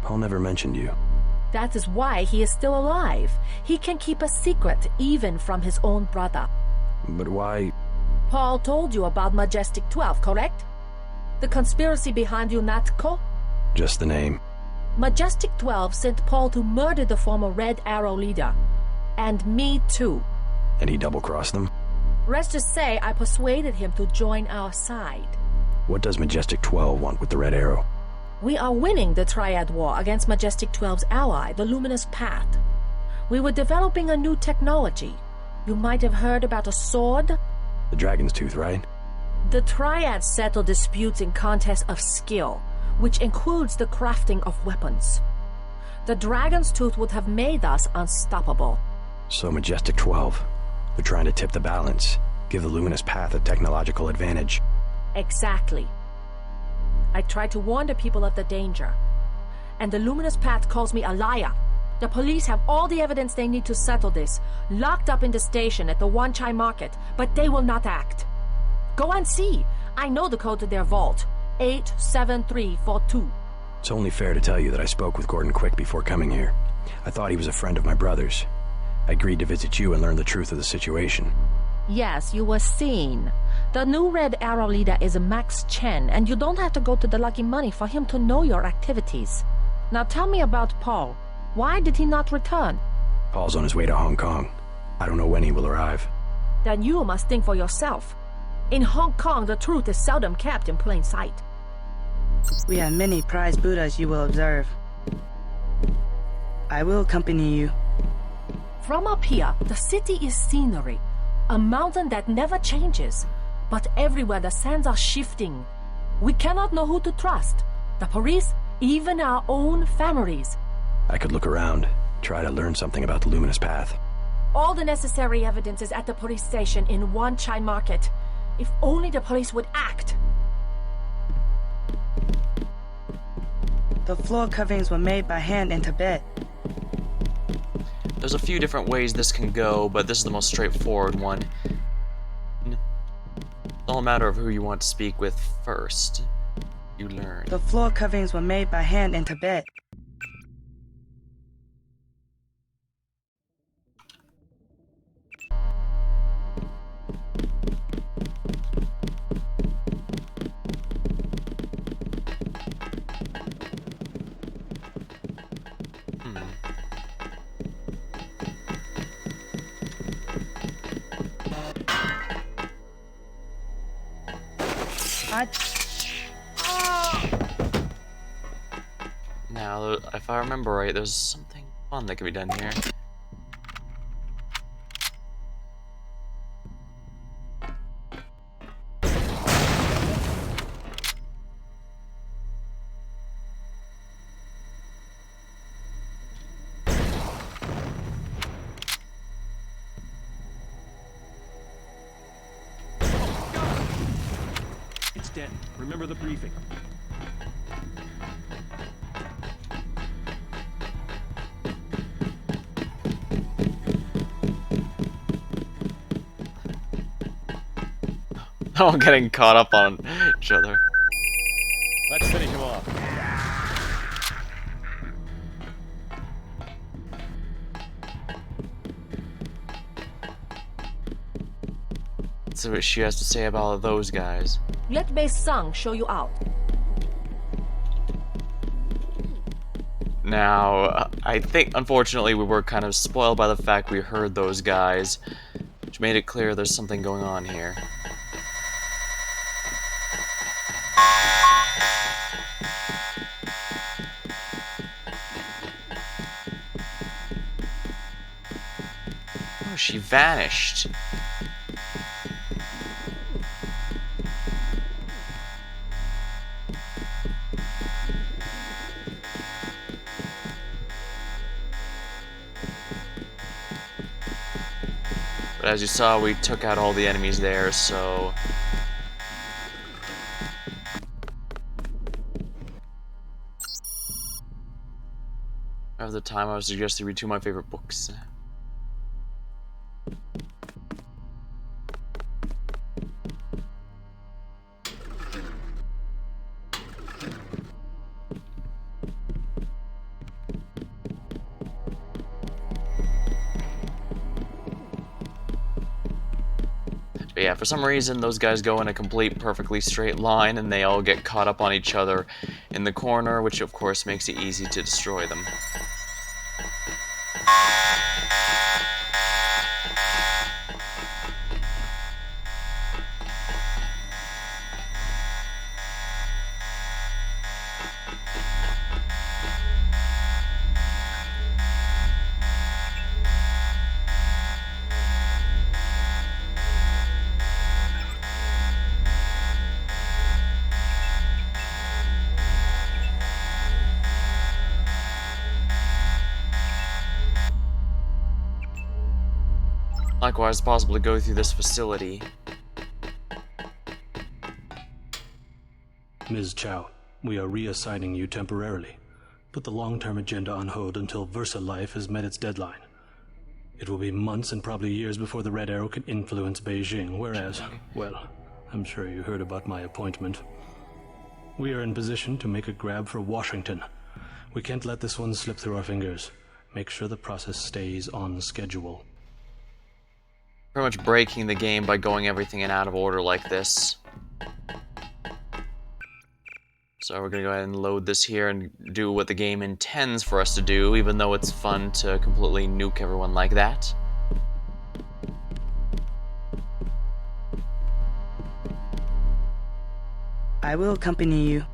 Paul never mentioned you. That is why he is still alive. He can keep a secret even from his own brother. But why? Paul told you about Majestic 12, correct? The conspiracy behind UNATCO? Just the name. Majestic 12 sent Paul to murder the former Red Arrow leader. And me too. And he double-crossed them? Rest to say, I persuaded him to join our side. What does Majestic 12 want with the Red Arrow? We are winning the Triad War against Majestic 12's ally, the Luminous Path. We were developing a new technology. You might have heard about a sword? The Dragon's Tooth, right? The Triads settle disputes in contests of skill, which includes the crafting of weapons. The Dragon's Tooth would have made us unstoppable. So Majestic 12, they're trying to tip the balance, give the Luminous Path a technological advantage. Exactly. I tried to warn the people of the danger. And the Luminous Path calls me a liar. The police have all the evidence they need to settle this, locked up in the station at the Wanchai Market, but they will not act. Go and see. I know the code to their vault. 87342. It's only fair to tell you that I spoke with Gordon Quick before coming here. I thought he was a friend of my brother's. I agreed to visit you and learn the truth of the situation. Yes, you were seen. The new Red Arrow leader is Max Chen, and you don't have to go to the Lucky Money for him to know your activities. Now tell me about Paul. Why did he not return? Paul's on his way to Hong Kong. I don't know when he will arrive. Then you must think for yourself. In Hong Kong, the truth is seldom kept in plain sight. We have many prized Buddhas you will observe. I will accompany you. From up here, the city is scenery. A mountain that never changes. But everywhere the sands are shifting. We cannot know who to trust. The police, even our own families. I could look around, try to learn something about the Luminous Path. All the necessary evidence is at the police station in Wanchai Market. If only the police would act. The floor coverings were made by hand in Tibet. There's a few different ways this can go, but this is the most straightforward one. It's all a matter of who you want to speak with first. You learn. The floor coverings were made by hand in Tibet. Now, if I remember right, there's something fun that can be done here. It's dead. Remember the briefing. All getting caught up on each other. Let's finish him off. Let's see what she has to say about those guys. Let Bei Sung show you out. Now, I think, unfortunately, we were kind of spoiled by the fact we heard those guys, which made it clear there's something going on here. Oh, she vanished. But as you saw, we took out all the enemies there, so... At the time, I would suggest you read two of my favorite books. But yeah, for some reason, those guys go in a complete, perfectly straight line, and they all get caught up on each other in the corner, which of course makes it easy to destroy them. Likewise, it's possible to go through this facility. Ms. Chow, we are reassigning you temporarily. Put the long-term agenda on hold until Versa Life has met its deadline. It will be months and probably years before the Red Arrow can influence Beijing, whereas, well, I'm sure you heard about my appointment. We are in position to make a grab for Washington. We can't let this one slip through our fingers. Make sure the process stays on schedule. Pretty much breaking the game by going everything in out of order like this. So we're gonna go ahead and load this here and do what the game intends for us to do, even though it's fun to completely nuke everyone like that. I will accompany you.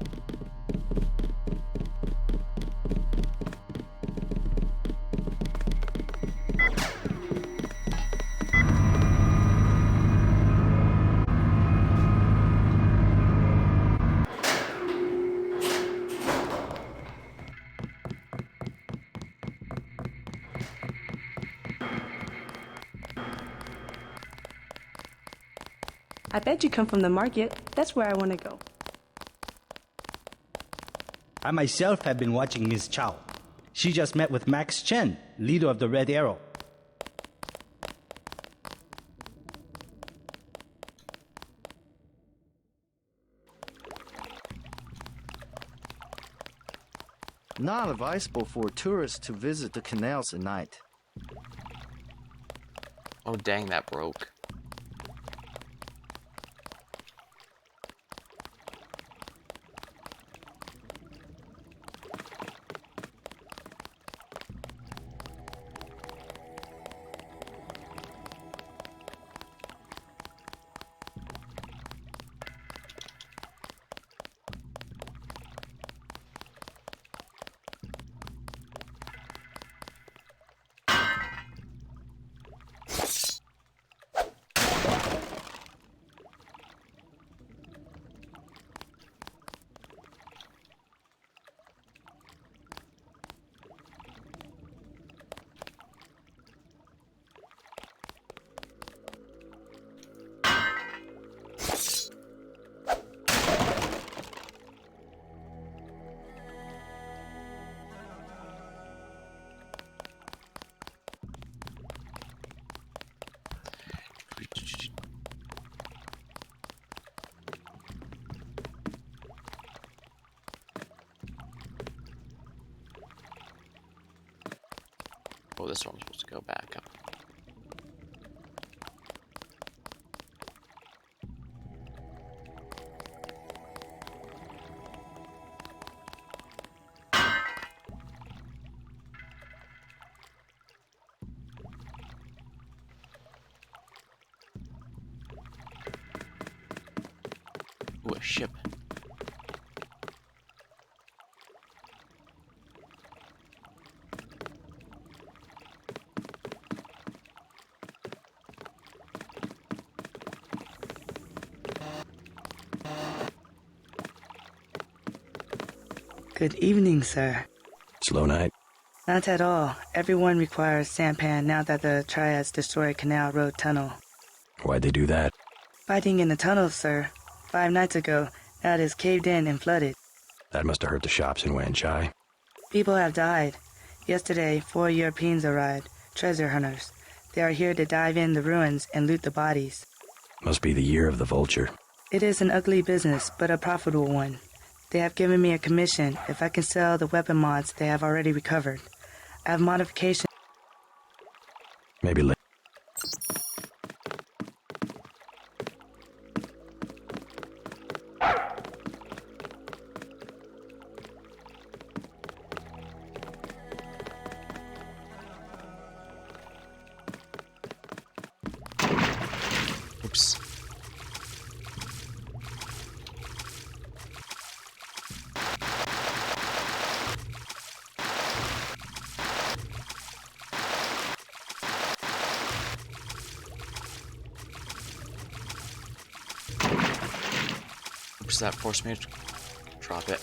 I bet you come from the market. That's where I want to go. I myself have been watching Ms. Chow. She just met with Max Chen, leader of the Red Arrow. Not advisable for tourists to visit the canals at night. Oh dang, that broke. Oh, this one's supposed to go back up. Ooh, a ship. Good evening, sir. Slow night? Not at all. Everyone requires sampan now that the Triads destroyed Canal Road Tunnel. Why'd they do that? Fighting in the tunnel, sir. 5 nights ago, now it is caved in and flooded. That must have hurt the shops in Wanchai. People have died. Yesterday, 4 Europeans arrived, treasure hunters. They are here to dive in the ruins and loot the bodies. Must be the year of the vulture. It is an ugly business, but a profitable one. They have given me a commission if I can sell the weapon mods they have already recovered. I have modifications. Maybe later. Oops. Oops, that forced me to drop it.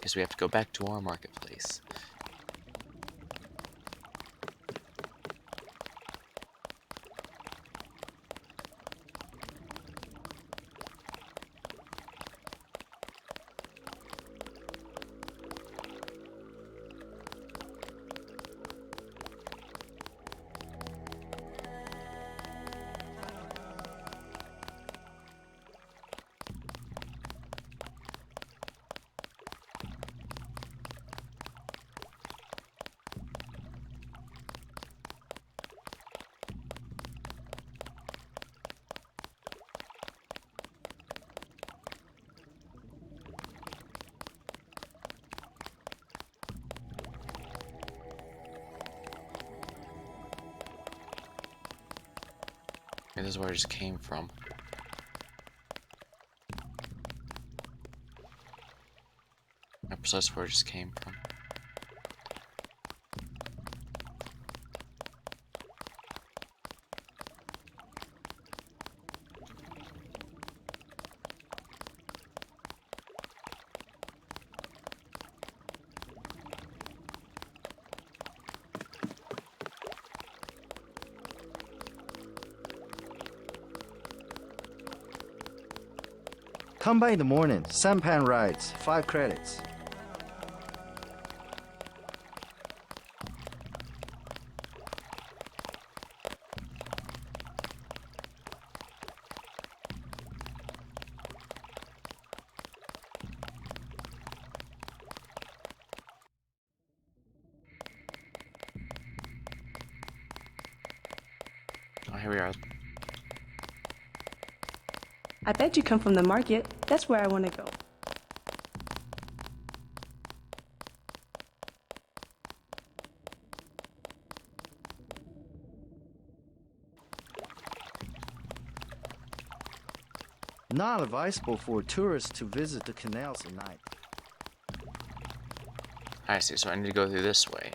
Guess we have to go back to our marketplace. Maybe this is where it just came from. Not precisely where it just came from. Come by in the morning. Sampan rides, 5 credits. Oh, here we are. I bet you come from the market. That's where I want to go. Not advisable for tourists to visit the canals at night. I see, so I need to go through this way.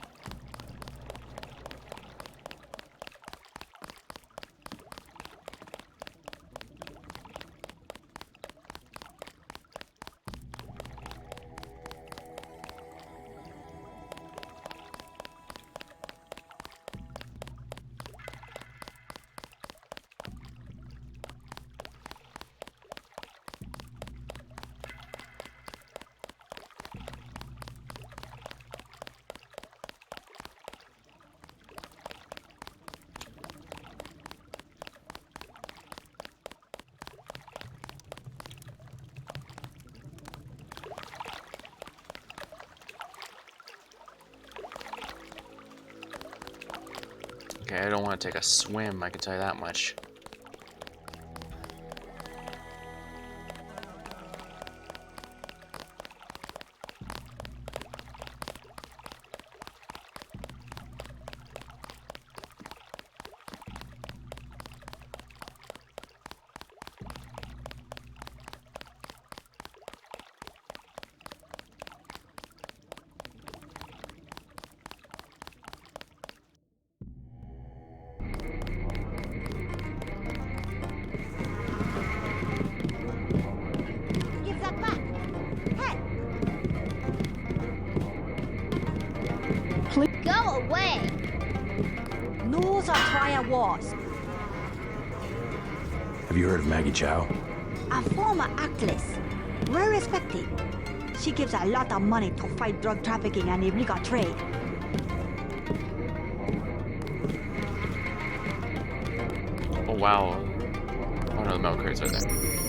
Okay, I don't want to take a swim, I can tell you that much. Give that back. Hey, Go away. those are trial wars. Have you heard of Maggie Chow? A former actress, well respected. She gives a lot of money to fight drug trafficking and illegal trade. Oh wow. Oh no, the milk crate's right there.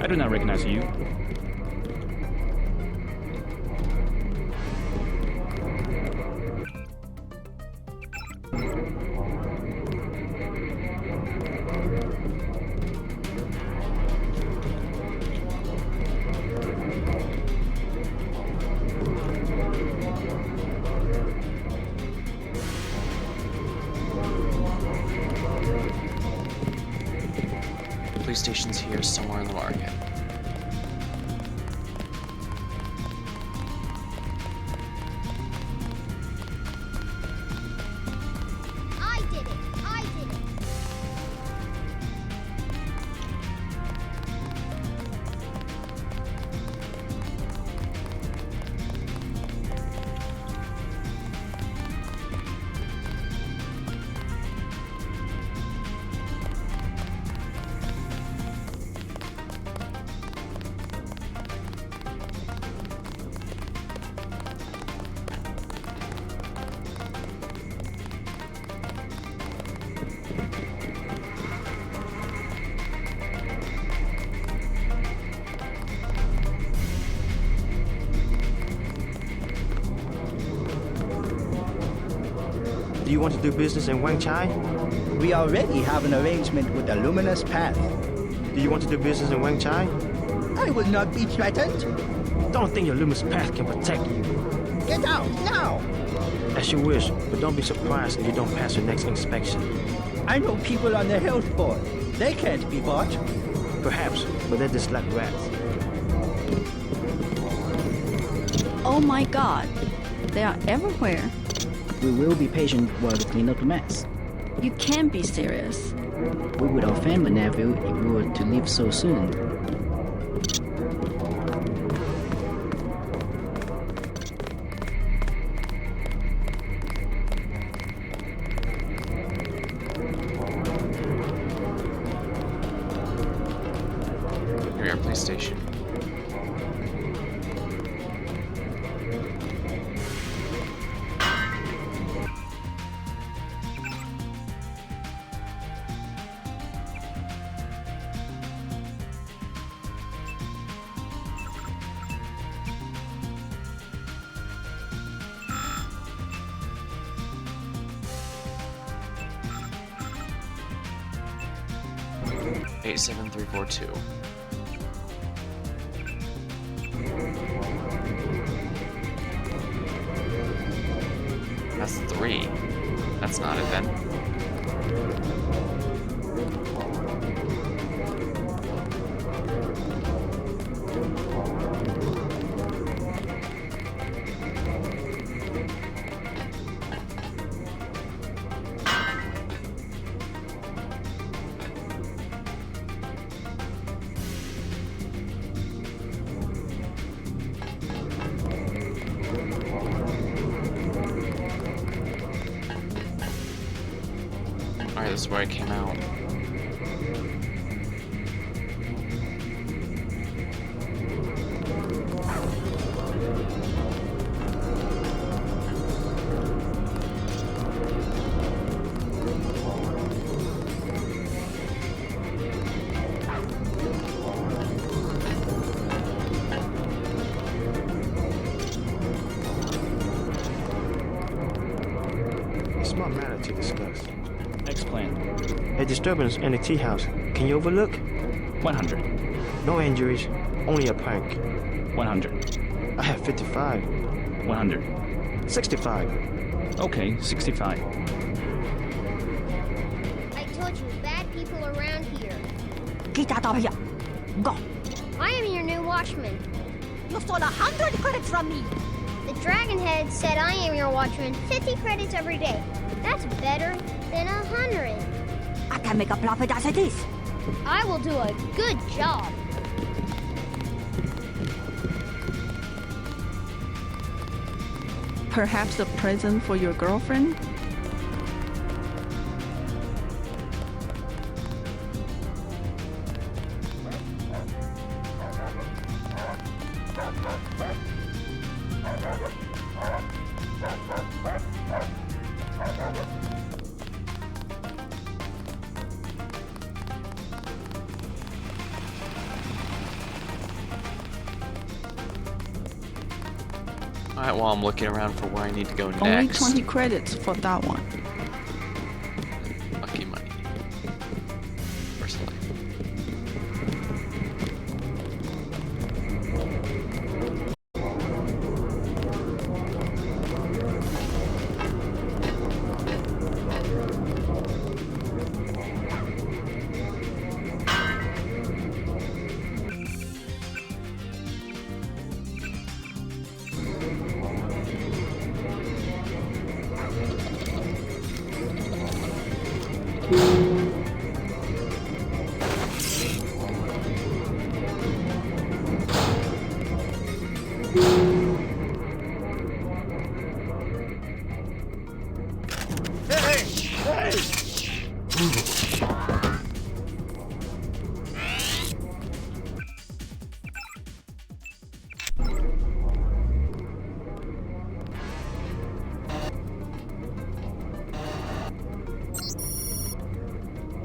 I do not recognize you. Police station's here somewhere in the market. I did it. I did it. Do you want to do business in Wang Chai? We already have an arrangement with the Luminous Path. Do you want to do business in Wang Chai? I will not be threatened. Don't think your Luminous Path can protect you. Get out now! As you wish, but don't be surprised if you don't pass your next inspection. I know people on the health board. They can't be bought. Perhaps, but they're just like rats. Oh my god, they are everywhere. We will be patient while we clean up the mess. You can't be serious. We would offend my nephew if we were to leave so soon. Here we are, police station. Eight 7342. That's 3. That's not it then. Alright, this is where I came out. A disturbance in the tea house. Can you overlook? 100. No injuries, only a prank. 100. I have 55. 100. 65. Okay, 65. I told you, bad people around here. Get out of here. Go. I am your new watchman. You stole 100 credits from me. The Dragonhead said I am your watchman 50 credits every day. That's better than 100. I can make a profit as it is. I will do a good job. Perhaps a present for your girlfriend? Alright, well, I'm looking around for where I need to go Only next. 20 credits for that one. Lucky money. First life.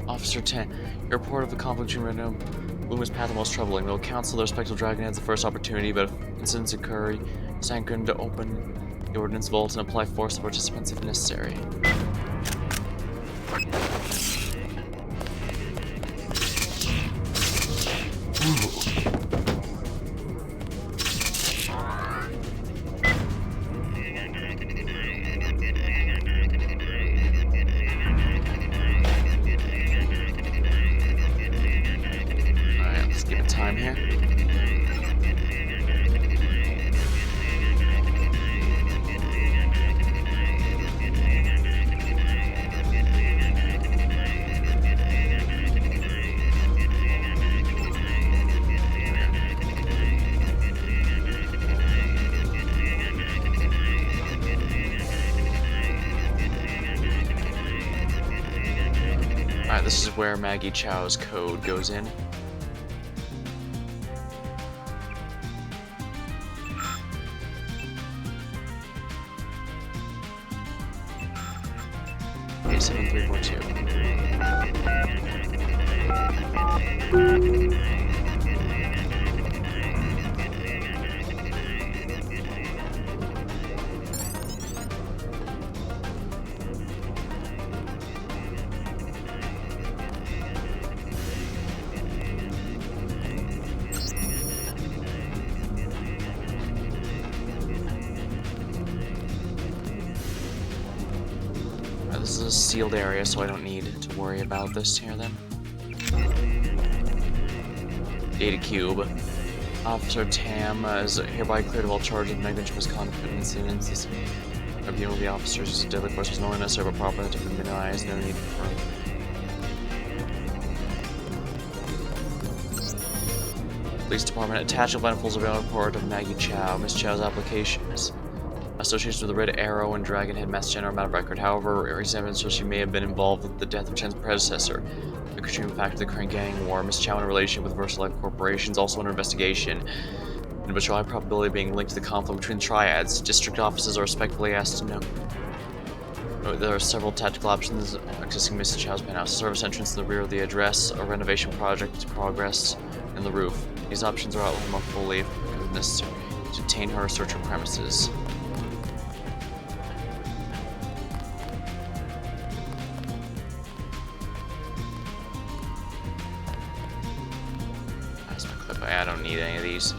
Officer 10, your report of the conflict between Random Loomis path the most troubling. We'll counsel the respective Dragonheads the first opportunity, but if incidents occur, Sankrin to open the ordnance vault and apply force to participants if necessary. Alright, this is where Maggie Chow's code goes in. This is a sealed area, so I don't need to worry about this here then. Data cube. Officer Tam is hereby cleared of all charges of negligent misconduct and incidents. Reviewing the officers use of deadly force was no necessary but proper that have been minimized. No need for. Police Department attached a blindfolds of a report of Maggie Chow. Miss Chow's applications. Association with the Red Arrow and Dragonhead Mass General Matter Record. However, recent evidence shows she may have been involved with the death of Chen's predecessor. The extreme fact of the current gang war. Miss Chow in a relationship with VersaLife Corporation is also under investigation. In which high probability of being linked to the conflict between triads. District offices are respectfully asked to know. There are several tactical options accessing Miss Chow's penthouse. Service entrance in the rear of the address, a renovation project progress, and the roof. These options are outlined more fully if necessary to detain her or search her premises. I don't need any of these.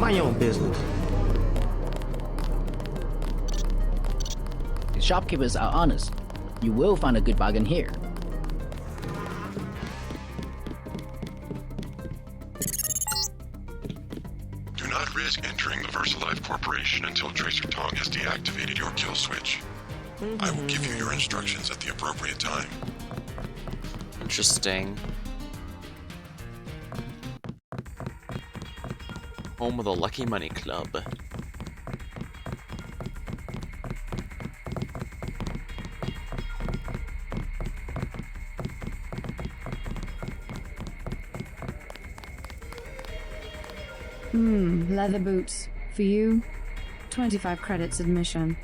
Mind your own business. The shopkeepers are honest. You will find a good bargain here. Do not risk entering the VersaLife Corporation until Tracer Tong has deactivated your kill switch. I will give you your instructions at the appropriate time. Interesting. Home of the Lucky Money Club. Leather boots. For you, 25 credits admission.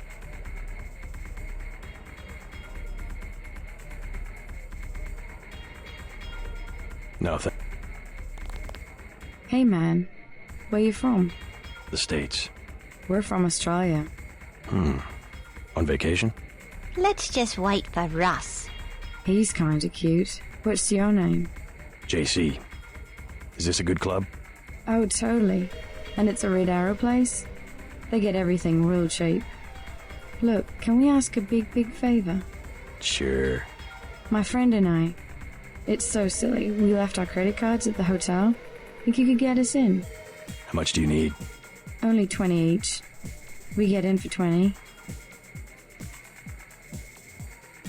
Nothing. Hey man, where you from? The States. We're from Australia. On vacation? Let's just wait for Russ. He's kinda cute. What's your name? JC. Is this a good club? Oh, totally. And it's a Red Arrow place? They get everything real cheap. Look, can we ask a big favor? Sure. My friend and I. It's so silly. We left our credit cards at the hotel. Think you could get us in? How much do you need? Only 20 each. We get in for 20.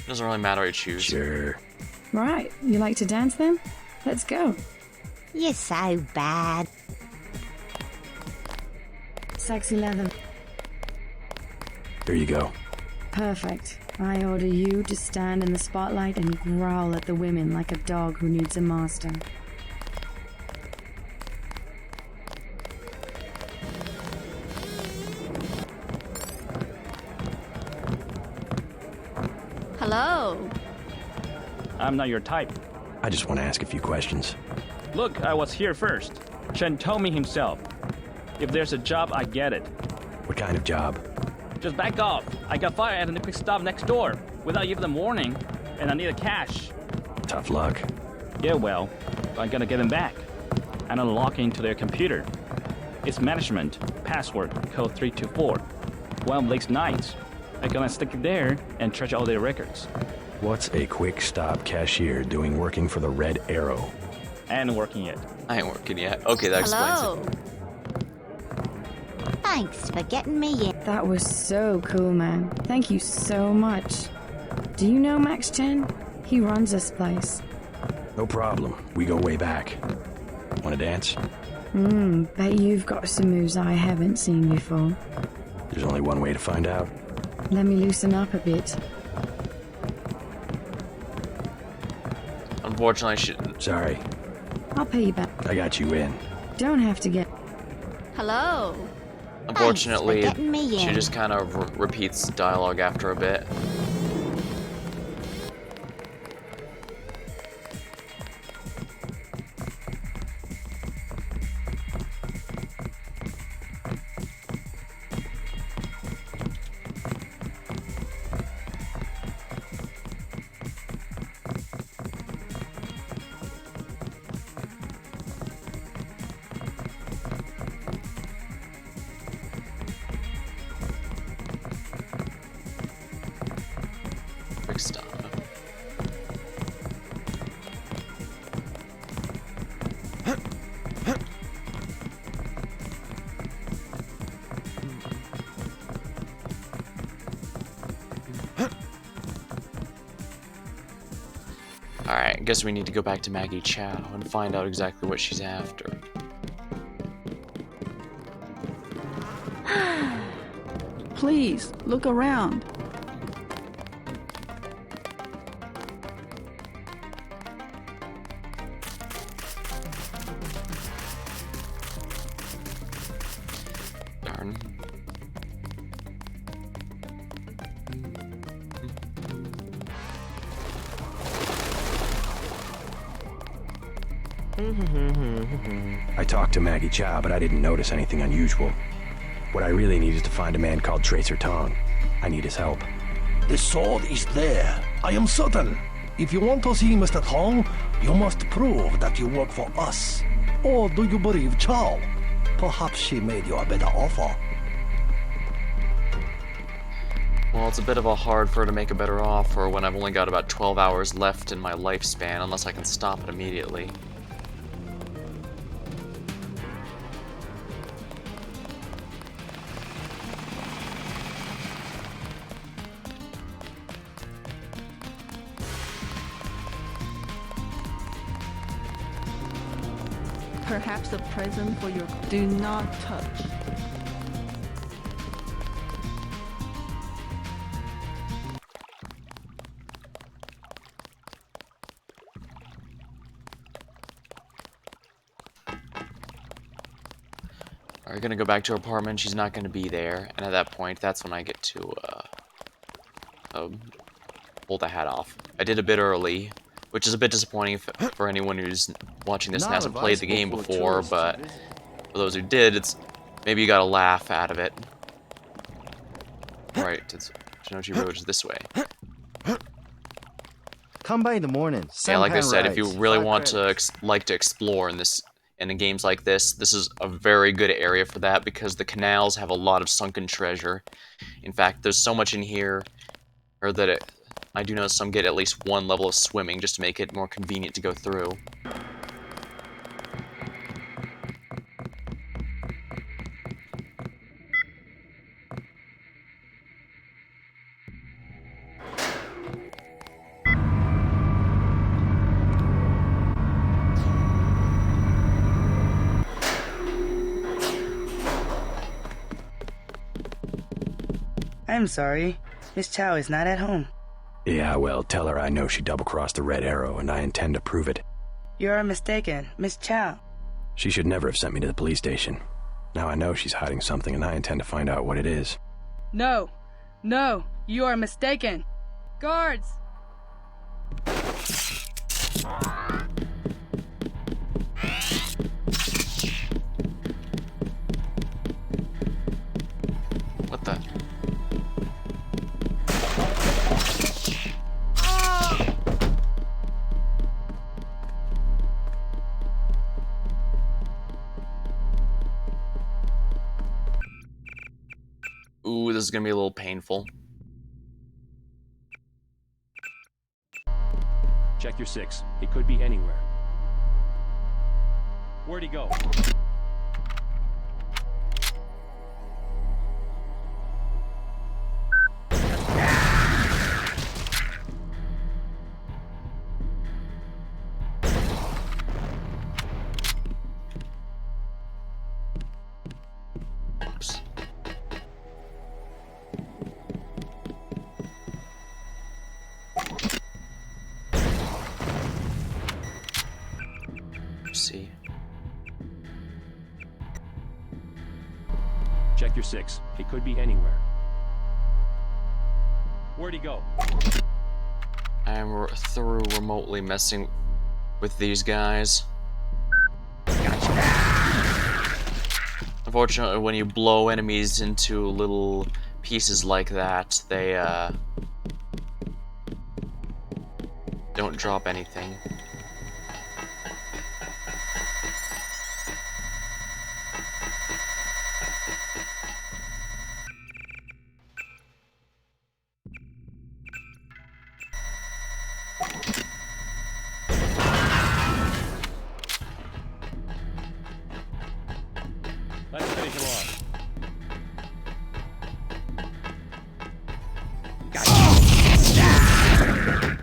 Doesn't really matter, I choose. Sure. Right. You like to dance then? Let's go. You're so bad. Sexy leather. Here you go. Perfect. I order you to stand in the spotlight and growl at the women like a dog who needs a master. Hello. I'm not your type. I just want to ask a few questions. Look, I was here first. Chen told me himself. If there's a job, I get it. What kind of job? Just back off. I got fired at the quick stop next door without giving them warning, and I needed cash. Tough luck. Yeah, well, I'm gonna get them back and unlock into their computer. It's management, password, code 324. One of Blake's nights. I'm gonna stick it there and trash all their records. What's a quick stop cashier doing working for the Red Arrow? And working yet. I ain't working yet. Okay, that explains Hello. it. Thanks for getting me in. That was so cool, man. Thank you so much. Do you know Max Chen? He runs this place. No problem. We go way back. Want to dance? Bet you've got some moves I haven't seen before. There's only one way to find out. Let me loosen up a bit. Unfortunately, I shouldn't. Sorry. I'll pay you back. I got you in. Don't have to get... Hello. Unfortunately, getting me she in. just kind of repeats dialogue after a bit. I guess we need to go back to Maggie Chow and find out exactly what she's after. Please, look around. Darn. I talked to Maggie Chow, but I didn't notice anything unusual. What I really need is to find a man called Tracer Tong. I need his help. The sword is there. I am certain. If you want to see Mr. Tong, you must prove that you work for us. Or do you believe Chow? Perhaps she made you a better offer. Well, it's a bit of a hard for her to make a better offer when I've only got about 12 hours left in my lifespan, unless I can stop it immediately. Perhaps a present for your... Do not touch. We're gonna go back to her apartment. She's not gonna be there, and at that point, that's when I get to pull the hat off. I did a bit early, which is a bit disappointing for anyone who's watching this and hasn't played the game before. But for those who did, it's maybe you got a laugh out of it. Right, it's Shinochi Road is this way. Come by in the morning. Yeah, like I Sampan said, if you rides, really 5 want credits. to like to explore in games like this is a very good area for that because the canals have a lot of sunken treasure. In fact, there's so much in here, or that I do know some get at least one level of swimming just to make it more convenient to go through. I'm sorry. Miss Chow is not at home. Yeah, well, tell her I know she double-crossed the Red Arrow, and I intend to prove it. You are mistaken. Miss Chow. She should never have sent me to the police station. Now I know she's hiding something, and I intend to find out what it is. No. No. You are mistaken. Guards! What the? Ooh, this is gonna be a little painful. Check your 6. He could be anywhere. Where'd he go? Oops. See. Check your 6. He could be anywhere. Where'd he go? I'm through remotely messing with these guys. Unfortunately, when you blow enemies into little pieces like that, they don't drop anything. Let's finish him off.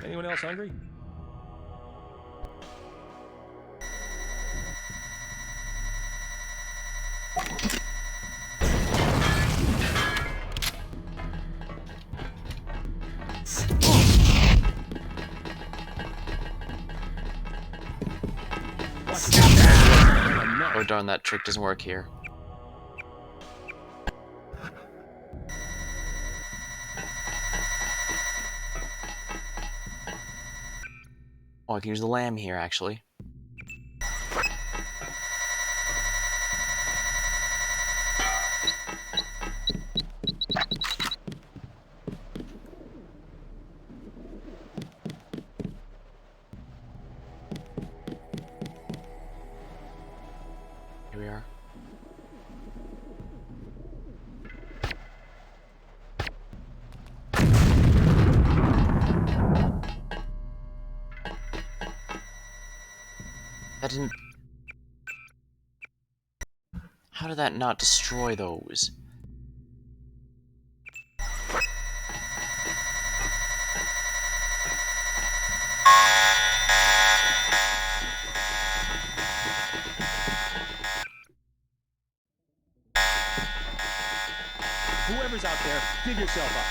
Anyone else hungry? Oh darn, that trick doesn't work here. Oh, I can use the lamb here, actually. Here we are. That didn't... How did that not destroy those? Whoever's out there, dig yourself up.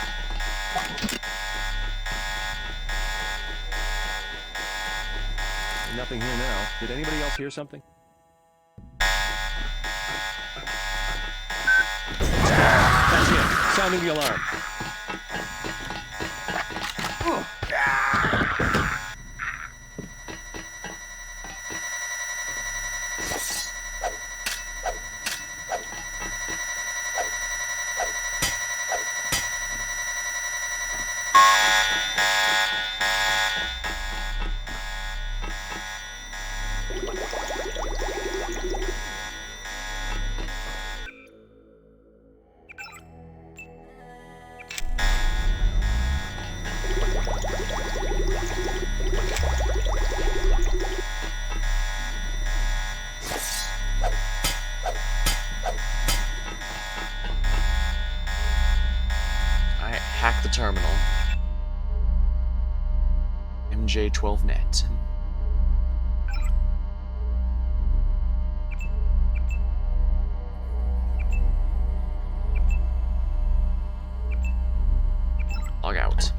Nothing here now. Did anybody else hear something? That's it. Sounding the alarm. Hack the terminal. MJ12net. Log out.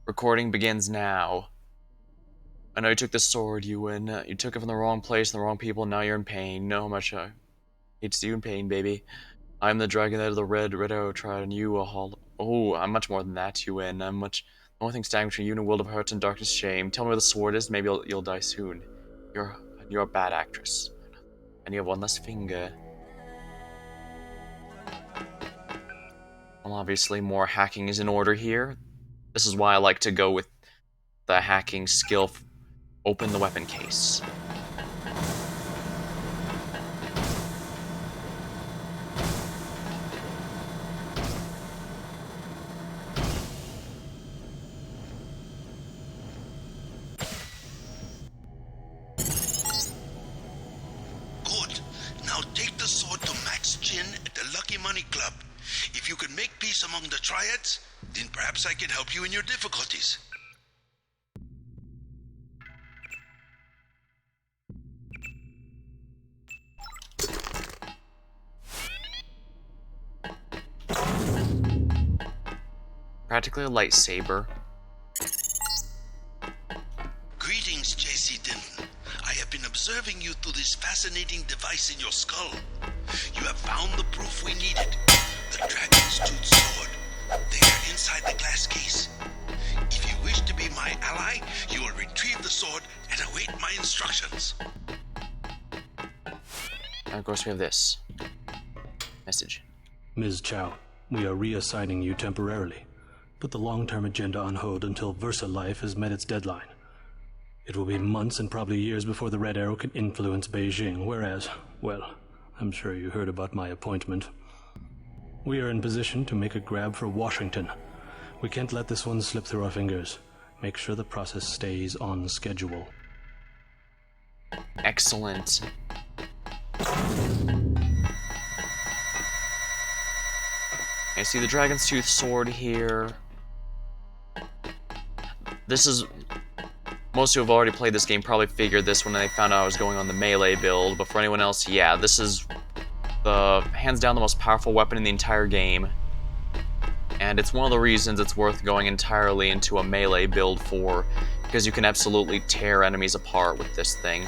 Recording begins now. I know you took the sword, Ewan. You took it from the wrong place and the wrong people, and now you're in pain. Know how much I hate to see you in pain, baby. I'm the dragon that of the red arrow tried, and you a hollow. Oh, I'm much more than that, Ewan. I'm much. The only thing standing between you and a world of hurt and darkness, shame. Tell me where the sword is. Maybe you'll die soon. You're a bad actress, and you have one less finger. Well, obviously, more hacking is in order here. This is why I like to go with the hacking skill. Open the weapon case. Good. Now take the sword to Max Chin at the Lucky Money Club. If you can make peace among the triads, then perhaps I can help you in your difficulties. Practically a lightsaber. Greetings, J.C. Denton. I have been observing you through this fascinating device in your skull. You have found the proof we needed. The Dragon's Tooth sword. They are inside the glass case. If you wish to be my ally, you will retrieve the sword and await my instructions. And of course we have this. Message. Ms. Chow, we are reassigning you temporarily. Put the long-term agenda on hold until VersaLife has met its deadline. It will be months and probably years before the Red Arrow can influence Beijing, whereas, well, I'm sure you heard about my appointment. We are in position to make a grab for Washington. We can't let this one slip through our fingers. Make sure the process stays on schedule. Excellent. I see the Dragon's Tooth sword here. This is... Most who have already played this game probably figured this when they found out I was going on the melee build, but for anyone else, yeah, this is hands down the most powerful weapon in the entire game. And it's one of the reasons it's worth going entirely into a melee build for, because you can absolutely tear enemies apart with this thing.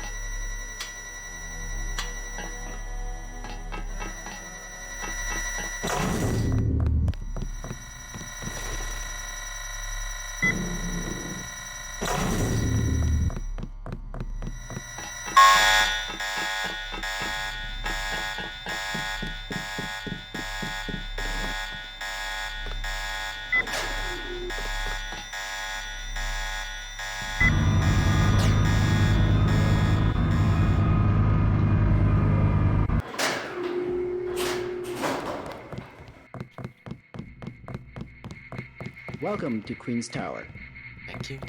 Welcome to Queen's Tower. Thank you.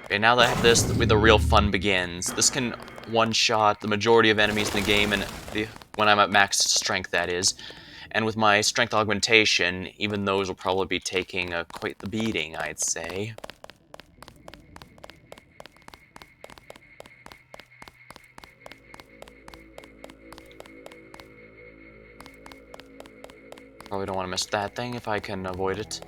Okay, now that I have this, the real fun begins. This can one-shot the majority of enemies in the game, and when I'm at max strength, that is. And with my strength augmentation, even those will probably be taking quite the beating, I'd say. Probably don't want to miss that thing if I can avoid it.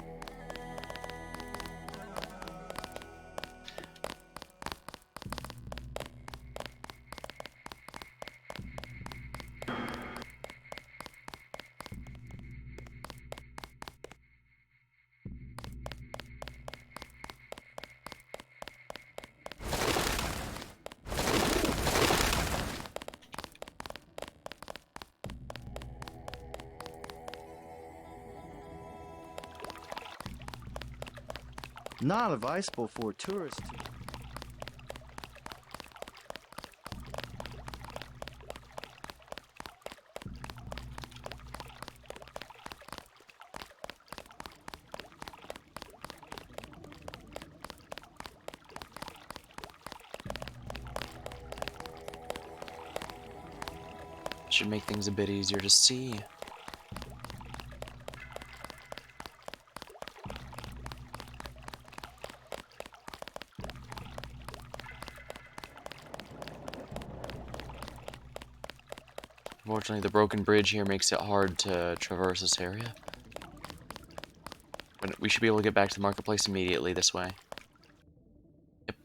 Not advisable for tourists. Should make things a bit easier to see. Unfortunately, the broken bridge here makes it hard to traverse this area. But we should be able to get back to the marketplace immediately this way. Yep.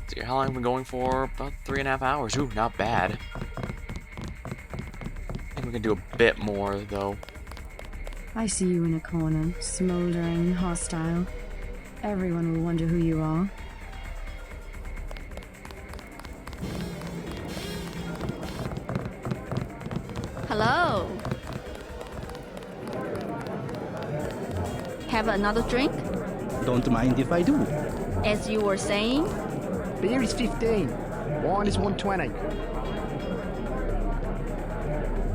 See how long I've been going for? About 3.5 hours. Ooh, not bad. I think we can do a bit more, though. I see you in a corner, smoldering, hostile. Everyone will wonder who you are. Hello. Have another drink? Don't mind if I do. As you were saying? Beer is 15. Wine is 120.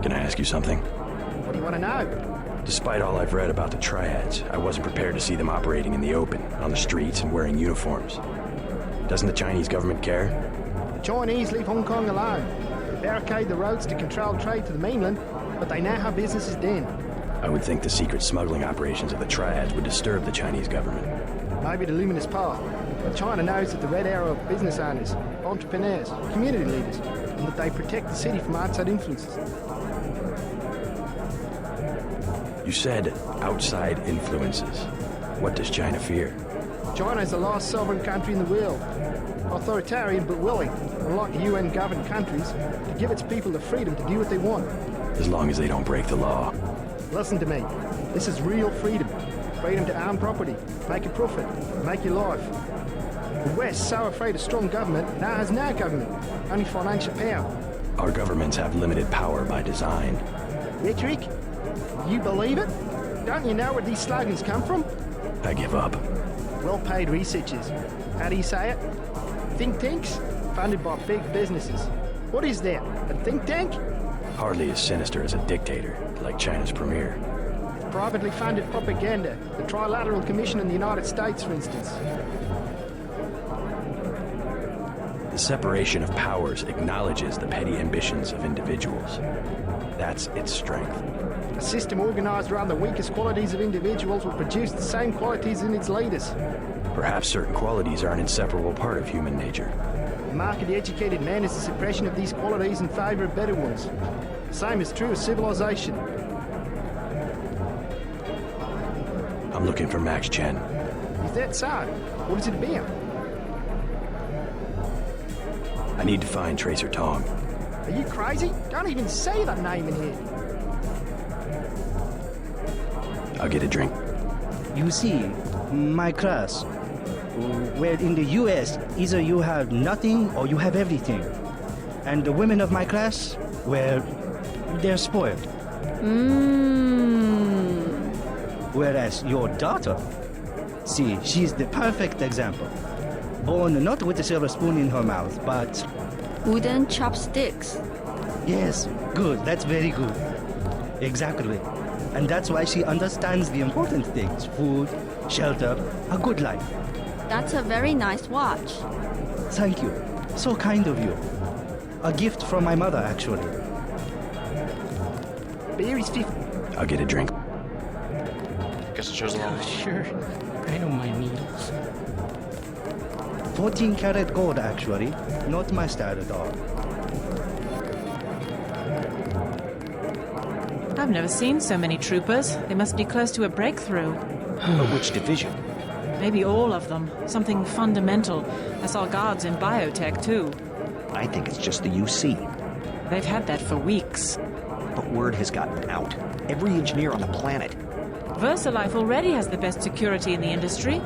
Can I ask you something? What do you want to know? Despite all I've read about the triads, I wasn't prepared to see them operating in the open, on the streets, and wearing uniforms. Doesn't the Chinese government care? The Chinese leave Hong Kong alone. They barricade the roads to control trade to the mainland, but they know how business is done. I would think the secret smuggling operations of the triads would disturb the Chinese government. Maybe the luminous path. But China knows that the red arrow of business owners, entrepreneurs, community leaders, and that they protect the city from outside influences. You said outside influences. What does China fear? China is the last sovereign country in the world. Authoritarian but willing, unlike the UN-governed countries, to give its people the freedom to do what they want. As long as they don't break the law. Listen to me. This is real freedom. Freedom to own property, make a profit, make your life. The West, so afraid of strong government, now has no government, only financial power. Our governments have limited power by design. Rhetoric? You believe it? Don't you know where these slogans come from? I give up. Well-paid researchers. How do you say it? Think tanks? Funded by big businesses. What is that? A think tank? Hardly as sinister as a dictator, like China's premier. Privately funded propaganda. The Trilateral Commission in the United States, for instance. The separation of powers acknowledges the petty ambitions of individuals. That's its strength. A system organized around the weakest qualities of individuals will produce the same qualities in its leaders. Perhaps certain qualities are an inseparable part of human nature. The mark of the educated man is the suppression of these qualities in favor of better ones. The same is true of civilization. I'm looking for Max Chen. Is that so? What is it about? I need to find Tracer Tong. Are you crazy? Don't even say that name in here. I'll get a drink. You see, my class, where in the US, either you have nothing or you have everything. And the women of my class, well, they're spoiled. Whereas your daughter, see, she's the perfect example. Born not with a silver spoon in her mouth, but... Wooden chopsticks. Yes, good, that's very good. Exactly. And that's why she understands the important things. Food, shelter, a good life. That's a very nice watch. Thank you. So kind of you. A gift from my mother, actually. Beer is 50. I'll get a drink. Guess it shows along. Sure. I know my needles. 14 karat gold, actually. Not my style at all. I've never seen so many troopers. They must be close to a breakthrough. Which division? Maybe all of them. Something fundamental. I saw guards in biotech, too. I think it's just the UC. They've had that for weeks. But word has gotten out. Every engineer on the planet. VersaLife already has the best security in the industry.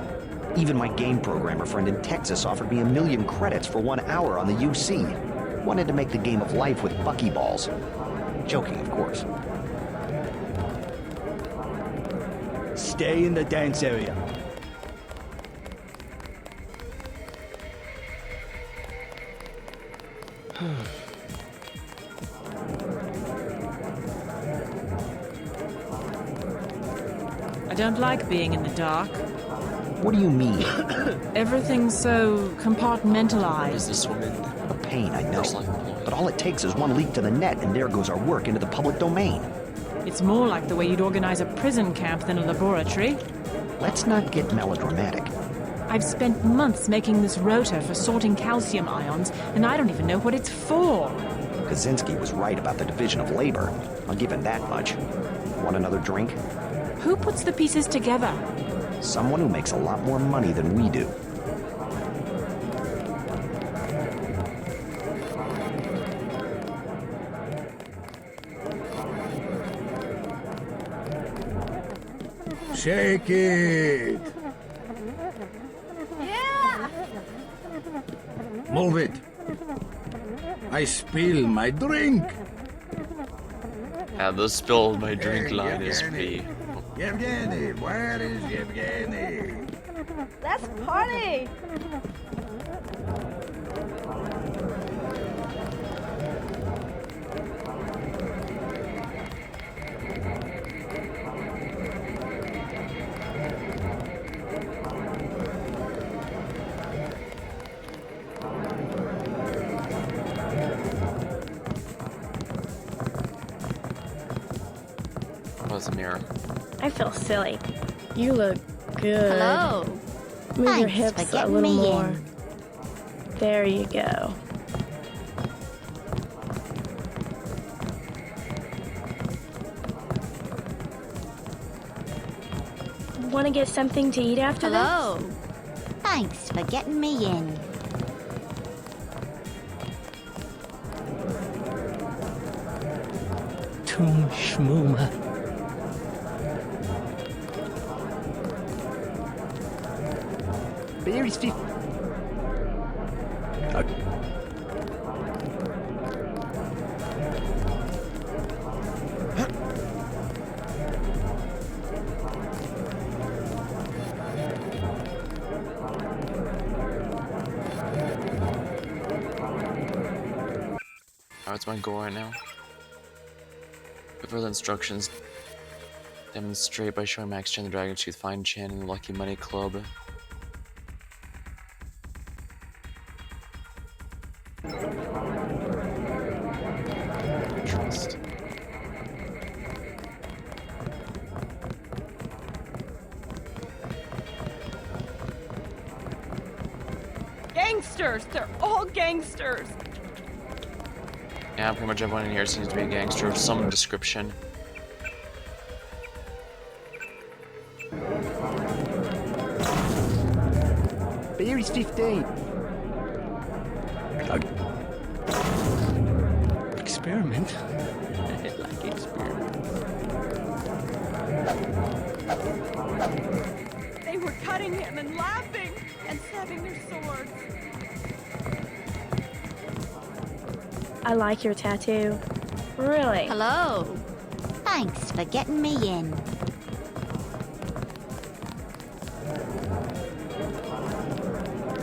Even my game programmer friend in Texas offered me 1 million credits for 1 hour on the UC. Wanted to make the game of life with buckyballs. Joking, of course. Stay in the dance area. I don't like being in the dark. What do you mean? Everything's so compartmentalized. Is this woman a pain, I know. But all it takes is one leak to the net, and there goes our work into the public domain. It's more like the way you'd organize a prison camp than a laboratory. Let's not get melodramatic. I've spent months making this rotor for sorting calcium ions, and I don't even know what it's for. Kaczynski was right about the division of labor. I'll give him that much. Want another drink? Who puts the pieces together? Someone who makes a lot more money than we do. Shake it! Yeah! Move it! I spill my drink! The spill my drink line is B. Yevgeny, where is Yevgeny? Let's party! What's the mirror? I feel silly. You look good. Hello. Move your Thanks hips for a getting little me more. in. There you go. Want to get something to eat after Hello. this? Thanks for getting me in. Tum schmooma. Beer is 50. What's my goal right now? Give further instructions. Demonstrate by showing Max Chen the Dragon Tooth, find Chen in the Lucky Money Club. gangsters. They're all gangsters. Yeah, pretty much everyone in here seems to be a gangster of some description. Beer is 15. Experiment? Like experiment. They were cutting him and laughing and stabbing their swords. I like your tattoo. Really? Hello. Thanks for getting me in.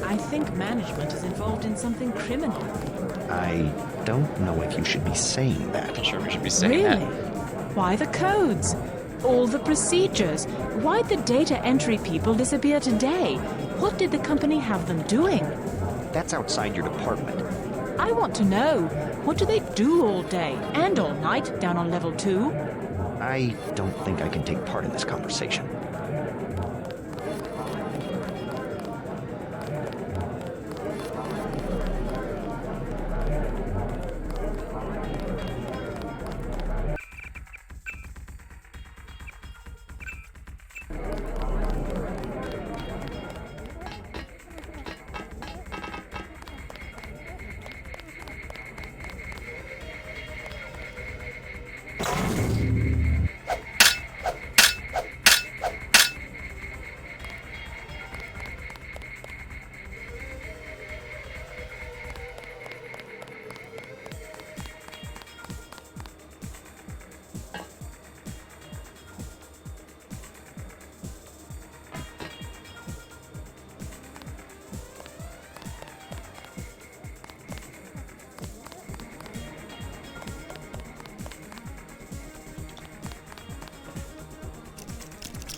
I think management is involved in something criminal. I don't know if you should be saying that. I'm sure we should be saying Really? that. Why the codes? All the procedures? Why'd the data entry people disappear today? What did the company have them doing? That's outside your department. I want to know. What do they do all day and all night down on level 2? I don't think I can take part in this conversation.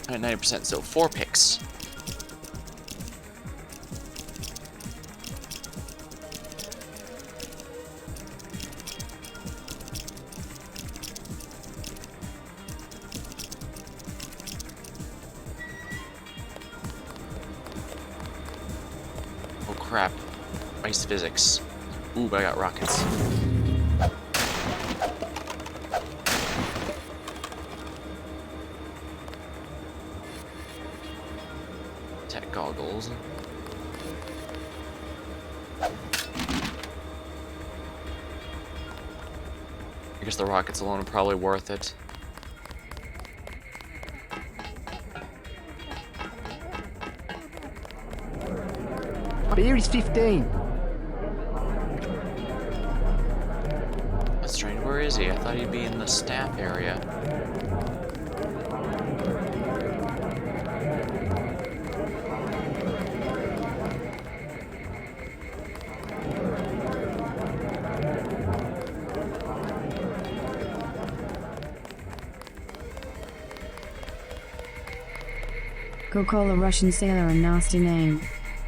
At 90%, so 4 picks. Oh crap. Ice physics. Ooh, but I got rockets. Tech goggles. I guess the rockets alone are probably worth it. Beer is 15. That's strange. Where is he? I thought he'd be in the staff area. Go call a Russian sailor a nasty name.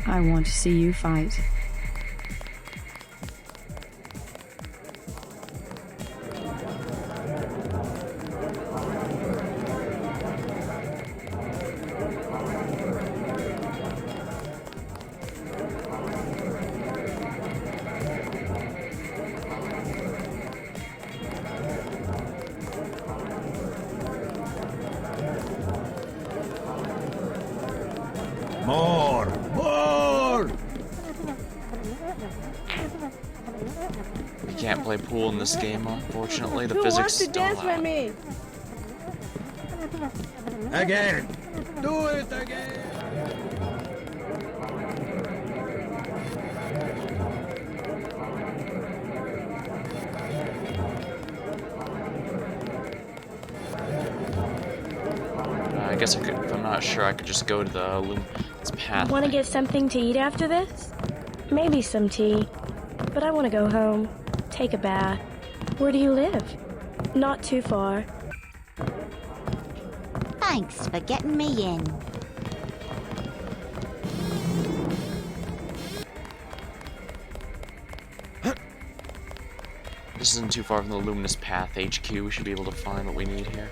I want to see you fight. More! More! We can't play pool in this game, unfortunately. The Who physics wants to don't dance allow with it. me? Again! Do it again! I guess I could, if I'm not sure, I could just go to the Luminous Path. Want to get something to eat after this? Maybe some tea. But I want to go home. Take a bath. Where do you live? Not too far. Thanks for getting me in. This isn't too far from the Luminous Path HQ. We should be able to find what we need here.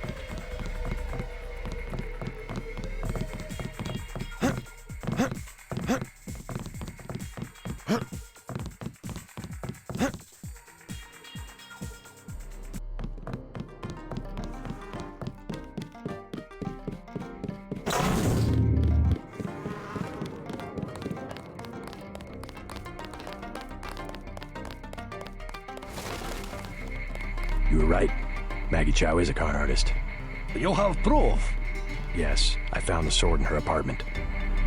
Maggie Chow is a con artist. You have proof? Yes, I found the sword in her apartment.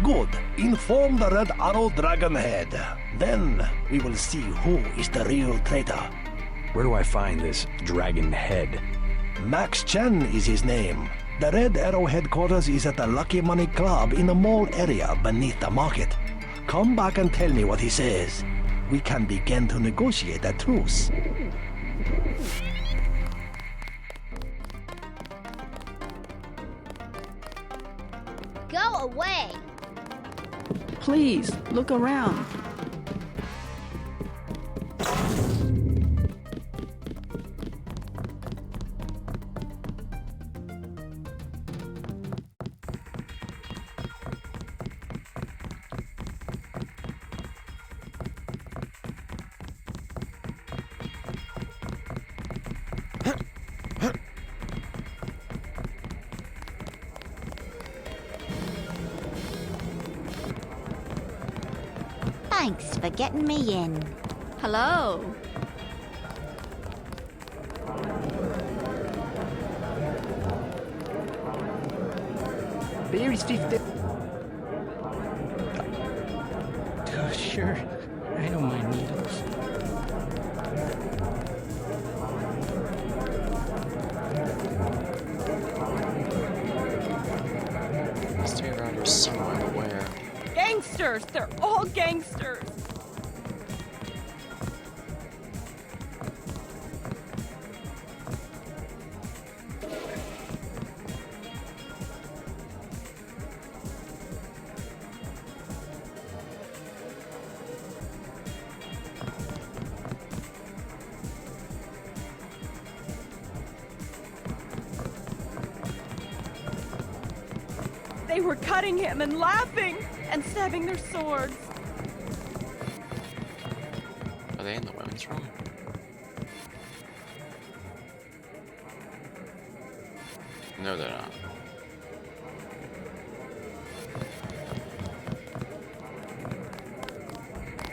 Good. Inform the Red Arrow Dragonhead. Then we will see who is the real traitor. Where do I find this Dragon Head? Max Chen is his name. The Red Arrow headquarters is at the Lucky Money Club in the mall area beneath the market. Come back and tell me what he says. We can begin to negotiate a truce. Go away. Please, look around. Thanks for getting me in. Hello. Beer is 50. Sure. I don't mind needles. Must be around here somewhere, but where? Gangsters! They're all gangsters! They were cutting him and laughing and stabbing their swords. Are they in the women's room? No, they're not.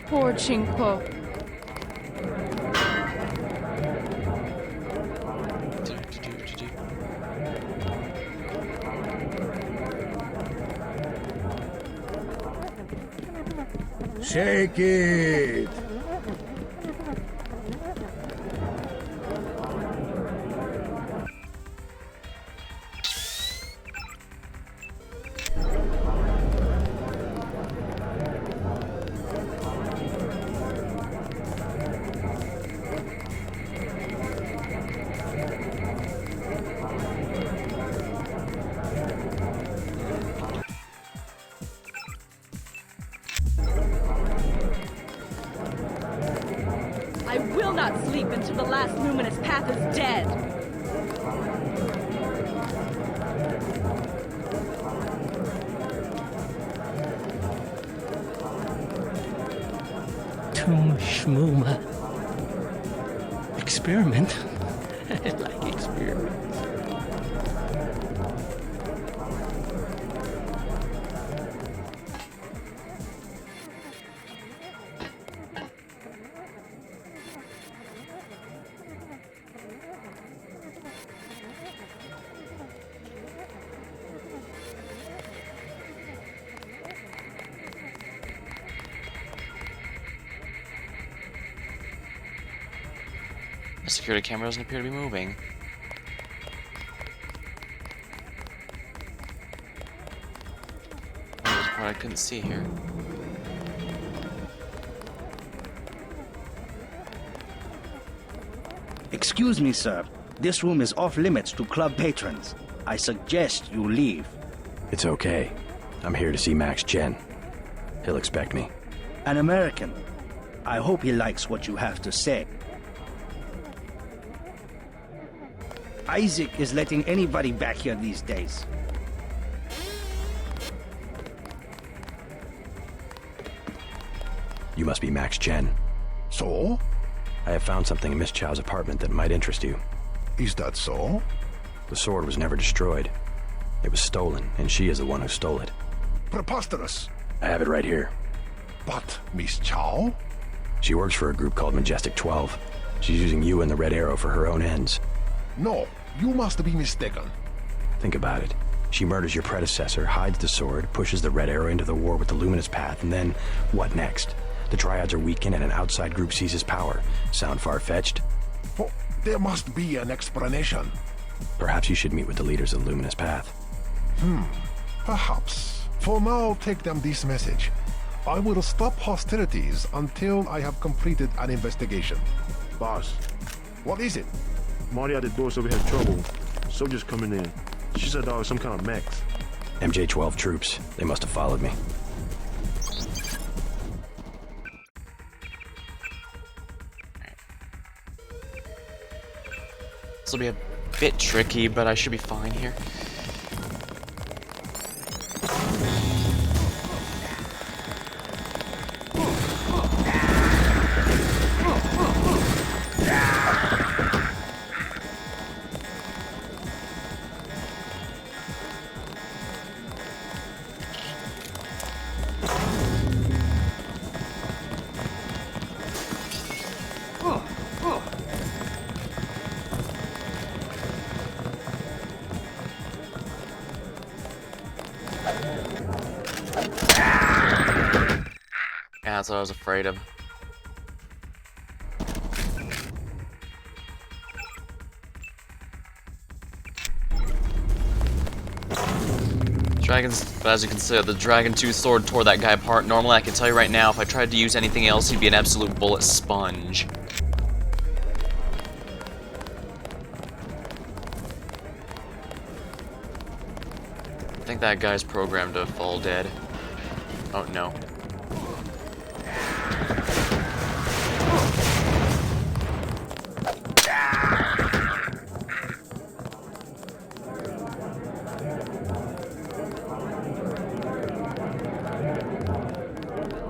Poor Chinko. Shake it! I will not sleep until the last luminous path is dead. Toom Shmooma. Experiment? I like experiments. The security camera doesn't appear to be moving. Oh, there's a part I couldn't see here. Excuse me, sir. This room is off limits to club patrons. I suggest you leave. It's okay. I'm here to see Max Chen. He'll expect me. An American. I hope he likes what you have to say. Isaac is letting anybody back here these days. You must be Max Chen. So? I have found something in Miss Chow's apartment that might interest you. Is that so? The sword was never destroyed. It was stolen, and she is the one who stole it. Preposterous. I have it right here. But Miss Chow? She works for a group called Majestic 12. She's using you and the Red Arrow for her own ends. No, you must be mistaken. Think about it. She murders your predecessor, hides the sword, pushes the Red Arrow into the war with the Luminous Path, and then what next? The Triads are weakened and an outside group seizes power. Sound far-fetched? Oh, there must be an explanation. Perhaps you should meet with the leaders of the Luminous Path. Perhaps. For now, take them this message. I will stop hostilities until I have completed an investigation. Boss, What is it? Marty at the door said we had trouble. Soldiers coming in. She said there was some kind of mechs. MJ-12 troops. They must have followed me. This will be a bit tricky, but I should be fine here. Yeah, that's what I was afraid of. Dragons, but as you can see, the Dragon 2 sword tore that guy apart. Normally, I can tell you right now, if I tried to use anything else, he'd be an absolute bullet sponge. I think that guy's programmed to fall dead. Oh no.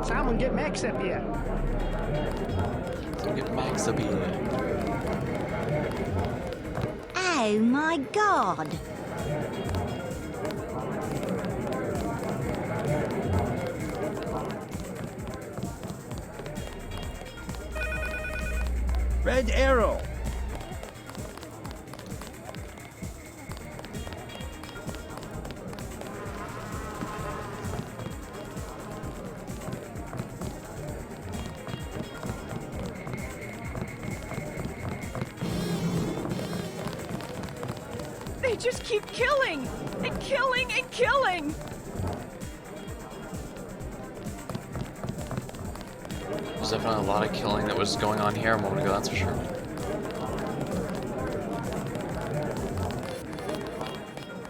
Someone get Max up here. Someone get Max up here. Oh my god. Red Arrow. They just keep killing and killing and killing. There's definitely a lot of killing that was going on here a moment ago, that's for sure.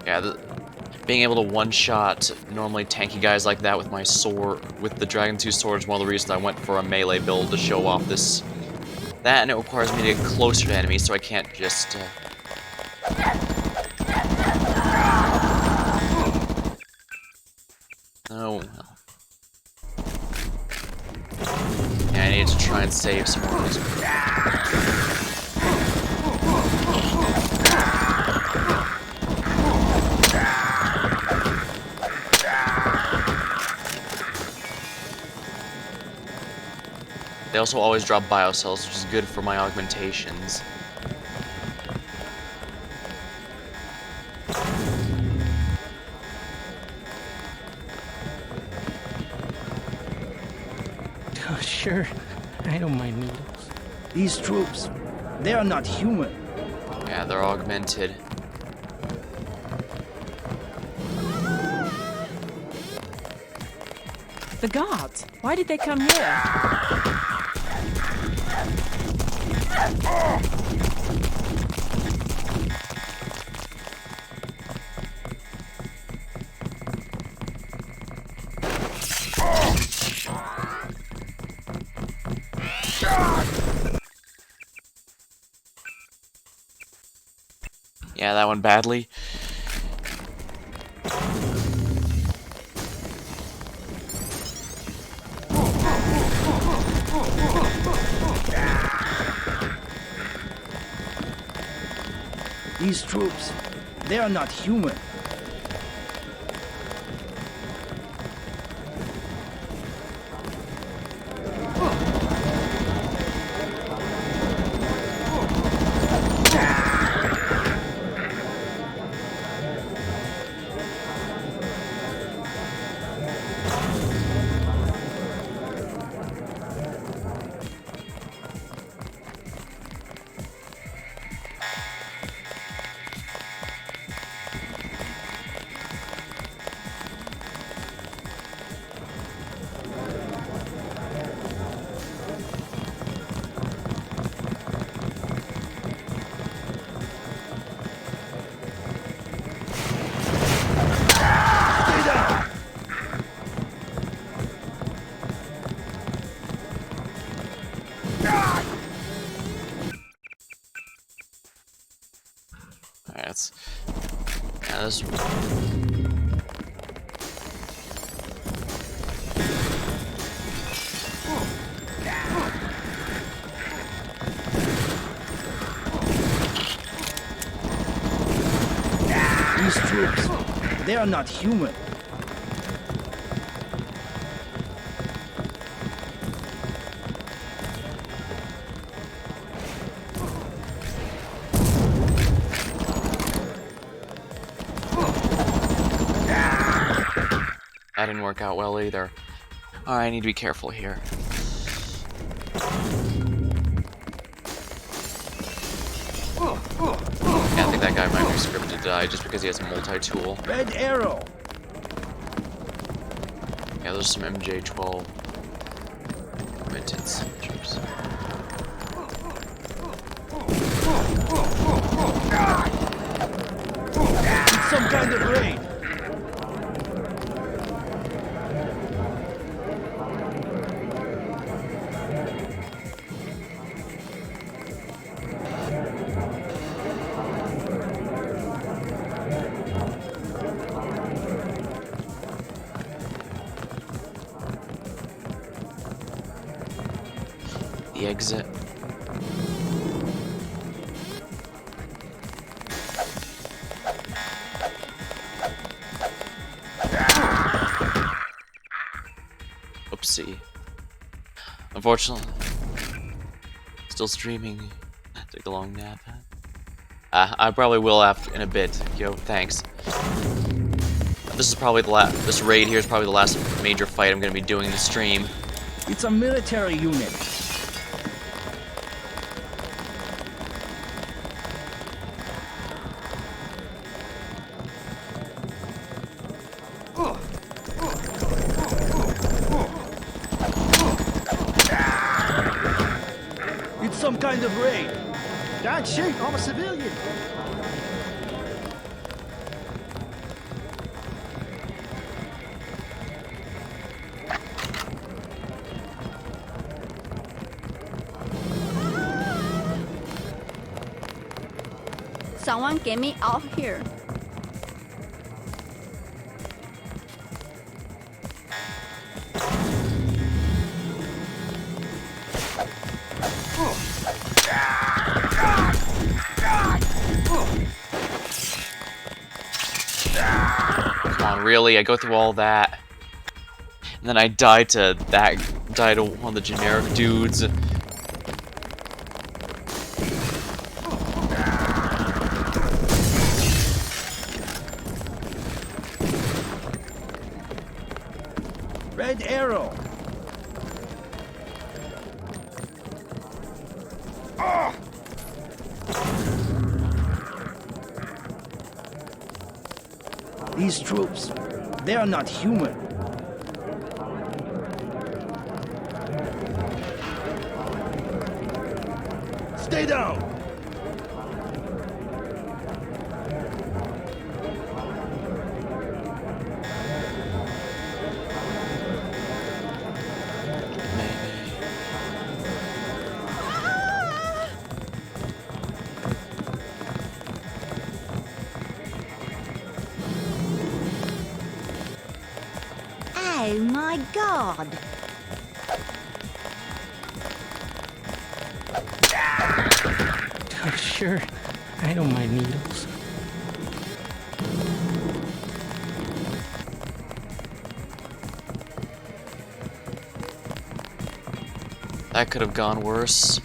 Yeah, being able to one-shot normally tanky guys like that with my sword, with the Dragon 2 sword, is one of the reasons I went for a melee build to show off this. That, and it requires me to get closer to enemies, so I can't just... Oh, well. Yeah, I need to try and save some more of these. They also always drop biocells, which is good for my augmentations. Oh, sure. I don't mind needles. These troops, they are not human. Yeah, they're augmented. The guards. Why did they come here? Yeah, that one badly. These troops, they are not human. Alright, that's... Yeah, this... These troops, they are not human. That didn't work out well either. Alright, I need to be careful here. Yeah, I think that guy might be scripted to die just because he has a multi-tool. Red arrow. Yeah, there's some MJ-12 remittance troops. It's some kind of raid. The exit. Oopsie. Unfortunately, still streaming. Take a long nap. I probably will after in a bit. Yo, thanks. This is probably the last. This raid here is probably the last major fight I'm going to be doing in the stream. It's a military unit. It's some kind of raid. Don't shoot, I'm a civilian. Someone get me out here. Come on, really? I go through all that, and then I die to one of the generic dudes. Red arrow. These troops, they are not human. Stay down. Oh my god! Oh, sure. I don't mind needles. That could have gone worse.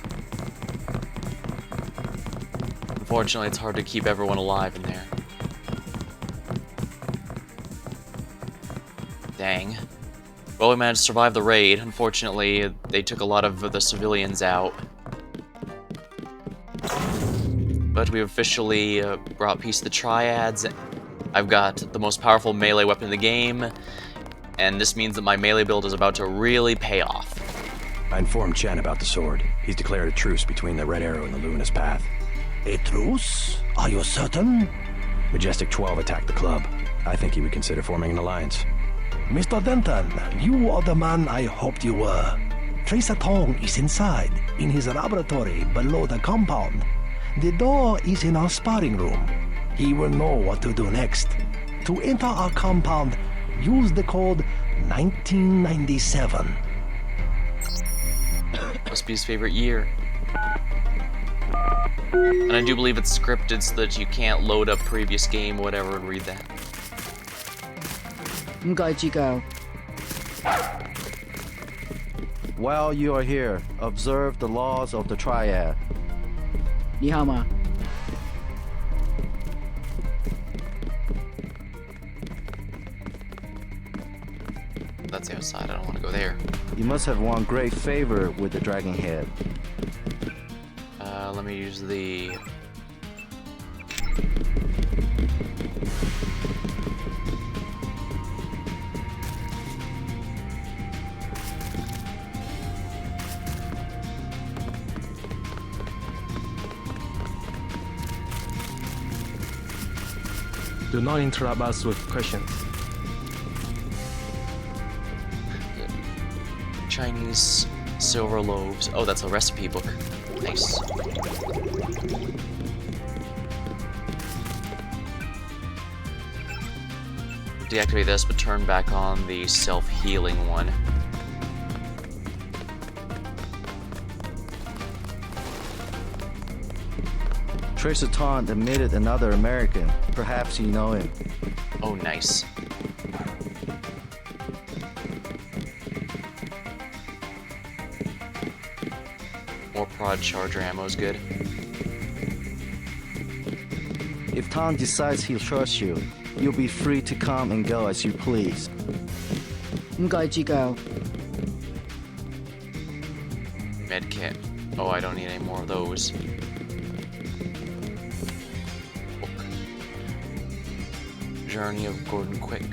Unfortunately, it's hard to keep everyone alive in there. Dang. Well, we managed to survive the raid. Unfortunately, they took a lot of the civilians out. But we've officially brought peace to the triads. I've got the most powerful melee weapon in the game, and this means that my melee build is about to really pay off. I informed Chen about the sword. He's declared a truce between the Red Arrow and the Luminous Path. A truce? Are you certain? Majestic 12 attacked the club. I think he would consider forming an alliance. Mr. Denton, you are the man I hoped you were. Tracer Tong is inside, in his laboratory below the compound. The door is in our sparring room. He will know what to do next. To enter our compound, use the code 1997. Must be his favorite year. And I do believe it's scripted so that you can't load up previous game or whatever and read that. 唔該知教。 While you are here, observe the laws of the triad. 你好嗎？ That's the outside, I don't want to go there. You must have won great favor with the dragon head. Let me use the... Do not interrupt us with questions. Chinese silver loaves. Oh, that's a recipe book. Nice. Deactivate this, but turn back on the self-healing one. Tracer Taunt admitted another American. Perhaps you know him. Oh, nice. More prod charger ammo is good. If Tom decides he'll trust you, you'll be free to come and go as you please. 唔該知教。 Medkit. Oh, I don't need any more of those. Book. Journey of Gordon Quick.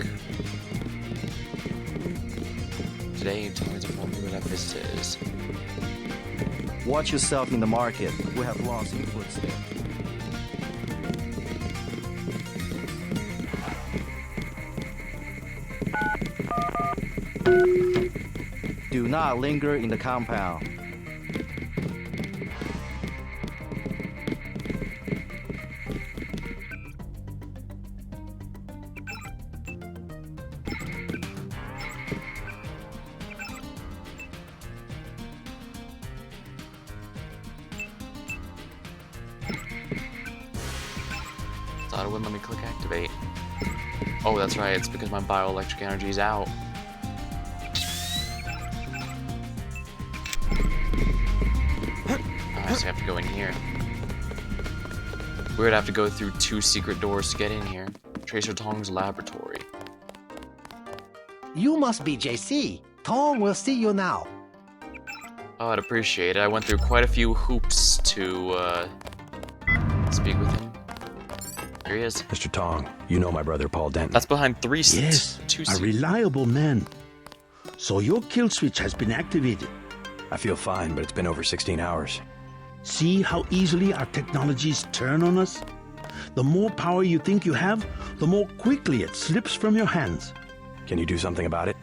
Today, towards a formula that visitors. Watch yourself in the market. We have lost influence there. Do not linger in the compound. Thought it wouldn't let me click activate. Oh, that's right, it's because my bioelectric energy is out. I just have to go in here. We would have to go through 2 secret doors to get in here. Tracer Tong's laboratory. You must be JC. Tom will see you now. Oh, I'd appreciate it. I went through quite a few hoops to speak with him. Here he is. Mr. Tong, you know my brother Paul Denton. That's behind 3 Yes, a reliable man. So your kill switch has been activated. I feel fine, but it's been over 16 hours. See how easily our technologies turn on us? The more power you think you have, the more quickly it slips from your hands. Can you do something about it?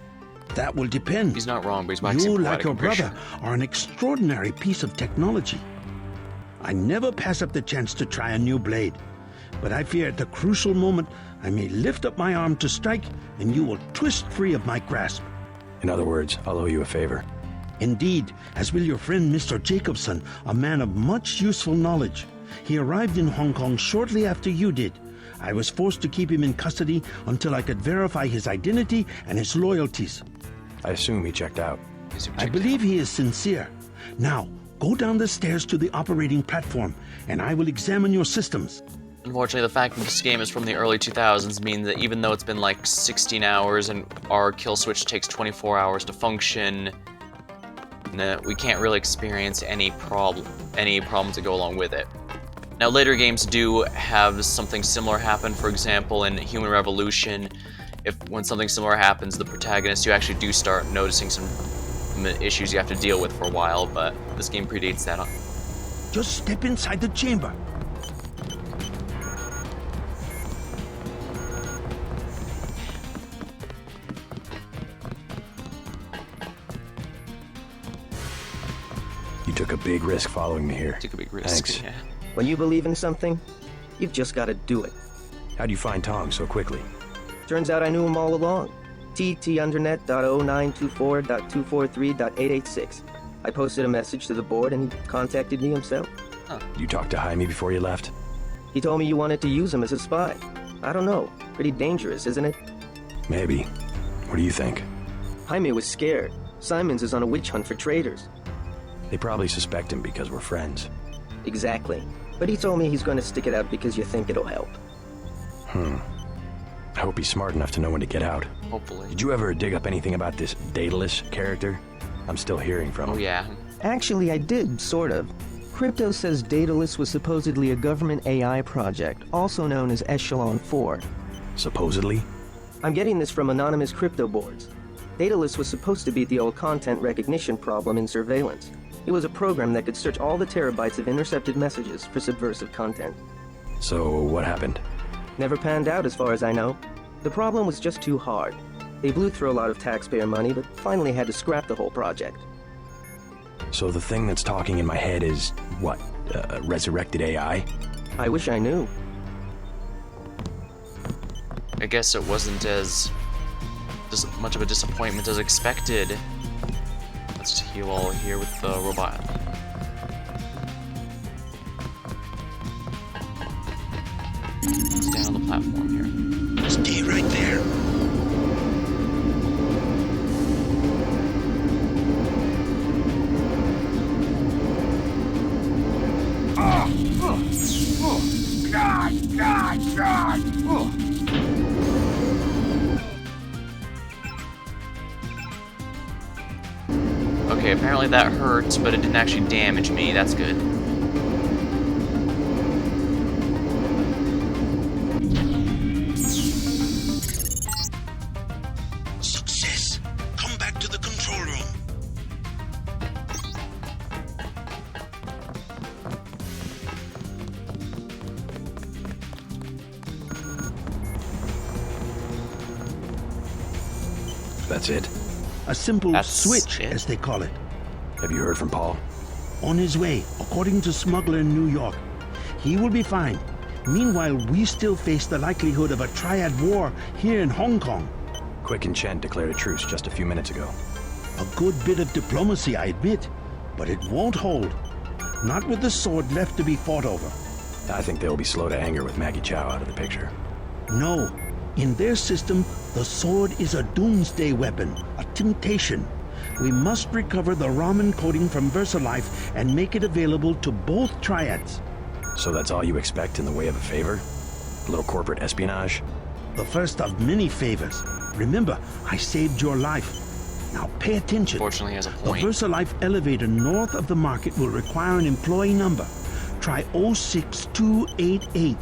That will depend. He's not wrong, but he's waxing You, poetic like your and Christian. brother, are an extraordinary piece of technology. I never pass up the chance to try a new blade, but I fear at the crucial moment I may lift up my arm to strike and you will twist free of my grasp. In other words, I'll owe you a favor. Indeed, as will your friend Mr. Jacobson, a man of much useful knowledge. He arrived in Hong Kong shortly after you did. I was forced to keep him in custody until I could verify his identity and his loyalties. I assume he checked out. I believe he is sincere. Now, go down the stairs to the operating platform, and I will examine your systems. Unfortunately, the fact that this game is from the early 2000s means that even though it's been like 16 hours and our kill switch takes 24 hours to function, we can't really experience any problems that go along with it. Now, later games do have something similar happen. For example, in Human Revolution, when something similar happens, the protagonist, you actually do start noticing some issues you have to deal with for a while, but this game predates that. Just step inside the chamber. You took a big risk following me here. Took a big risk. Thanks. Yeah. When you believe in something, you've just got to do it. How'd you find Tong so quickly? Turns out I knew him all along. TT_.0924.243.886. I posted a message to the board and he contacted me himself. You talked to Jaime before you left? He told me you wanted to use him as a spy. I don't know. Pretty dangerous, isn't it? Maybe. What do you think? Jaime was scared. Simons is on a witch hunt for traitors. They probably suspect him because we're friends. Exactly. But he told me he's going to stick it out because you think it'll help. I hope he's smart enough to know when to get out. Hopefully. Did you ever dig up anything about this Daedalus character? I'm still hearing from him. Oh, yeah. Actually, I did, sort of. Crypto says Daedalus was supposedly a government AI project, also known as Echelon 4. Supposedly? I'm getting this from anonymous crypto boards. Daedalus was supposed to beat the old content recognition problem in surveillance. It was a program that could search all the terabytes of intercepted messages for subversive content. So, what happened? Never panned out as far as I know. The problem was just too hard. They blew through a lot of taxpayer money, but finally had to scrap the whole project. So the thing that's talking in my head is, what, resurrected AI? I wish I knew. I guess it wasn't as much of a disappointment as expected. Let's heal all here with the robot. Stay on the platform here. Stay right there. God! Okay, apparently that hurts, but it didn't actually damage me. That's good. Success! Come back to the control room. That's it. A simple switch, as they call it. Have you heard from Paul? On his way, according to smuggler in New York. He will be fine. Meanwhile, we still face the likelihood of a triad war here in Hong Kong. Quick and Chen declared a truce just a few minutes ago. A good bit of diplomacy, I admit, but it won't hold. Not with the sword left to be fought over. I think they'll be slow to anger with Maggie Chow out of the picture. No. In their system, the sword is a doomsday weapon, a temptation. We must recover the Raman coding from VersaLife and make it available to both triads. So that's all you expect in the way of a favor? A little corporate espionage? The first of many favors. Remember, I saved your life. Now pay attention. Fortunately, he has a The point. VersaLife elevator north of the market will require an employee number. Try 06288.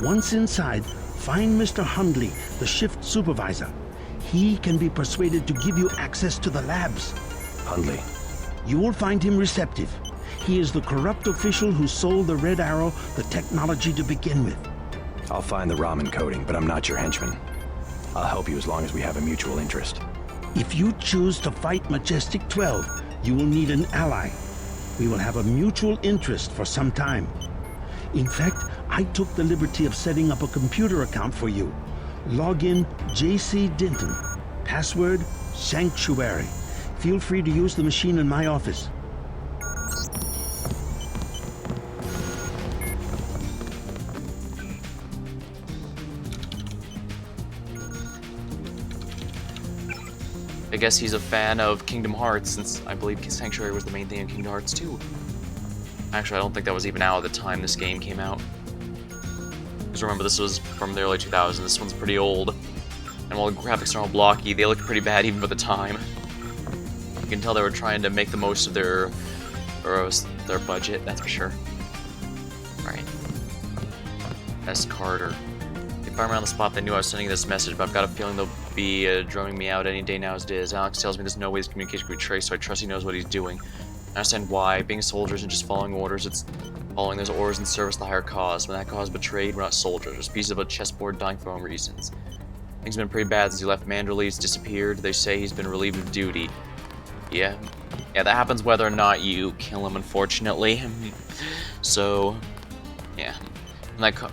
Once inside, find Mr. Hundley, the shift supervisor. He can be persuaded to give you access to the labs. Hundley. You will find him receptive. He is the corrupt official who sold the Red Arrow the technology to begin with. I'll find the Raman coding, but I'm not your henchman. I'll help you as long as we have a mutual interest. If you choose to fight Majestic 12, you will need an ally. We will have a mutual interest for some time. In fact, I took the liberty of setting up a computer account for you. Login JC Denton. Password Sanctuary. Feel free to use the machine in my office. I guess he's a fan of Kingdom Hearts, since I believe Sanctuary was the main thing in Kingdom Hearts 2. Actually, I don't think that was even out at the time this game came out. Because remember, this was from the early 2000s, this one's pretty old. And while the graphics are all blocky, they look pretty bad even for the time. You can tell they were trying to make the most of their budget, that's for sure. Right. S. Carter. If I'm around the spot, they knew I was sending this message, but I've got a feeling they'll be drumming me out any day now as it is. Alex tells me there's no way this communication can be traced, so I trust he knows what he's doing. I understand why. Being a soldier isn't just following orders, it's following those orders in service to the higher cause. When that cause is betrayed, we're not soldiers. We're just pieces of a chessboard dying for our own reasons. Things have been pretty bad since he left Manderley. He's disappeared. They say he's been relieved of duty. Yeah, that happens whether or not you kill him, unfortunately. So, yeah. Okay.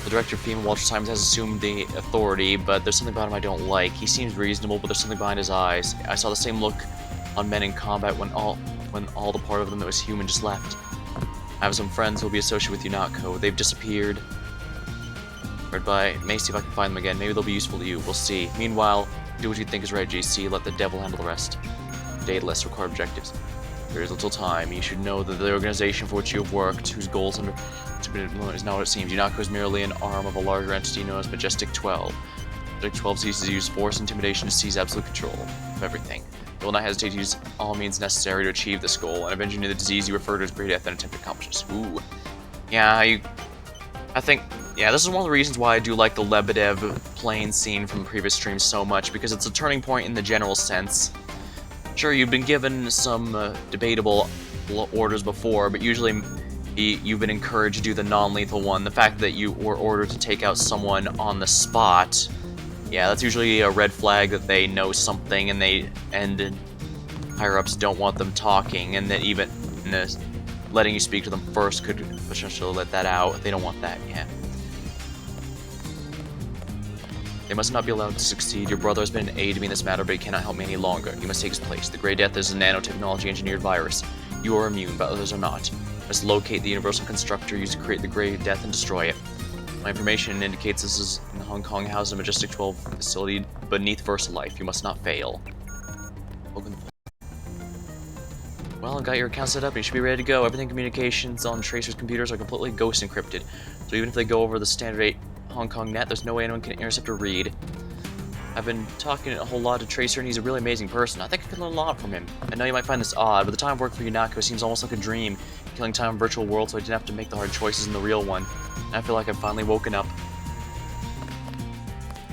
The director of Female Walter Simons has assumed the authority, but there's something about him I don't like. He seems reasonable, but there's something behind his eyes. I saw the same look on men in combat when all the part of them that was human just left. I have some friends who will be associated with UNATCO. They've disappeared. Read by, may see if I can find them again. Maybe they'll be useful to you. We'll see. Meanwhile, do what you think is right, JC. Let the devil handle the rest. Data list, required objectives. There is little time. You should know that the organization for which you have worked, whose goals under is not what it seems. UNATCO is merely an arm of a larger entity known as Majestic 12. Majestic 12 ceases to use force and intimidation to seize absolute control of everything. It will not hesitate to use all means necessary to achieve this goal, and avenging the disease you refer to as great death and attempt to accomplish this. Ooh. Yeah, I think, yeah, this is one of the reasons why I do like the Lebedev plane scene from previous streams so much, because it's a turning point in the general sense. Sure, you've been given some debatable orders before, but usually you've been encouraged to do the non-lethal one. The fact that you were ordered to take out someone on the spot, yeah, that's usually a red flag that they know something, and higher-ups don't want them talking, and that even letting you speak to them first could potentially let that out. They don't want that, yeah. They must not be allowed to succeed. Your brother has been an aid to me in this matter, but he cannot help me any longer. You must take his place. The Grey Death is a nanotechnology-engineered virus. You are immune, but others are not. You must locate the universal constructor used to create the Grey Death and destroy it. My information indicates this is in the Hong Kong House and Majestic 12 facility beneath VersaLife. You must not fail. Well, I've got your account set up and you should be ready to go. Everything communications on Tracer's computers are completely ghost encrypted. So even if they go over the standard 8 Hong Kong net, there's no way anyone can intercept or read. I've been talking a whole lot to Tracer and he's a really amazing person. I think I can learn a lot from him. I know you might find this odd, but the time of work for UNATCO seems almost like a dream. Killing time in virtual world so I didn't have to make the hard choices in the real one. And I feel like I've finally woken up.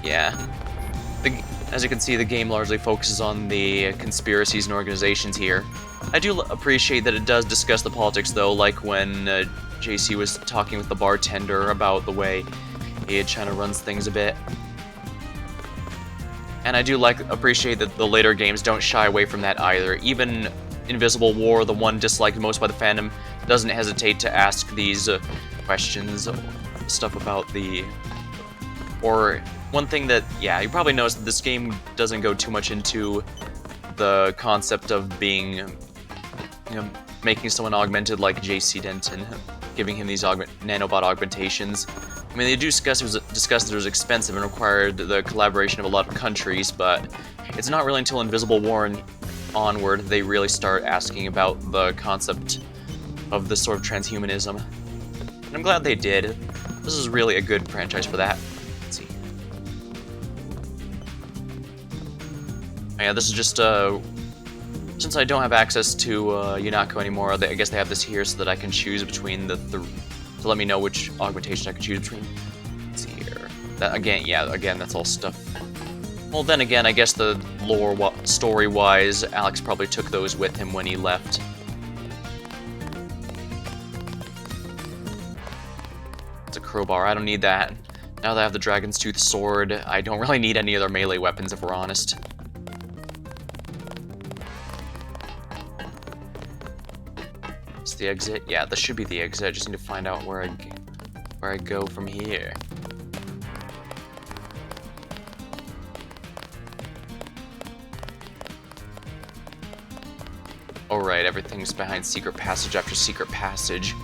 Yeah. As you can see, the game largely focuses on the conspiracies and organizations here. I do appreciate that it does discuss the politics, though, like when JC was talking with the bartender about the way he China runs things a bit. And I do appreciate that the later games don't shy away from that either. Even Invisible War, the one disliked most by the fandom, doesn't hesitate to ask these questions, stuff about the... Or one thing that, yeah, you probably noticed that this game doesn't go too much into the concept of being, you know, making someone augmented like JC Denton, giving him these nanobot augmentations. I mean, they do discuss that it was expensive and required the collaboration of a lot of countries, but it's not really until Invisible War and onward they really start asking about the concept of this sort of transhumanism. And I'm glad they did. This is really a good franchise for that. Let's see. Oh, yeah, this is just, since I don't have access to UNATCO anymore, I guess they have this here so that I can choose between to let me know which augmentation I can choose between. Let's see here. That, again, that's all stuff. Well, then again, I guess the lore, story-wise, Alex probably took those with him when he left. It's a crowbar. I don't need that. Now that I have the Dragon's Tooth sword, I don't really need any other melee weapons, if we're honest. Is the exit? Yeah, this should be the exit. I just need to find out where I go from here. Alright, everything's behind secret passage after secret passage.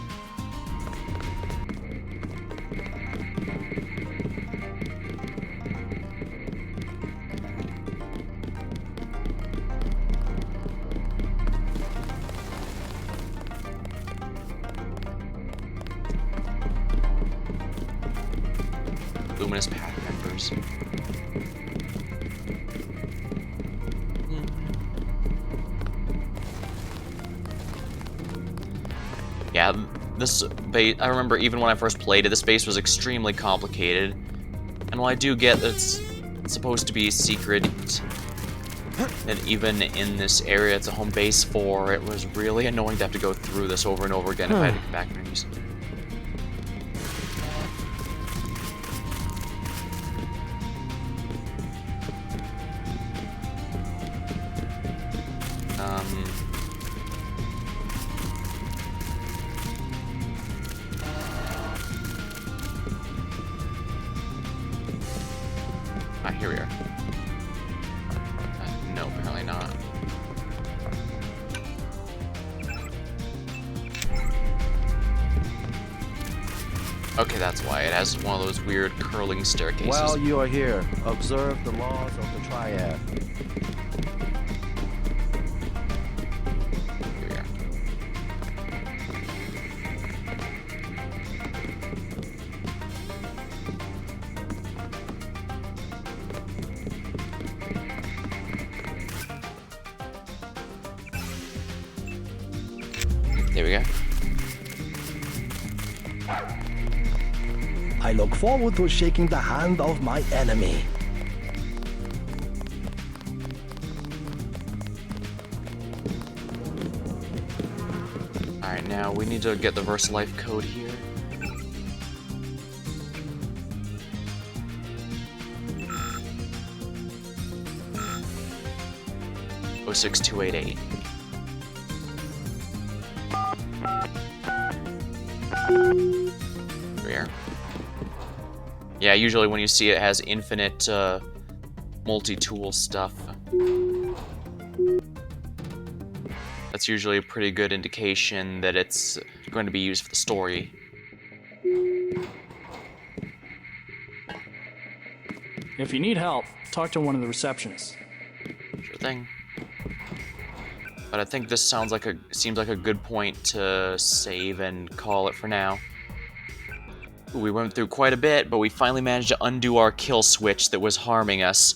Luminous Path members. Yeah, this base, I remember even when I first played it, this base was extremely complicated. And while I do get that it's supposed to be secret, and even in this area it's a home base for, it was really annoying to have to go through this over and over again if I had to come back and use it. Ah, here we are. No, apparently not. Okay, that's why. It has one of those weird curling staircases. While you are here, observe the laws of the triad. Here we are. There we go. I look forward to shaking the hand of my enemy. Alright, now we need to get the VersaLife code here. Oh, 06288. Here. Yeah, usually when you see it has infinite multi-tool stuff. That's usually a pretty good indication that it's going to be used for the story. If you need help, talk to one of the receptionists. Sure thing. But I think this seems like a good point to save and call it for now. We went through quite a bit, but we finally managed to undo our kill switch that was harming us.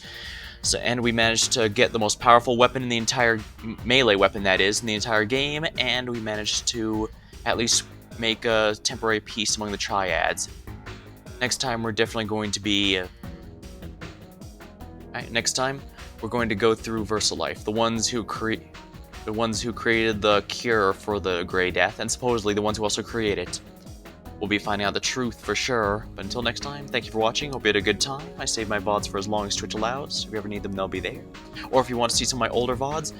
And we managed to get the most powerful weapon in the entire melee weapon, that is, in the entire game, and we managed to at least make a temporary peace among the triads. Next time we're definitely going to be next time we're going to go through VersaLife, the ones who created the cure for the Grey Death, and supposedly the ones who also created it. We'll be finding out the truth for sure. But until next time, thank you for watching. Hope you had a good time. I save my VODs for as long as Twitch allows. If you ever need them, they'll be there. Or if you want to see some of my older VODs,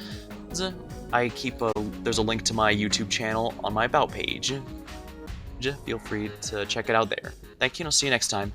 there's a link to my YouTube channel on my About page. Feel free to check it out there. Thank you, and I'll see you next time.